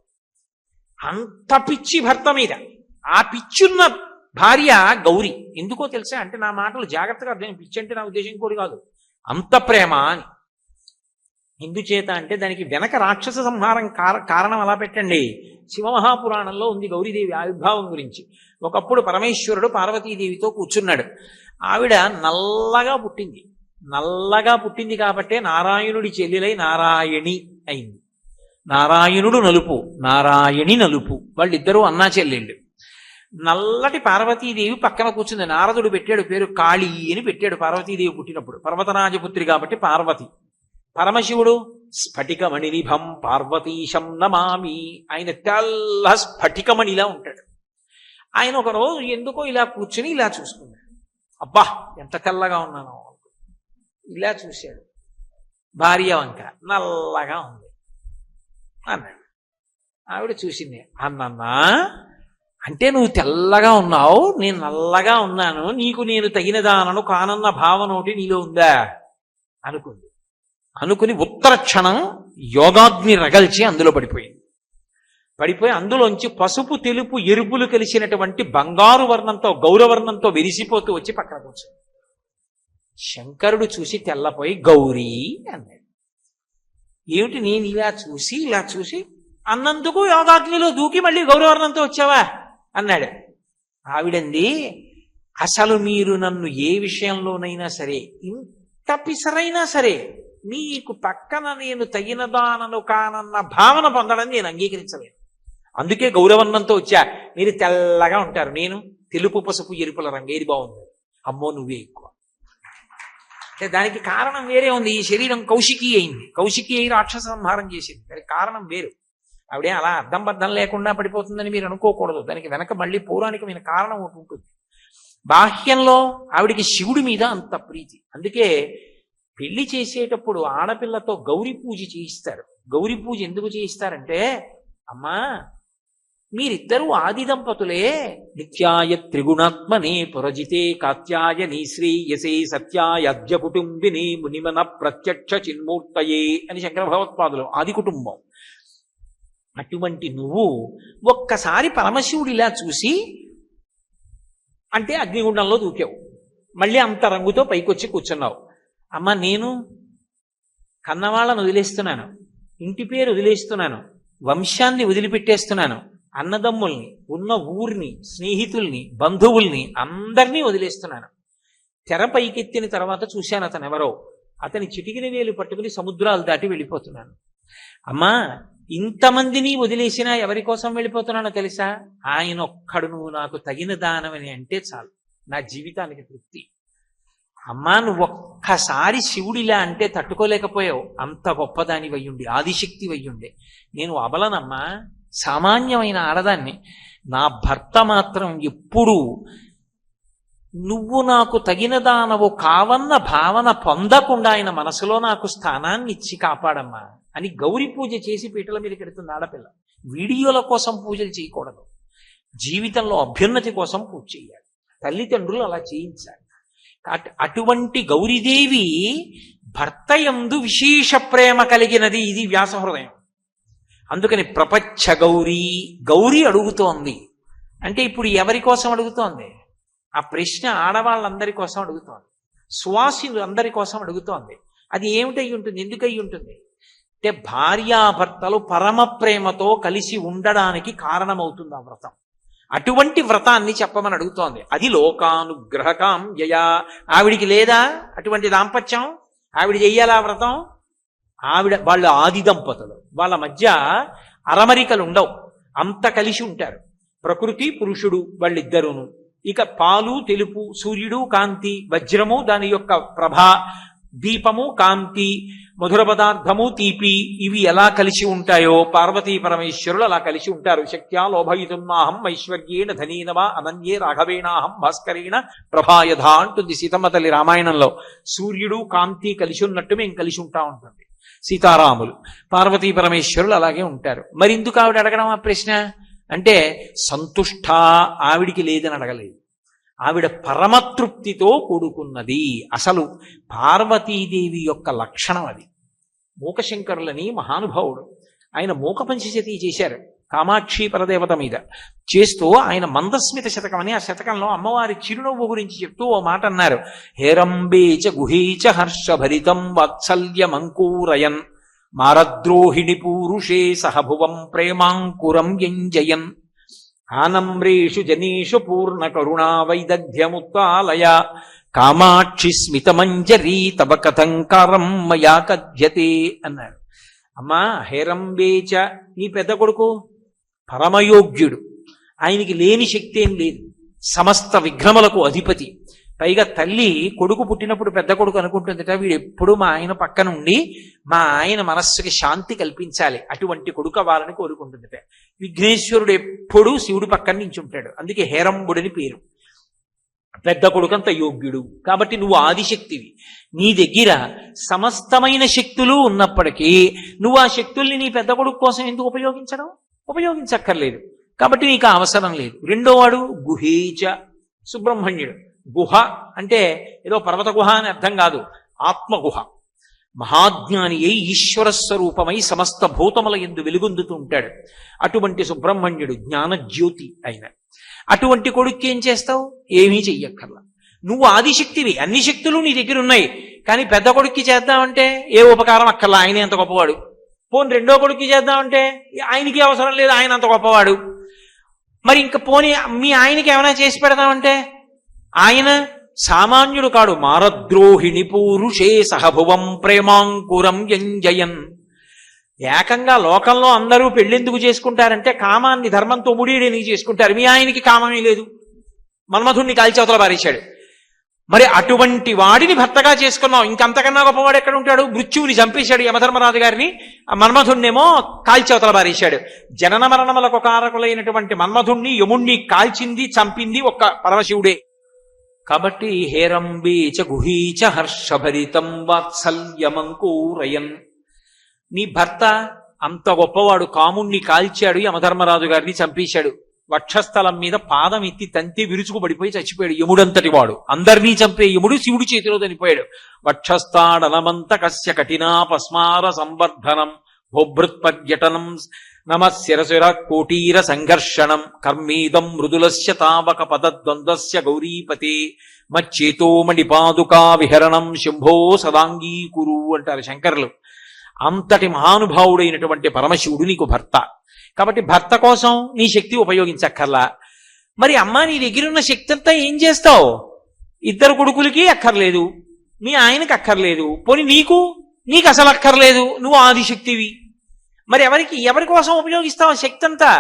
అంత పిచ్చి భర్త మీద. ఆ పిచ్చున్న భార్య గౌరీ. ఎందుకో తెలుసా అంటే, నా మాటలు జాగ్రత్తగా అర్థం, పిచ్చి అంటే నా ఉద్దేశం కూడా కాదు, అంత ప్రేమ అని. ఎందుచేత అంటే దానికి వెనక రాక్షస సంహారం కారణం అలా పెట్టండి. శివమహాపురాణంలో ఉంది గౌరీదేవి ఆవిర్భావం గురించి. ఒకప్పుడు పరమేశ్వరుడు పార్వతీదేవితో కూర్చున్నాడు. ఆవిడ నల్లగా పుట్టింది. నల్లగా పుట్టింది కాబట్టే నారాయణుడి చెల్లెలై నారాయణి అయింది. నారాయణుడు నలుపు, నారాయణి నలుపు, వాళ్ళిద్దరూ అన్నా చెల్లెళ్ళు. నల్లటి పార్వతీదేవి పక్కన కూర్చుంది. నారదుడు పెట్టాడు పేరు కాళీ అని పెట్టాడు పార్వతీదేవి పుట్టినప్పుడు. పర్వతరాజపుత్రి కాబట్టి పార్వతి. పరమశివుడు స్ఫటికమణినిభం పార్వతీశం నమామి. ఆయన తెల్ల స్ఫటికమణిలా ఉంటాడు. ఆయన ఒకరోజు ఎందుకో ఇలా కూర్చుని ఇలా చూసుకున్నాడు. అబ్బా ఎంత తెల్లగా ఉన్నాను. ఇలా చూశాడు, భార్య వంక నల్లగా ఉంది అన్నాడు. ఆవిడ చూసింది, అన్నన్నా అంటే నువ్వు తెల్లగా ఉన్నావు, నేను నల్లగా ఉన్నాను, నీకు నేను తగిన దానను కానన్న భావన ఒకటి నీలో ఉందా అనుకుంది. అనుకుని ఉత్తర క్షణం యోగాగ్ని రగల్చి అందులో పడిపోయి అందులోంచి పసుపు తెలుపు ఎరుపులు కలిసినటువంటి బంగారు వర్ణంతో గౌరవర్ణంతో వెలిసిపోతూ వచ్చి పక్కన కూర్చుంది. శంకరుడు చూసి తెల్లపోయి గౌరీ అన్నాడు. ఏమిటి నేను ఇలా చూసి అన్నందుకు యోగాగ్నిలో దూకి మళ్ళీ గౌరవర్ణంతో వచ్చావా అన్నాడు. ఆవిడంది, అసలు మీరు నన్ను ఏ విషయంలోనైనా సరే ఇంత పిసరైనా సరే మీకు పక్కన నేను తగినదానను కానన్న భావన పొందడం నేను అంగీకరించలేను. అందుకే గౌరవర్ణంతో వచ్చా. మీరు తెల్లగా ఉంటారు, నేను తెలుపు పసుపు ఎరుపుల రంగు, ఏది బాగుంది? అమ్మో నువ్వే ఎక్కువ. అంటే దానికి కారణం వేరే ఉంది. ఈ శరీరం కౌశికీ అయింది, కౌశికీ అయి రాక్షస సంహారం చేసింది. దానికి కారణం వేరు. ఆవిడే అలా అర్థం బద్దం లేకుండా పడిపోతుందని మీరు అనుకోకూడదు. దానికి వెనక మళ్ళీ పౌరాణికమైన కారణం ఒకటి ఉంటుంది. బాహ్యంలో ఆవిడికి శివుడి మీద అంత ప్రీతి. అందుకే పెళ్లి చేసేటప్పుడు ఆడపిల్లతో గౌరీ పూజ చేయిస్తారు. గౌరీ పూజ ఎందుకు చేయిస్తారంటే, అమ్మా మీరిద్దరూ ఆది దంపతులే, నిత్యాయ త్రిగుణాత్మనే పురజితే కాత్యాయని శ్రేయసే సత్యాయ అద్య కుటుంబిని మునిమన ప్రత్యక్ష చిన్మూర్తయే అని శంకర భగవత్పాదులు ఆది కుటుంబం. అటువంటి నువ్వు ఒక్కసారి పరమశివుడిలా చూసి అంటే అగ్నిగుండంలో దూకావు, మళ్ళీ అంత రంగుతో పైకొచ్చి కూర్చున్నావు. అమ్మ నేను కన్నవాళ్ళను వదిలేస్తున్నాను, ఇంటి పేరు వదిలేస్తున్నాను, వంశాన్ని వదిలిపెట్టేస్తున్నాను, అన్నదమ్ముల్ని, ఉన్న ఊరిని, స్నేహితుల్ని, బంధువుల్ని అందరినీ వదిలేస్తున్నాను. తెర పైకెత్తిన తర్వాత చూశాను అతను ఎవరో, అతని చిటికిన వేలు పట్టుకుని సముద్రాలు దాటి వెళ్ళిపోతున్నాను. అమ్మా ఇంతమందిని వదిలేసినా ఎవరి కోసం వెళ్ళిపోతున్నానో తెలుసా? ఆయన ఒక్కడు నువ్వు నాకు తగిన దానమని అంటే చాలు, నా జీవితానికి తృప్తి. అమ్మా నువ్వు ఒక్కసారి శివుడిలా అంటే తట్టుకోలేకపోయావు, అంత గొప్పదాని వయ్యుండి, ఆదిశక్తి వయ్యుండే. నేను అబలనమ్మా, సామాన్యమైన ఆడదాన్ని. నా భర్త మాత్రం ఎప్పుడూ నువ్వు నాకు తగిన దానవు కావన్న భావన పొందకుండా ఆయన మనసులో నాకు స్థానాన్ని ఇచ్చి కాపాడమ్మా అని గౌరీ పూజ చేసి పీటల మీద పెడుతుంది ఆడపిల్ల. వీడియోల కోసం పూజలు చేయకూడదు, జీవితంలో అభ్యున్నతి కోసం పూజ చేయాలి. తల్లిదండ్రులు అలా చేయించాలి. అటువంటి గౌరీదేవి భర్త యందు విశేష ప్రేమ కలిగినది. ఇది వ్యాస హృదయం. అందుకని ప్రపంచ గౌరీ, గౌరీ అడుగుతోంది అంటే ఇప్పుడు ఎవరి కోసం అడుగుతోంది? ఆ ప్రశ్న ఆడవాళ్ళందరి కోసం అడుగుతోంది, సువాసినులు అందరి కోసం అడుగుతోంది. అది ఏమిటై ఉంటుంది? ఎందుకై ఉంటుంది అంటే భార్యాభర్తలు పరమ ప్రేమతో కలిసి ఉండడానికి కారణమవుతుంది ఆ వ్రతం. అటువంటి వ్రతాన్ని చెప్పమని అడుగుతోంది. అది లోకానుగ్రహకాం యయా. ఆవిడికి లేదా అటువంటి దాంపత్యం? ఆవిడ చెయ్యాలా వ్రతం? వాళ్ళు ఆది దంపతులు, వాళ్ళ మధ్య అరమరికలు ఉండవు, అంత కలిసి ఉంటారు. ప్రకృతి పురుషుడు వాళ్ళిద్దరూను. ఇక పాలు తెలుపు, సూర్యుడు కాంతి, వజ్రము దాని యొక్క ప్రభ, దీపము కాంతి, మధుర పదార్థము తీపి, ఇవి ఎలా కలిసి ఉంటాయో పార్వతీ పరమేశ్వరులు అలా కలిసి ఉంటారు. శక్త్యా లోభయితున్నాహం ఐశ్వర్యేణ ధనీనవా అనన్యే రాఘవేణాహం భాస్కరేణ ప్రభాయధ అంటుంది సీతమ్మ తల్లి రామాయణంలో. సూర్యుడు కాంతి కలిసి ఉన్నట్టు మేము కలిసి ఉంటా ఉంటుంది సీతారాములు. పార్వతీ పరమేశ్వరులు అలాగే ఉంటారు. మరి ఎందుకు ఆవిడ అడగడం ఆ ప్రశ్న అంటే, సంతుష్ట ఆవిడికి లేదని అడగలేదు, ఆవిడ పరమతృప్తితో కూడుకున్నది. అసలు పార్వతీదేవి యొక్క లక్షణం అది. మూకశంకరులని మహానుభావుడు, ఆయన మూక పంచశతి చేశారు కామాక్షి పరదేవత మీద. చేస్తూ ఆయన మందస్మిత శతకం అని ఆ శతకంలో అమ్మవారి చిరునవ్వు గురించి చెప్తూ ఓ మాట అన్నారు. హేరంబేచ గుహేచ హర్షభరితం వాత్సల్యమంకూరయన్ మారద్రోహిణి పూరుషే సహభువం ప్రేమాంకురం యంజయన్ ఆనమ్రేషు జనేషు పూర్ణ కరుణా వైదగ్ధ్యముత్తాలయ కామాక్షి స్మితమంజరీ తవ కథంకారం మయా కథ్యతే అన్నారు. అమ్మా హేరంబేచ, నీ పెద్ద కొడుకు పరమయోగ్యుడు, ఆయనకి లేని శక్తి ఏం లేదు, సమస్త విఘ్నములకు అధిపతి. పైగా తల్లి కొడుకు పుట్టినప్పుడు పెద్ద కొడుకు అనుకుంటుందట, వీడు ఎప్పుడు మా ఆయన పక్కన ఉండి మా ఆయన మనస్సుకి శాంతి కల్పించాలి, అటువంటి కొడుకు అవ్వాలని కోరుకుంటుందట. విఘ్నేశ్వరుడు ఎప్పుడూ శివుడు పక్కన నుంచి ఉంటాడు, అందుకే హేరంబుడని పేరు. పెద్ద కొడుకంత యోగ్యుడు, కాబట్టి నువ్వు ఆదిశక్తివి. నీ దగ్గర సమస్తమైన శక్తులు ఉన్నప్పటికీ నువ్వు ఆ శక్తుల్ని నీ పెద్ద కొడుకు కోసం ఎందుకు ఉపయోగించక్కర్లేదు, కాబట్టి నీకు అవసరం లేదు. రెండోవాడు గుహేచ, సుబ్రహ్మణ్యుడు. గుహ అంటే ఏదో పర్వత గుహ అని అర్థం కాదు, ఆత్మగుహ. మహాజ్ఞాని అయి ఈశ్వర స్వరూపమై సమస్త భూతముల యందు వెలుగొందుతూ ఉంటాడు. అటువంటి సుబ్రహ్మణ్యుడు జ్ఞానజ్యోతి అయిన అటువంటి కొడుక్కి ఏం చేస్తావు? ఏమీ చెయ్యక్కర్లా. నువ్వు ఆదిశక్తివి, అన్ని శక్తులు నీ దగ్గర ఉన్నాయి. కానీ పెద్ద కొడుక్కి చేద్దామంటే ఏ ఉపకారం అక్కర్లా, ఆయనే అంత గొప్పవాడు. పోనీ రెండో కొడుక్కి చేద్దామంటే ఆయనకి అవసరం లేదు, ఆయన అంత గొప్పవాడు. మరి ఇంకా పోనీ మీ ఆయనకి ఏమైనా చేసి పెడదామంటే ఆయన సామాన్యుడు కాడు. మారద్రోహిణి పూరుషే సహభువం ప్రేమాంకురం యంజయన్. ఏకంగా లోకంలో అందరూ పెళ్ళెందుకు చేసుకుంటారంటే కామాన్ని ధర్మంతో ముడియడానికి చేసుకుంటారు. మీ ఆయనకి కామమే లేదు, మన్మధుణ్ణి కాల్చవతల పారేశాడు. మరి అటువంటి వాడిని భర్తగా చేసుకున్నాం, ఇంకంతకన్నా గొప్పవాడు ఎక్కడ ఉంటాడు? మృత్యువుని చంపేశాడు యమధర్మరాజు గారిని, మన్మధుణ్ణేమో కాల్చవతల పారేశాడు. జనన మరణములకు కారకులైనటువంటి మన్మధుణ్ణి యముణ్ణి కాల్చింది చంపింది ఒక్క పరమశివుడే. కాబట్టి హేరంబీచ గుహీచ హర్షభరితం వాత్సల్యమంకూరయన్. నీ భర్త అంత గొప్పవాడు, కాముణ్ణి కాల్చాడు, యమధర్మరాజు గారిని చంపేశాడు. వక్షస్థలం మీద పాదం ఎత్తి తంతి విరుచుకు పడిపోయి చచ్చిపోయాడు. యముడంతటి వాడు, అందరినీ చంపే యముడు శివుడి చేతిలో చనిపోయాడు. వక్షస్థాడనమంత కస్య కఠినాపస్మార సంవర్ధనం భోభృత్పర్యటనం నమ శిరశిర కోటీర సంఘర్షణం కర్మీదం మృదులస్య తావక పదద్వంద్వస్య గౌరీపతే మచ్చేతోమణిపాదుకా విహరణం శంభో సదాంగీకురు అంటారు శంకరులు. అంతటి మహానుభావుడైనటువంటి పరమశివుడు నీకు భర్త. కాబట్టి భర్త కోసం నీ శక్తి ఉపయోగించక్కర్లా. మరి అమ్మ నీ దగ్గరున్న శక్తి అంతా ఏం చేస్తావు? ఇద్దరు కొడుకులకి అక్కర్లేదు, మీ ఆయనకి అక్కర్లేదు, పోనీ నీకు అసలు అక్కర్లేదు, నువ్వు ఆదిశక్తివి. మరి ఎవరి కోసం ఉపయోగిస్తావు శక్తి అంతా?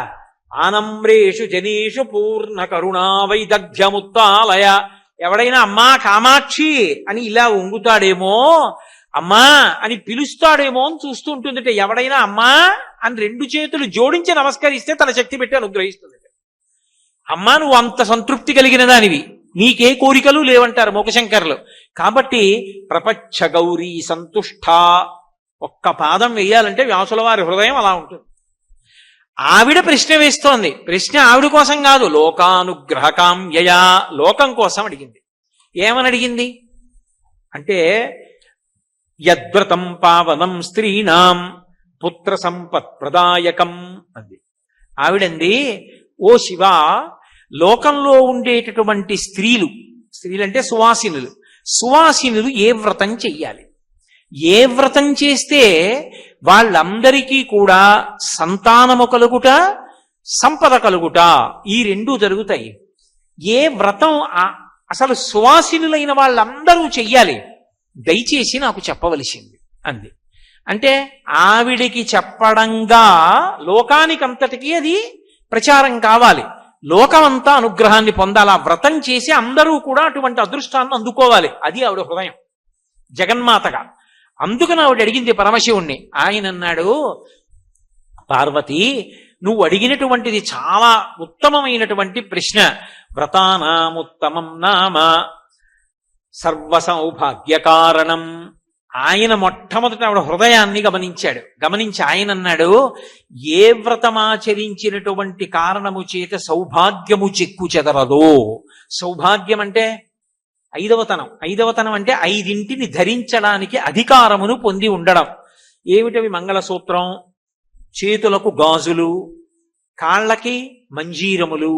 ఆనమ్రేషు జనేషు పూర్ణ కరుణా వైదగ్ధ్యముత్తాలయ. ఎవడైనా అమ్మా కామాక్షి అని ఇలా వంగుతాడేమో, అమ్మా అని పిలుస్తాడేమో అని చూస్తూ ఉంటుందిట. ఎవడైనా అమ్మా అని రెండు చేతులు జోడించి నమస్కరిస్తే తన శక్తి పెట్టి అనుగ్రహిస్తుంది. అమ్మా నువ్వు అంత సంతృప్తి కలిగిన దానివి, నీకే కోరికలు లేవంటారు మోకశంకర్లు. కాబట్టి ప్రపంచ గౌరీ సంతుష్ట, ఒక్క పాదం వేయాలంటే వ్యాసుల వారి హృదయం అలా ఉంటుంది. ఆవిడ ప్రశ్న వేస్తోంది. ప్రశ్న ఆవిడ కోసం కాదు, లోకానుగ్రహకామ్యయా, లోకం కోసం అడిగింది. ఏమని అడిగింది అంటే యద్వ్రతం పావనం స్త్రీణాం పుత్ర సంపత్ ప్రదాయకం అంది. ఆవిడంది, ఓ శివ, లోకంలో ఉండేటటువంటి స్త్రీలంటే సువాసినులు ఏ వ్రతం చెయ్యాలి? ఏ వ్రతం చేస్తే వాళ్ళందరికీ కూడా సంతానము కలుగుట, సంపద కలుగుట, ఈ రెండూ జరుగుతాయి. ఏ వ్రతం అసలు సువాసినులైన వాళ్ళందరూ చెయ్యాలి, దయచేసి నాకు చెప్పవలసింది అంది. అంటే ఆవిడికి చెప్పడంగా లోకానికంతటికీ అది ప్రచారం కావాలి, లోకమంతా అనుగ్రహాన్ని పొందాలి. ఆ వ్రతం చేసి అందరూ కూడా అటువంటి అదృష్టాన్ని అందుకోవాలి. అది ఆవిడ హృదయం జగన్మాతగా. అందుకని ఆవిడ అడిగింది పరమశివుణ్ణి. ఆయన అన్నాడు, పార్వతి నువ్వు అడిగినటువంటిది చాలా ఉత్తమమైనటువంటి ప్రశ్న. వ్రతానాముత్తమం నామ సర్వ సౌభాగ్యకారణం. ఆయన మొట్టమొదట ఆవిడ హృదయాన్ని గమనించి ఆయన అన్నాడు, ఏ వ్రతమాచరించినటువంటి కారణము చేత సౌభాగ్యము చెక్కు చెదరదో. సౌభాగ్యం అంటే ఐదవతనం అంటే ఐదింటిని ధరించడానికి అధికారమును పొంది ఉండడం. ఏమిటవి? మంగళసూత్రం, చేతులకు గాజులు, కాళ్ళకి మంజీరములు,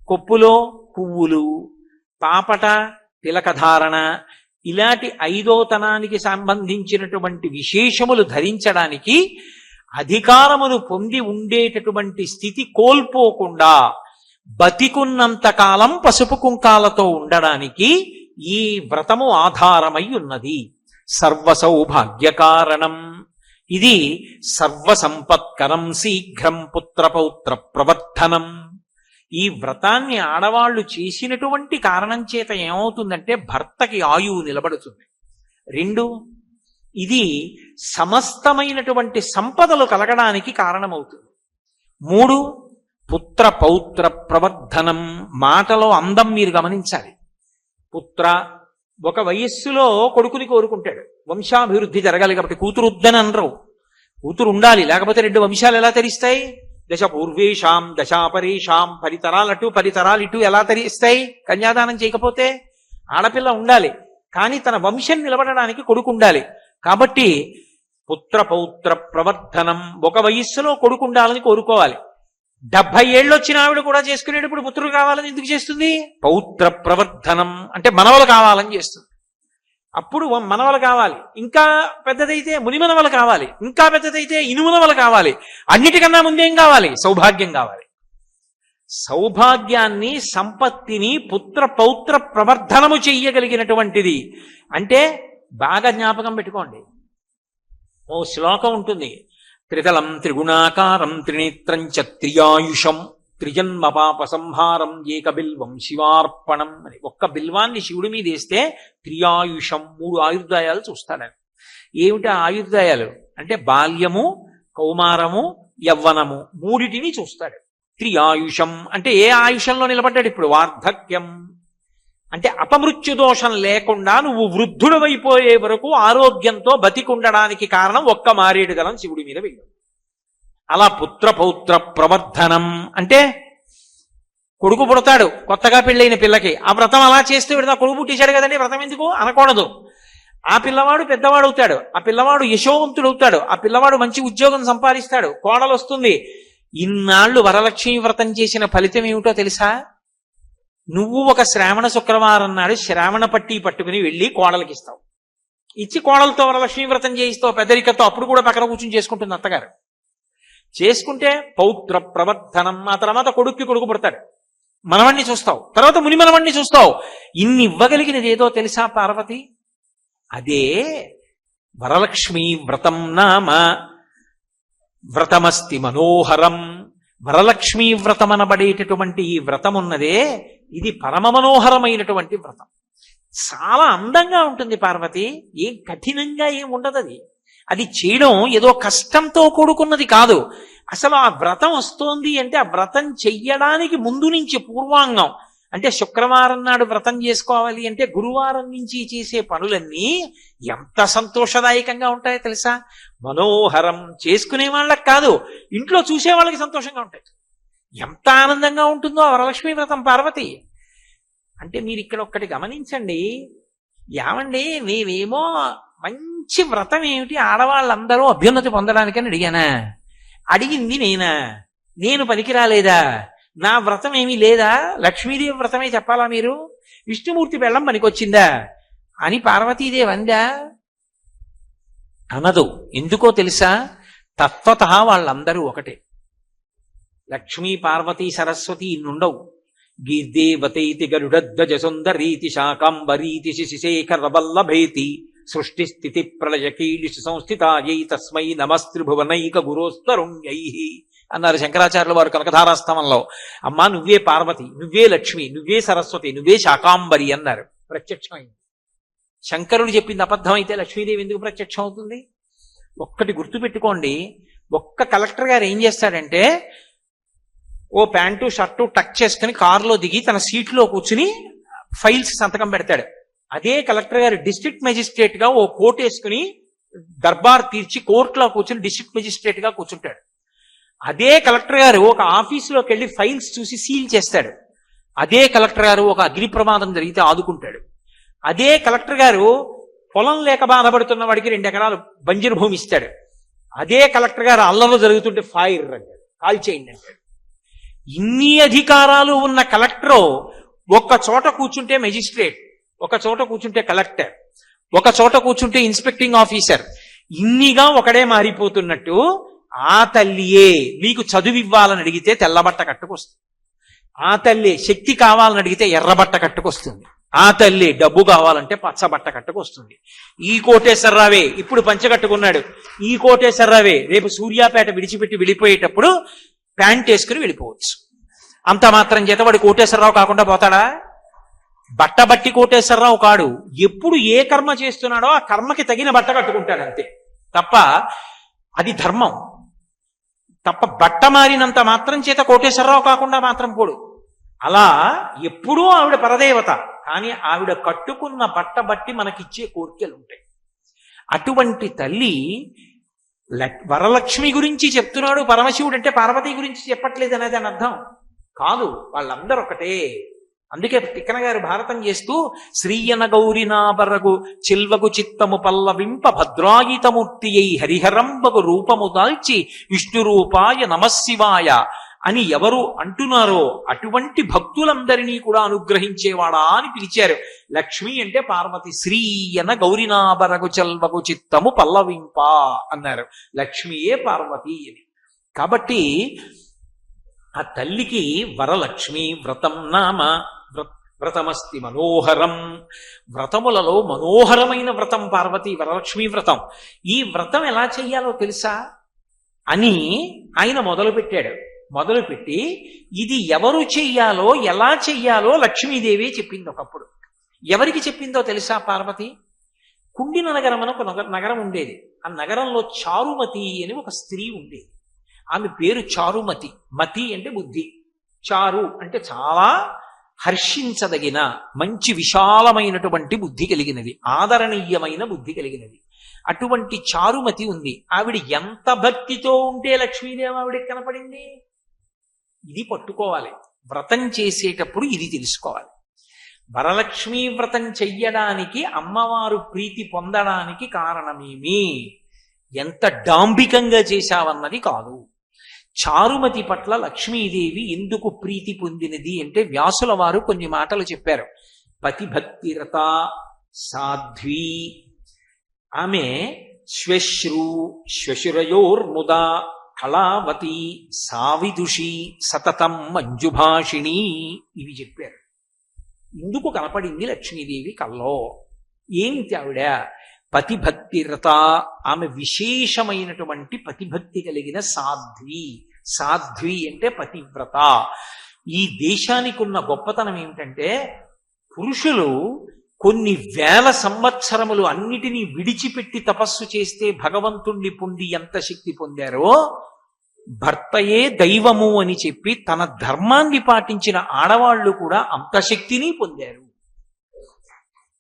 కొప్పులో పువ్వులు, పాపట తిలకధారణ, ఇలాంటి ఐదోతనానికి సంబంధించినటువంటి విశేషములు ధరించడానికి అధికారమును పొంది ఉండేటటువంటి స్థితి కోల్పోకుండా బతికున్నంత కాలం పసుపు కుంకాలతో ఉండడానికి ఈ వ్రతము ఆధారమై ఉన్నది. సర్వ సౌభాగ్యకారణం, ఇది సర్వసంపత్కరం శీఘ్రం పుత్రపౌత్ర ప్రవర్ధనం. ఈ వ్రతాన్ని ఆడవాళ్లు చేసినటువంటి కారణం చేత ఏమవుతుందంటే భర్తకి ఆయువు నిలబడుతుంది. 2, ఇది సమస్తమైనటువంటి సంపదలు కలగడానికి కారణమవుతుంది. 3, పుత్ర పౌత్ర ప్రవర్ధనం. మాటలో అందం మీరు గమనించాలి. పుత్ర, ఒక వయస్సులో కొడుకుని కోరుకుంటాడు, వంశాభివృద్ధి జరగాలి కాబట్టి. కూతురు వద్దని అనరు, కూతురు ఉండాలి, లేకపోతే 2 వంశాలు ఎలా తరిస్తాయి? దశ పూర్వేషాం దశాపరేషాం, 10 తరాలటు 10 తరాలిటు ఎలా తరిస్తాయి కన్యాదానం చేయకపోతే? ఆడపిల్ల ఉండాలి, కానీ తన వంశం నిలబడడానికి కొడుకు ఉండాలి. కాబట్టి పుత్ర పౌత్ర ప్రవర్ధనం, ఒక వయస్సులో కొడుకు ఉండాలని కోరుకోవాలి. 70 ఏళ్ళు వచ్చిన ఆవిడ కూడా చేసుకునేటప్పుడు పుత్రుడు కావాలని ఎందుకు చేస్తుంది? పౌత్ర ప్రవర్ధనం అంటే మనవలు కావాలని చేస్తుంది. అప్పుడు మనవలు కావాలి, ఇంకా పెద్దదైతే మునిమనవలు కావాలి, ఇంకా పెద్దదైతే ఇనుమునవలు కావాలి. అన్నిటికన్నా ముందేం కావాలి? సౌభాగ్యం కావాలి. సౌభాగ్యాన్ని, సంపత్తిని పుత్ర పౌత్ర ప్రవర్ధనము చెయ్యగలిగినటువంటిది. అంటే బాగా జ్ఞాపకం పెట్టుకోండి, ఓ శ్లోకం ఉంటుంది, త్రితలం త్రిగుణాకారం త్రినేత్రం చ త్రియాయుషం త్రిజన్మ పాప సంహారం ఏక బిల్వం శివార్పణం అని. ఒక్క బిల్వాన్ని శివుడి మీద వేస్తే త్రియాయుషం, 3 ఆయుర్దాయాలు చూస్తాడని. ఏమిటి ఆయుర్దాయాలు అంటే? బాల్యము, కౌమారము, యవ్వనము, 3టిని చూస్తాడు. త్రియాయుషం అంటే ఏ ఆయుషంలో నిలబడ్డాడు ఇప్పుడు? వార్ధక్యం అంటే అపమృత్యు దోషం లేకుండా నువ్వు వృద్ధుడవైపోయే వరకు ఆరోగ్యంతో బతికుండడానికి కారణం ఒక్క మారేడు గలం శివుడి మీద వెయ్యి. అలా పుత్ర పౌత్ర ప్రవర్ధనం అంటే కొడుకు పుడతాడు కొత్తగా పెళ్ళైన పిల్లకి, ఆ వ్రతం అలా చేస్తే వీడు నా కొడుకు పుట్టేశాడు కదండి వ్రతం ఎందుకు అనకూడదు. ఆ పిల్లవాడు పెద్దవాడు అవుతాడు, ఆ పిల్లవాడు యశోవంతుడు అవుతాడు, ఆ పిల్లవాడు మంచి ఉద్యోగం సంపాదిస్తాడు, కోడలు వస్తుంది. ఇన్నాళ్ళు వరలక్ష్మి వ్రతం చేసిన ఫలితం ఏమిటో తెలుసా? నువ్వు ఒక శ్రావణ శుక్రవారం నాడు శ్రావణ పట్టి పట్టుకుని వెళ్ళి కోడలకి ఇస్తావు, ఇచ్చి కోడలతో వరలక్ష్మి వ్రతం చేయిస్తావు పెద్దరికతో. అప్పుడు కూడా పక్కన కూర్చుని చేసుకుంటుంది అత్తగారు. చేసుకుంటే పౌత్ర ప్రవర్ధనం. ఆ తర్వాత కొడుక్కి కొడుకు పుడతాడు, మనవణ్ణి చూస్తావు, తర్వాత ముని మనవణ్ణి చూస్తావు. ఇన్ని ఇవ్వగలిగినది ఏదో తెలుసా పార్వతి? అదే వరలక్ష్మి వ్రతం నామ వ్రతమస్తి మనోహరం. వరలక్ష్మీ వ్రతం అనబడేటటువంటి ఈ వ్రతం ఉన్నదే, ఇది పరమ మనోహరమైనటువంటి వ్రతం. చాలా అందంగా ఉంటుంది పార్వతి, ఏం కఠినంగా ఏం ఉండదు. అది చేయడం ఏదో కష్టంతో కూడుకున్నది కాదు. అసలు ఆ వ్రతం వస్తోంది అంటే ఆ వ్రతం చెయ్యడానికి ముందు నుంచి పూర్వాంగం అంటే శుక్రవారం నాడు వ్రతం చేసుకోవాలి అంటే గురువారం నుంచి చేసే పనులన్నీ ఎంత సంతోషదాయకంగా ఉంటాయో తెలుసా? మనోహరం. చేసుకునే వాళ్ళకి కాదు, ఇంట్లో చూసే వాళ్ళకి సంతోషంగా ఉంటాయి. ఎంత ఆనందంగా ఉంటుందో ఆ వరలక్ష్మీ వ్రతం పార్వతి. అంటే మీరు ఇక్కడ ఒక్కటి గమనించండి, ఏమండి మేమేమో మంచి వ్రతం ఏమిటి ఆడవాళ్ళందరూ అభ్యున్నతి పొందడానికని అడిగానా? అడిగింది నేనా? నేను పనికి రాలేదా? నా వ్రతం ఏమీ లేదా? లక్ష్మీదేవి వ్రతమే చెప్పాలా మీరు? విష్ణుమూర్తి బెల్లం పనికొచ్చిందా అని పార్వతీదేవి అందా? అనదు. ఎందుకో తెలుసా? తత్వత వాళ్ళందరూ ఒకటే. లక్ష్మీ పార్వతీ సరస్వతి నుండవు. గీర్దేవతైతి గరుడధ్వజ సుందరీతి శాకాంబరీతి శిశిశేఖర వల్లభేతి సృష్టి స్థితి ప్రళయ కీలిషు సంస్థితాయై తస్మై నమస్త్రిభువనైక గురోస్తరుణ్యై అన్నారు శంకరాచార్యుల వారు కనకధారాస్తవంలో. అమ్మా నువ్వే పార్వతి, నువ్వే లక్ష్మి, నువ్వే సరస్వతి, నువ్వే శాకాంబరి అన్నారు. ప్రత్యక్షమైంది. శంకరుడు చెప్పింది అబద్ధం అయితే లక్ష్మీదేవి ఎందుకు ప్రత్యక్షం అవుతుంది? ఒక్కటి గుర్తుపెట్టుకోండి, ఒక్క కలెక్టర్ గారు ఏం చేస్తాడంటే ఓ ప్యాంటు షర్టు టక్ చేసుకుని కారులో దిగి తన సీట్లో కూర్చుని ఫైల్స్ సంతకం పెడతాడు. అదే కలెక్టర్ గారు డిస్ట్రిక్ట్ మెజిస్ట్రేట్ గా ఓ కోట్ వేసుకుని దర్బార్ తీర్చి కోర్టులో కూర్చుని డిస్ట్రిక్ట్ మెజిస్ట్రేట్ గా కూర్చుంటాడు. అదే కలెక్టర్ గారు ఒక ఆఫీసులోకి వెళ్ళి ఫైల్స్ చూసి సీల్ చేస్తాడు. అదే కలెక్టర్ గారు ఒక అగ్ని ప్రమాదం జరిగితే ఆదుకుంటాడు. అదే కలెక్టర్ గారు పొలం లేక బాధపడుతున్న వాడికి 2 ఎకరాలు బంజరు భూమి ఇస్తాడు. అదే కలెక్టర్ గారు అల్లంలో జరుగుతుంటే ఫైర్ అంటాడు, కాల్ చేయండి అంటాడు. ఇన్ని అధికారాలు ఉన్న కలెక్టర్ ఒక్క చోట కూర్చుంటే మెజిస్ట్రేట్, ఒక చోట కూర్చుంటే కలెక్టర్, ఒక చోట కూర్చుంటే ఇన్స్పెక్టింగ్ ఆఫీసర్, ఇన్నిగా ఒకడే మారిపోతున్నట్టు ఆ తల్లియే మీకు చదువు ఇవ్వాలని అడిగితే తెల్లబట్ట కట్టుకొస్తుంది. ఆ తల్లి శక్తి కావాలని అడిగితే ఎర్రబట్ట కట్టుకొస్తుంది. ఆ తల్లి డబ్బు కావాలంటే పచ్చబట్ట కట్టుకొస్తుంది. ఈ కోటేశ్వరరావే ఇప్పుడు పంచ కట్టుకున్నాడు, ఈ కోటేశ్వరరావే రేపు సూర్యాపేట విడిచిపెట్టి వెళ్ళిపోయేటప్పుడు ప్యాంట్ వేసుకుని వెళ్ళిపోవచ్చు. అంత మాత్రం చేత వాడు కోటేశ్వరరావు కాకుండా పోతాడా? బట్టబట్టి కోటేశ్వరరావు కాడు. ఎప్పుడు ఏ కర్మ చేస్తున్నాడో ఆ కర్మకి తగిన బట్ట కట్టుకుంటాడు అంతే తప్ప అది ధర్మం తప్ప బట్ట మారినంత మాత్రం చేత కోటేశ్వరరావు కాకుండా మాత్రం పోడు. అలా ఎప్పుడూ ఆవిడ పరదేవత. కానీ ఆవిడ కట్టుకున్న బట్ట బట్టి మనకిచ్చే కోరికలు ఉంటాయి. అటువంటి తల్లి వరలక్ష్మి గురించి చెప్తున్నాడు పరమశివుడు, అంటే పార్వతీ గురించి చెప్పట్లేదు అనేది అని అర్థం కాదు. వాళ్ళందరూ ఒకటే. అందుకే తిక్కన గారు భారతం చేస్తూ శ్రీయన గౌరినాబరగు చిల్వగు చిత్తము పల్లవింప భద్రాయుతమూర్తి అయి హరిహరంబగు రూపము దాల్చి విష్ణు రూపాయ నమశివాయ అని ఎవరు అంటున్నారో అటువంటి భక్తులందరినీ కూడా అనుగ్రహించేవాడా అని పిలిచారు. లక్ష్మి అంటే పార్వతి. శ్రీయన గౌరినాబరగు చల్వగు చిత్తము పల్లవింప అన్నారు. లక్ష్మియే పార్వతి అని. కాబట్టి ఆ తల్లికి వరలక్ష్మి వ్రతం నామ వ్రతమస్తి మనోహరం. వ్రతములలో మనోహరమైన వ్రతం పార్వతి వరలక్ష్మి వ్రతం. ఈ వ్రతం ఎలా చెయ్యాలో తెలుసా అని ఆయన మొదలుపెట్టి ఇది ఎవరు చెయ్యాలో ఎలా చెయ్యాలో లక్ష్మీదేవి చెప్పింది ఒకప్పుడు. ఎవరికి చెప్పిందో తెలుసా పార్వతి? కుండిన నగరం అని ఒక నగరం ఉండేది. ఆ నగరంలో చారుమతి అని ఒక స్త్రీ ఉండేది. ఆమె పేరు చారుమతి. మతి అంటే బుద్ధి, చారు అంటే చాలా హర్షించదగిన మంచి విశాలమైనటువంటి బుద్ధి కలిగినది, ఆదరణీయమైన బుద్ధి కలిగినది. అటువంటి చారుమతి ఉంది. ఆవిడ ఎంత భక్తితో ఉంటే లక్ష్మీదేవి ఆవిడకి కనపడింది. ఇది పట్టుకోవాలి. వ్రతం చేసేటప్పుడు ఇది తెలుసుకోవాలి. వరలక్ష్మీ వ్రతం చెయ్యడానికి, అమ్మవారు ప్రీతి పొందడానికి కారణమేమి, ఎంత డాంబికంగా చేశావన్నది కాదు. చారుమతి పట్ల లక్ష్మీదేవి ఎందుకు ప్రీతి పొందినది అంటే వ్యాసుల వారు కొన్ని మాటలు చెప్పారు. పతిభక్తిరత సాధ్వి, ఆమె శ్వశురయోర్ముదా కళావతి సావిదుషి సతతం మంజుభాషిణి, ఇవి చెప్పారు. ఎందుకు కనపడింది లక్ష్మీదేవి కల్లో? ఏంటి ఆవిడ? పతిభక్తిరత, ఆమె విశేషమైనటువంటి పతిభక్తి కలిగిన సాధ్వి. సాధ్వి అంటే పతివ్రత. ఈ దేశానికి ఉన్న గొప్పతనం ఏమిటంటే పురుషులు కొన్ని వేల సంవత్సరములు అన్నిటినీ విడిచిపెట్టి తపస్సు చేస్తే భగవంతుణ్ణి పొంది ఎంత శక్తి పొందారో, భర్తయే దైవము అని చెప్పి తన ధర్మాన్ని పాటించిన ఆడవాళ్లు కూడా అంత శక్తిని పొందారు.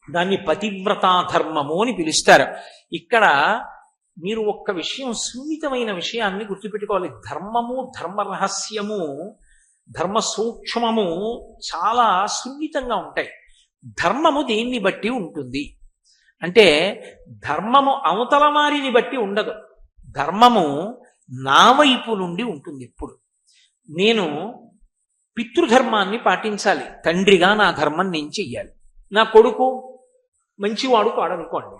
దాన్ని పతివ్రతా ధర్మము అని పిలుస్తారు. ఇక్కడ మీరు ఒక్క విషయం, సున్నితమైన విషయాన్ని గుర్తుపెట్టుకోవాలి. ధర్మము, ధర్మ రహస్యము, ధర్మ సూక్ష్మము చాలా సున్నితంగా ఉంటాయి. ధర్మము దేన్ని బట్టి ఉంటుంది అంటే ధర్మము అవతల వారిని బట్టి ఉండదు. ధర్మము నా వైపు నుండి ఉంటుంది. ఇప్పుడు నేను పితృధర్మాన్ని పాటించాలి. తండ్రిగా నా ధర్మం నేను చెయ్యాలి. నా కొడుకు మంచివాడు కాడనుకోండి,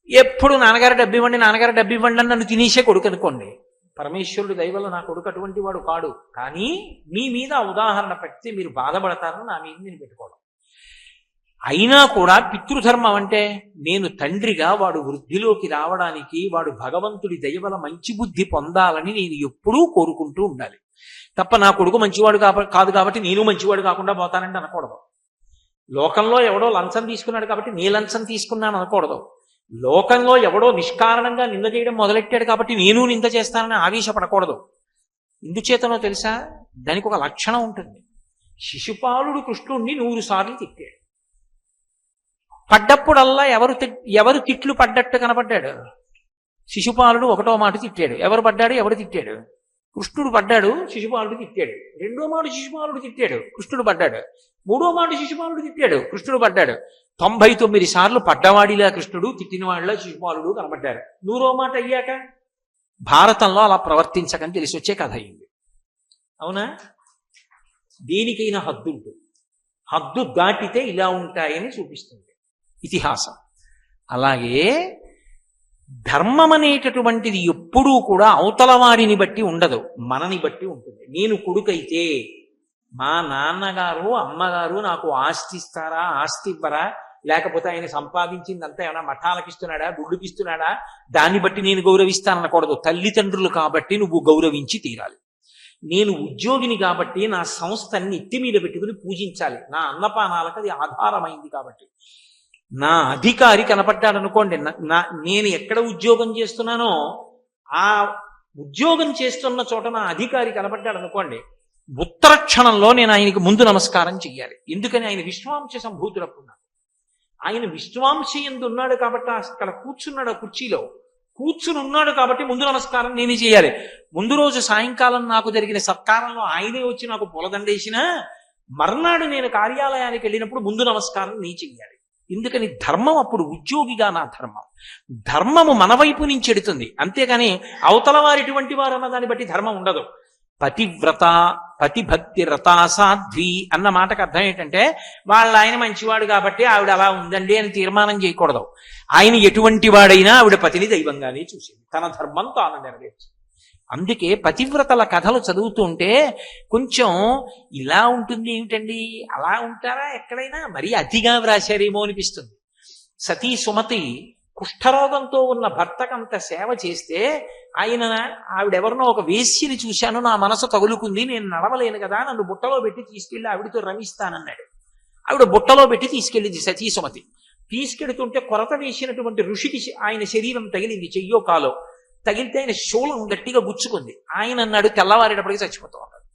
ఎప్పుడు నాన్నగారు డబ్బు ఇవ్వండి నాన్నగారు డబ్బు ఇవ్వండి అని నన్ను తినేసే కొడుకు అనుకోండి. పరమేశ్వరుడు దయవల్ల నా కొడుకు అటువంటి వాడు కాడు. కానీ మీ మీద ఉదాహరణ పెడితే మీరు బాధపడతారని నా మీద నేను పెట్టుకోవడం. అయినా కూడా పితృధర్మం అంటే నేను తండ్రిగా వాడు వృద్ధిలోకి రావడానికి, వాడు భగవంతుడి దయవల మంచి బుద్ధి పొందాలని నేను ఎప్పుడూ కోరుకుంటూ ఉండాలి తప్ప నా కొడుకు మంచివాడు కాదు కాబట్టి నేను మంచివాడు కాకుండా పోతానంటే అనకూడదు. లోకంలో ఎవడో లంచం తీసుకున్నాడు కాబట్టి నీ లంచం తీసుకున్నాను అనకూడదు. లోకంలో ఎవడో నిష్కారణంగా నింద చేయడం మొదలెట్టాడు కాబట్టి నేను నింద చేస్తానని ఆవేశపడకూడదు. ఎందుచేతనో తెలుసా? దానికి ఒక లక్షణం ఉంటుంది. శిశుపాలుడు కృష్ణుణ్ణి 100 సార్లు తిట్టాడు. పడ్డప్పుడల్లా ఎవరు తిట్లు పడ్డట్టు కనపడ్డాడు? శిశుపాలుడు 1వ మాట తిట్టాడు. ఎవరు పడ్డాడు? ఎవరు తిట్టాడు? కృష్ణుడు పడ్డాడు, శిశుపాలుడు తిట్టాడు. 2వ మాట శిశుపాలుడు తిట్టాడు, కృష్ణుడు పడ్డాడు. 3వ మాట శిశుపాలుడు తిట్టాడు, కృష్ణుడు పడ్డాడు. 99 సార్లు పడ్డవాడిలా కృష్ణుడు, తిట్టినవాడిలా శిశుపాలుడు కనబడ్డారు. 100వ మాట అయ్యాక భారతంలో అలా ప్రవర్తించకని తెలిసి వచ్చే కథ అయింది. అవునా? దేనికైనా హద్దు ఉంటుంది. హద్దు దాటితే ఇలా ఉంటాయని చూపిస్తుంది ఇతిహాసం. అలాగే ధర్మం అనేటటువంటిది ఎప్పుడూ కూడా అవతల వారిని బట్టి ఉండదు, మనని బట్టి ఉంటుంది. నేను కొడుకైతే మా నాన్నగారు అమ్మగారు నాకు ఆస్తి ఇస్తారా, ఆస్తి ఇవ్వరా, లేకపోతే ఆయన సంపాదించిందంతా ఏమైనా మఠాలకు ఇస్తున్నాడా, గుళ్ళకి ఇస్తున్నాడా, దాన్ని బట్టి నేను గౌరవిస్తాననకూడదు. తల్లిదండ్రులు కాబట్టి నువ్వు గౌరవించి తీరాలి. నేను ఉద్యోగిని కాబట్టి నా సంస్థని ఎత్తి మీద పెట్టుకుని పూజించాలి. నా అన్నపానాలకు అది ఆధారమైంది కాబట్టి. నా అధికారి కనపడ్డాడు అనుకోండి, నేను ఎక్కడ ఉద్యోగం చేస్తున్నానో ఆ ఉద్యోగం చేస్తున్న చోట నా అధికారి కనపడ్డాడు అనుకోండి, ఉత్తర క్షణంలో నేను ఆయనకి ముందు నమస్కారం చెయ్యాలి. ఎందుకని? ఆయన విశ్వాంశ సంభూతులప్పున్నాడు. ఆయన విశ్వాంశ ఎందు ఉన్నాడు కాబట్టి అక్కడ కూర్చున్నాడు, ఆ కుర్చీలో కూర్చుని ఉన్నాడు కాబట్టి ముందు నమస్కారం నేనే చేయాలి. ముందు రోజు సాయంకాలం నాకు జరిగిన సత్కారంలో ఆయనే వచ్చి నాకు పూలదండేసినా మర్నాడు నేను కార్యాలయానికి వెళ్ళినప్పుడు ముందు నమస్కారం నీ చెయ్యాలి. ఎందుకని? ధర్మం అప్పుడు ఉద్యోగిగా నా ధర్మం. ధర్మము మన వైపు నుంచి ఎడుతుంది, అంతేగాని అవతల వారిటువంటి వారు అన్న దాన్ని బట్టి ధర్మం ఉండదు. పతివ్రత పతిభక్తి రత సాధ్వి అన్న మాటకు అర్థం ఏంటంటే వాళ్ళ ఆయన మంచివాడు కాబట్టి ఆవిడ అలా ఉందండి అని తీర్మానం చేయకూడదు. ఆయన ఎటువంటి వాడైనా ఆవిడ పతిని దైవంగానే చూసింది, తన ధర్మం తాను నెరవేర్చింది. అందుకే పతివ్రతల కథలు చదువుతూ ఉంటే కొంచెం ఇలా ఉంటుంది ఏమిటండి, అలా ఉంటారా ఎక్కడైనా, మరీ అతిగా వ్రాశారేమో అనిపిస్తుంది. సతీ సుమతి కుష్ఠరోగంతో ఉన్న భర్తకంత సేవ చేస్తే ఆవిడెవరినో ఒక వేశ్యని చూశాను, నా మనసు తగులుకుంది, నేను నడవలేను కదా, నన్ను బుట్టలో పెట్టి తీసుకెళ్లి ఆవిడతో రమిస్తానన్నాడు. ఆవిడ బుట్టలో పెట్టి తీసుకెళ్ళింది సతీ సుమతి. తీసుకెడుతుంటే కొరత వేసినటువంటి ఋషికి ఆయన శరీరం తగిలింది, చెయ్యో కాలో తగిలితే ఆయన శూలం గట్టిగా గుచ్చుకుంది. ఆయన అన్నాడు తెల్లవారేటప్పటికి చచ్చిపోతూ ఉన్నాడు.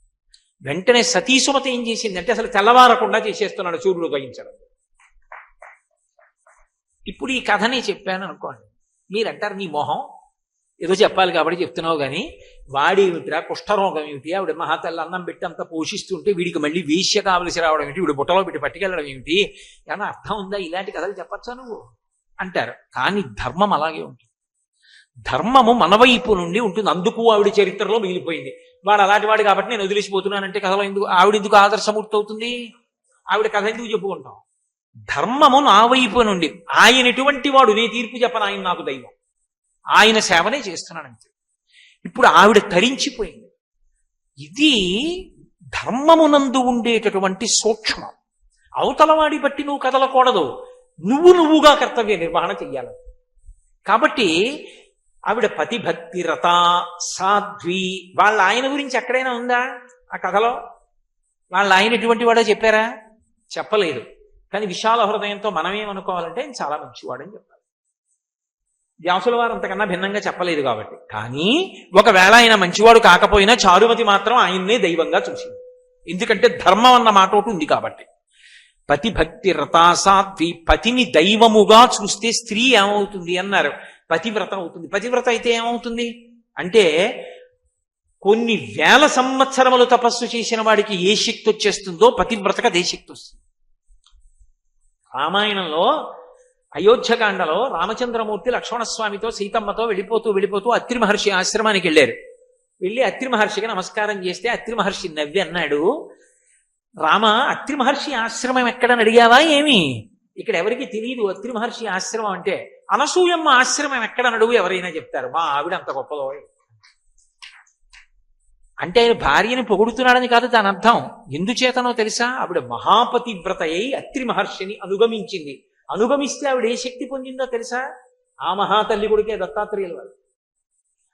వెంటనే సతీ సుమతి ఏం చేసింది అంటే అసలు తెల్లవారకుండా చేసేస్తున్నాడు సూర్యుడు ఉదయించడం. ఇప్పుడు ఈ కథని చెప్పాను అనుకోండి, మీరంటారు నీ మొహం ఏదో చెప్పాలి కాబట్టి చెప్తున్నావు కానీ వాడేమిట్రా కుష్ఠరోగం ఏమిటి, ఆవిడ మహాతల్లి అన్నం పెట్టి అంతా పోషిస్తుంటే వీడికి మళ్ళీ వేశ్య కావలసి రావడం ఏమిటి, వీడు బుట్టలో పెట్టి పట్టుకెళ్ళడం ఏమిటి, ఏమన్నా అర్థం ఉందా, ఇలాంటి కథలు చెప్పచ్చా నువ్వు అంటారు. కానీ ధర్మం అలాగే ఉంటుంది. ధర్మము మన వైపు నుండి ఉంటుంది. అందుకు ఆవిడ చరిత్రలో మిగిలిపోయింది. వాడు అలాంటి వాడు కాబట్టి నేను వదిలేసిపోతున్నానంటే కథలో ఎందుకు ఆవిడ ఎందుకు ఆదర్శమూర్తి అవుతుంది, ఆవిడ కథ ఎందుకు చెప్పుకుంటాం. ధర్మము నా వైపు నుండి, ఆయన ఎటువంటి వాడు నే తీర్పు చెప్పను, ఆయన నాకు దైవం, ఆయన సేవనే చేస్తున్నానంతే. ఇప్పుడు ఆవిడ తరించిపోయింది. ఇది ధర్మమునందు ఉండేటటువంటి సూక్ష్మం. అవతలవాడి బట్టి నువ్వు కదలకూడదు, నువ్వుగా కర్తవ్య నిర్వహణ చెయ్యాలి. కాబట్టి ఆవిడ పతిభక్తి రత సాధ్వి. వాళ్ళ ఆయన గురించి ఎక్కడైనా ఉందా ఆ కథలో? వాళ్ళ ఆయన ఎటువంటి వాడో చెప్పారా? చెప్పలేదు. కానీ విశాల హృదయంతో మనమేమనుకోవాలంటే ఆయన చాలా మంచివాడని చెప్పాలి. వ్యాసుల వారు అంతకన్నా భిన్నంగా చెప్పలేదు కాబట్టి. కానీ ఒకవేళ ఆయన మంచివాడు కాకపోయినా చారుమతి మాత్రం ఆయన్నే దైవంగా చూసింది. ఎందుకంటే ధర్మం అన్న మాట ఒకటి ఉంది కాబట్టి. పతిభక్తి రతాసాధ్వి, పతిని దైవముగా చూస్తే స్త్రీ ఏమవుతుంది అన్నారు, పతివ్రత అవుతుంది. పతివ్రత అయితే ఏమవుతుంది అంటే కొన్ని వేల సంవత్సరములు తపస్సు చేసిన వాడికి ఏ శక్తి వచ్చేస్తుందో పతివ్రతకు అదే శక్తి వస్తుంది. రామాయణంలో అయోధ్యకాండలో రామచంద్రమూర్తి లక్ష్మణస్వామితో సీతమ్మతో వెళ్ళిపోతూ అత్రి మహర్షి ఆశ్రమానికి వెళ్ళారు. వెళ్ళి అత్రి మహర్షికి నమస్కారం చేస్తే అత్రి మహర్షి నవ్వి అన్నాడు, రామ అత్రి మహర్షి ఆశ్రమం ఎక్కడని అడిగావా ఏమి? ఇక్కడ ఎవరికి తెలియదు అత్రి మహర్షి ఆశ్రమం అంటే. అనసూయమ్మ ఆశ్రమం ఎక్కడని అడుగు, ఎవరైనా చెప్తారు, మా ఆవిడ అంత గొప్పదో అంటే. ఆయన భార్యని పొగుడుతున్నాడని కాదు దాని అర్థం. ఎందుచేతనో తెలుసా? ఆవిడ మహాపతివ్రత అయి అత్రి మహర్షిని అనుగమించింది. అనుగమిస్తే ఆవిడ ఏ శక్తి పొందిందో తెలుసా? ఆ మహాతల్లి కొడుకే దత్తాత్రేయుల వారు.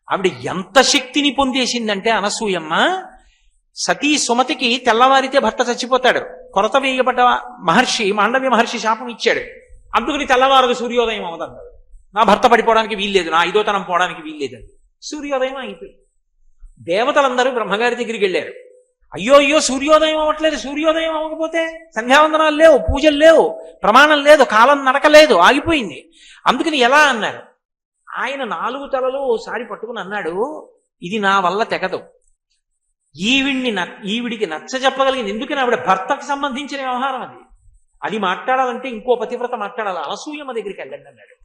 ఆవిడ ఎంత శక్తిని పొందేసిందంటే అనసూయమ్మ, సతీ సుమతికి తెల్లవారితే భర్త చచ్చిపోతాడు, కొరత వేయబడ్డ మహర్షి మాండవ్య మహర్షి శాపం ఇచ్చాడు, అందుకని తెల్లవారదు సూర్యోదయం అవదన్నాడు. నా భర్త పడిపోవడానికి వీల్లేదు, నా ఐదోతనం పోవడానికి వీల్లేదని సూర్యోదయం అయిపోయింది. దేవతలందరూ బ్రహ్మగారి దగ్గరికి వెళ్ళారు. అయ్యో సూర్యోదయం అవ్వట్లేదు, సూర్యోదయం అవ్వకపోతే సంధ్యావందనాలు లేవు, పూజలు లేవు, ప్రమాణం లేదు, కాలం నడకలేదు, ఆగిపోయింది. అందుకని ఎలా అన్నారు. ఆయన 4 తలలు ఓసారి పట్టుకుని అన్నాడు, ఇది నా వల్ల తెగదు, ఈవిడికి నచ్చ చెప్పగలిగింది. ఎందుకని ఆవిడ భర్తకు సంబంధించిన వ్యవహారం అది మాట్లాడాలంటే ఇంకో పతివ్రత మాట్లాడాలి. అనసూయమ్మ దగ్గరికి వెళ్ళండి అన్నాడు.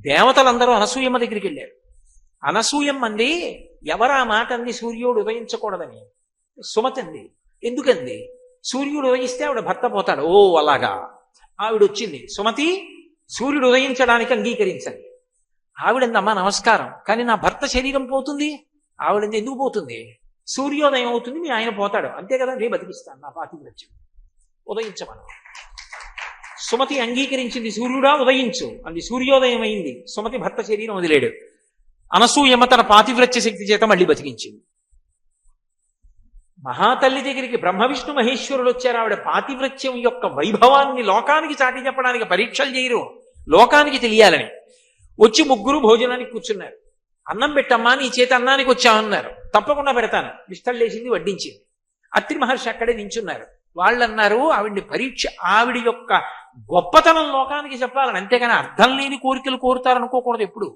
దేవతలందరూ అనసూయమ్మ దగ్గరికి వెళ్ళారు. అనసూయమ్మ అంది, ఎవరా మాట అంది సూర్యుడు ఉదయించకూడదని? సుమతి అంది. ఎందుకంది? సూర్యుడు ఉదయిస్తే ఆవిడ భర్త పోతాడు. ఓ అలాగా. ఆవిడ వచ్చింది, సుమతి సూర్యుడు ఉదయించడానికి అంగీకరించండి. ఆవిడందమ్మా నమస్కారం, కానీ నా భర్త శరీరం పోతుంది. ఆవిడంది, ఎందుకు పోతుంది? సూర్యోదయం అవుతుంది, మీ ఆయన పోతాడు, అంతే కదా, నేను బతికిస్తాను, నా పాతివ్రత్యం, ఉదయించమను. సుమతి అంగీకరించింది. సూర్యుడా ఉదయించు అంది. సూర్యోదయం అయింది. సుమతి భర్త శరీరం వదిలేడు. అనసూయమ్మ తన పాతివ్రత్య శక్తి చేత మళ్ళీ బతికించింది. మహాతల్లి దగ్గరికి బ్రహ్మ విష్ణు మహేశ్వరుడు వచ్చారు. ఆవిడ పాతివ్రత్యం యొక్క వైభవాన్ని లోకానికి చాటి చెప్పడానికి పరీక్షలు చేయరు, లోకానికి తెలియాలని. వచ్చి ముగ్గురు భోజనానికి కూర్చున్నారు. అన్నం పెట్టమ్మా, నీ చేతి అన్నానికి వచ్చామన్నారు. తప్పకుండా పెడతాను. విస్తళ్ళేసింది, వడ్డించింది. అత్రి మహర్షి అక్కడే నించున్నారు. వాళ్ళు అన్నారు ఆవిడ్ని పరీక్ష, ఆవిడ యొక్క గొప్పతనం లోకానికి చెప్పాలని, అంతేగాని అర్థం లేని కోరికలు కోరుతారనుకోకూడదు ఎప్పుడు.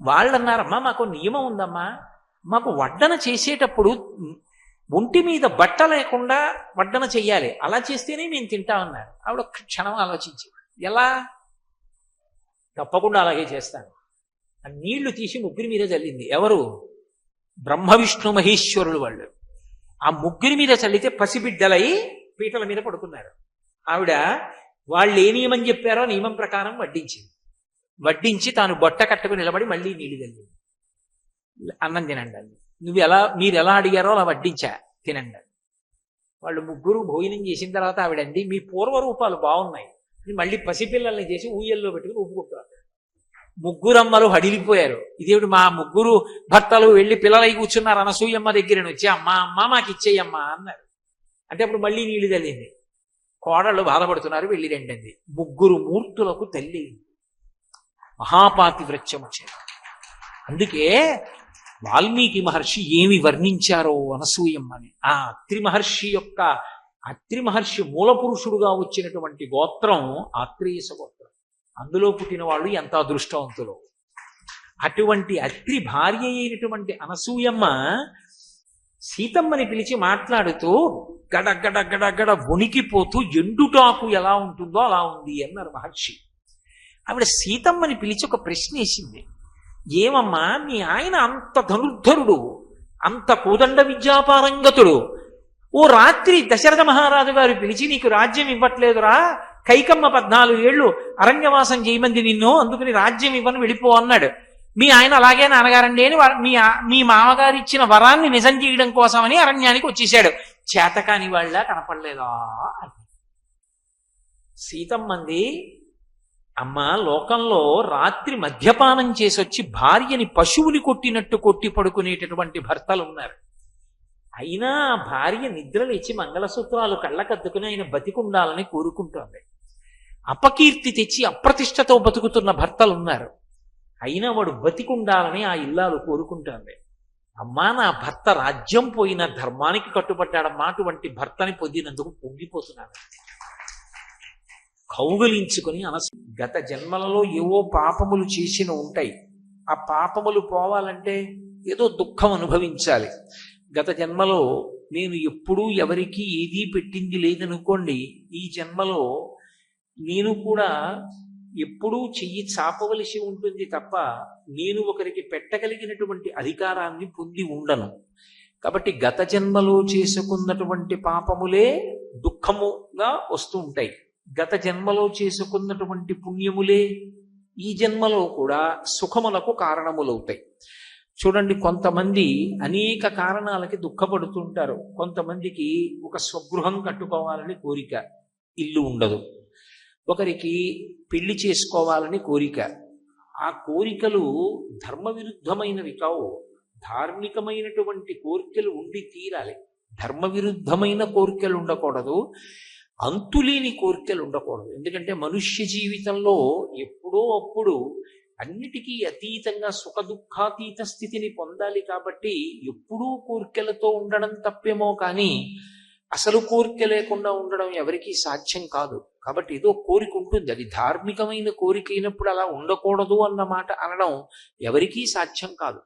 వాళ్ళు అన్నారమ్మా మాకు నియమం ఉందమ్మా, మాకు వడ్డన చేసేటప్పుడు ఒంటి మీద బట్ట లేకుండా వడ్డన చెయ్యాలి, అలా చేస్తేనే మేము తింటామన్నారు. ఆవిడ ఒక్క క్షణం ఆలోచించి, ఎలా? తప్పకుండా అలాగే చేస్తాను. ఆ నీళ్లు తీసి ముగ్గురి మీద చల్లింది. ఎవరు? బ్రహ్మ విష్ణు మహేశ్వరులు వాళ్ళు. ఆ ముగ్గురి మీద చల్లితే పసిబిడ్డలై పీటల మీద పడుకున్నారు. ఆవిడ వాళ్ళు ఏ నియమం చెప్పారో నియమం ప్రకారం వడ్డించింది. వడ్డించి తాను బొట్ట కట్టుకుని నిలబడి మళ్ళీ నీళ్లు చల్లింది. అన్నం తినండి అండి, మీరు ఎలా అడిగారో అలా వడ్డించా, తినండి. వాళ్ళు ముగ్గురు భోజనం చేసిన తర్వాత ఆవిడండి మీ పూర్వరూపాలు బాగున్నాయి, మళ్ళీ పసిపిల్లల్ని చేసి ఊయల్లో పెట్టుకుని ఊపుకుంటారు. ముగ్గురమ్మలు హడిలిపోయారు. ఇదేమిటి మా ముగ్గురు భర్తలు వెళ్ళి పిల్లలై కూర్చున్నారు అనసూయమ్మ దగ్గరని వచ్చి, అమ్మ మాకు ఇచ్చేయమ్మా అన్నారు. అంటే అప్పుడు మళ్ళీ నీళ్లు తల్లింది. కోడళ్ళు బాధపడుతున్నారు, వెళ్ళి రెండండి. ముగ్గురు మూర్తులకు తల్లి మహాపాతివ్రత్యం వచ్చారు. అందుకే వాల్మీకి మహర్షి ఏమి వర్ణించారో అనసూయమ్మని. ఆ అత్రి మహర్షి మూల పురుషుడుగా వచ్చినటువంటి గోత్రం ఆత్రేయస గోత్రం. అందులో పుట్టిన వాళ్ళు ఎంత అదృష్టవంతులు. అటువంటి అత్రి భార్య అయినటువంటి అనసూయమ్మ సీతమ్మని పిలిచి మాట్లాడుతూ గడ వణికిపోతూ ఎండుటాకు ఎలా ఉంటుందో అలా ఉంది అన్నారు మహర్షి. ఆవిడ సీతమ్మని పిలిచి ఒక ప్రశ్న వేసింది. ఏమమ్మా మీ ఆయన అంత ధనుర్ధరుడు, అంత కోదండ విద్యాపారంగతుడు, ఓ రాత్రి దశరథ మహారాజు గారు పిలిచి నీకు రాజ్యం ఇవ్వట్లేదురా, కైకమ్మ 14 ఏళ్ళు అరణ్యవాసం చేయమంది నిన్ను, అందుకని రాజ్యం ఇవ్వను వెళ్ళిపో అన్నాడు. మీ ఆయన అలాగే నాన్నగారండి అని మీ మామగారు ఇచ్చిన వరాన్ని నిజం చేయడం కోసమని అరణ్యానికి వచ్చేసాడు. చేతకాని వాళ్ళ కనపడలేదా అని. సీతమ్మంది, అమ్మ లోకంలో రాత్రి మద్యపానం చేసి వచ్చి భార్యని పశువుని కొట్టినట్టు కొట్టి పడుకునేటటువంటి భర్తలు ఉన్నారు. అయినా భార్య నిద్రలేచి మంగళసూత్రాలు కళ్ళకద్దుకుని ఆయన బతికుండాలని కోరుకుంటోంది. అపకీర్తి తెచ్చి అప్రతిష్టతో బతుకుతున్న భర్తలు ఉన్నారు. అయినా వాడు బతికుండాలని ఆ ఇల్లాలు కోరుకుంటోంది. అమ్మా నా భర్త రాజ్యం పోయిన ధర్మానికి కట్టుబడ్డాడమ్మా, అటువంటి భర్తని పొందినందుకు పొంగిపోతున్నాను. కౌగలించుకొని గత జన్మలలో ఏవో పాపములు చేసిన ఉంటాయి. ఆ పాపములు పోవాలంటే ఏదో దుఃఖం అనుభవించాలి. గత జన్మలో నేను ఎప్పుడూ ఎవరికి ఏదీ పెట్టింది లేదనుకోండి, ఈ జన్మలో నేను కూడా ఎప్పుడూ చెయ్యి చాపవలసి ఉంటుంది తప్ప నేను ఒకరికి పెట్టగలిగినటువంటి అధికారాన్ని పొంది ఉండను. కాబట్టి గత జన్మలో చేసుకున్నటువంటి పాపములే దుఃఖముగా వస్తూ ఉంటాయి. గత జన్మలో చేసుకున్నటువంటి పుణ్యములే ఈ జన్మలో కూడా సుఖములకు కారణములవుతాయి. చూడండి, కొంతమంది అనేక కారణాలకి దుఃఖపడుతుంటారు. కొంతమందికి ఒక స్వగృహం కట్టుకోవాలని కోరిక, ఇల్లు ఉండదు. ఒకరికి పెళ్లి చేసుకోవాలని కోరిక. ఆ కోరికలు ధర్మ విరుద్ధమైనవి కావు. ధార్మికమైనటువంటి కోరికలు ఉండి తీరాలి. ధర్మ విరుద్ధమైన కోరికలు ఉండకూడదు, అంతులేని కోరికలు ఉండకూడదు. ఎందుకంటే మనుష్య జీవితంలో ఎప్పుడో అప్పుడు అన్నిటికీ అతీతంగా సుఖ దుఃఖాతీత స్థితిని పొందాలి. కాబట్టి ఎప్పుడూ కోరికలతో ఉండడం తప్పేమో కానీ అసలు కోరిక లేకుండా ఉండడం ఎవరికీ సాధ్యం కాదు. కాబట్టి ఏదో కోరిక ఉంటుంది, అది ధార్మికమైన కోరిక అయినప్పుడు అలా ఉండకూడదు అన్న మాట అనడం ఎవరికీ సాధ్యం కాదు.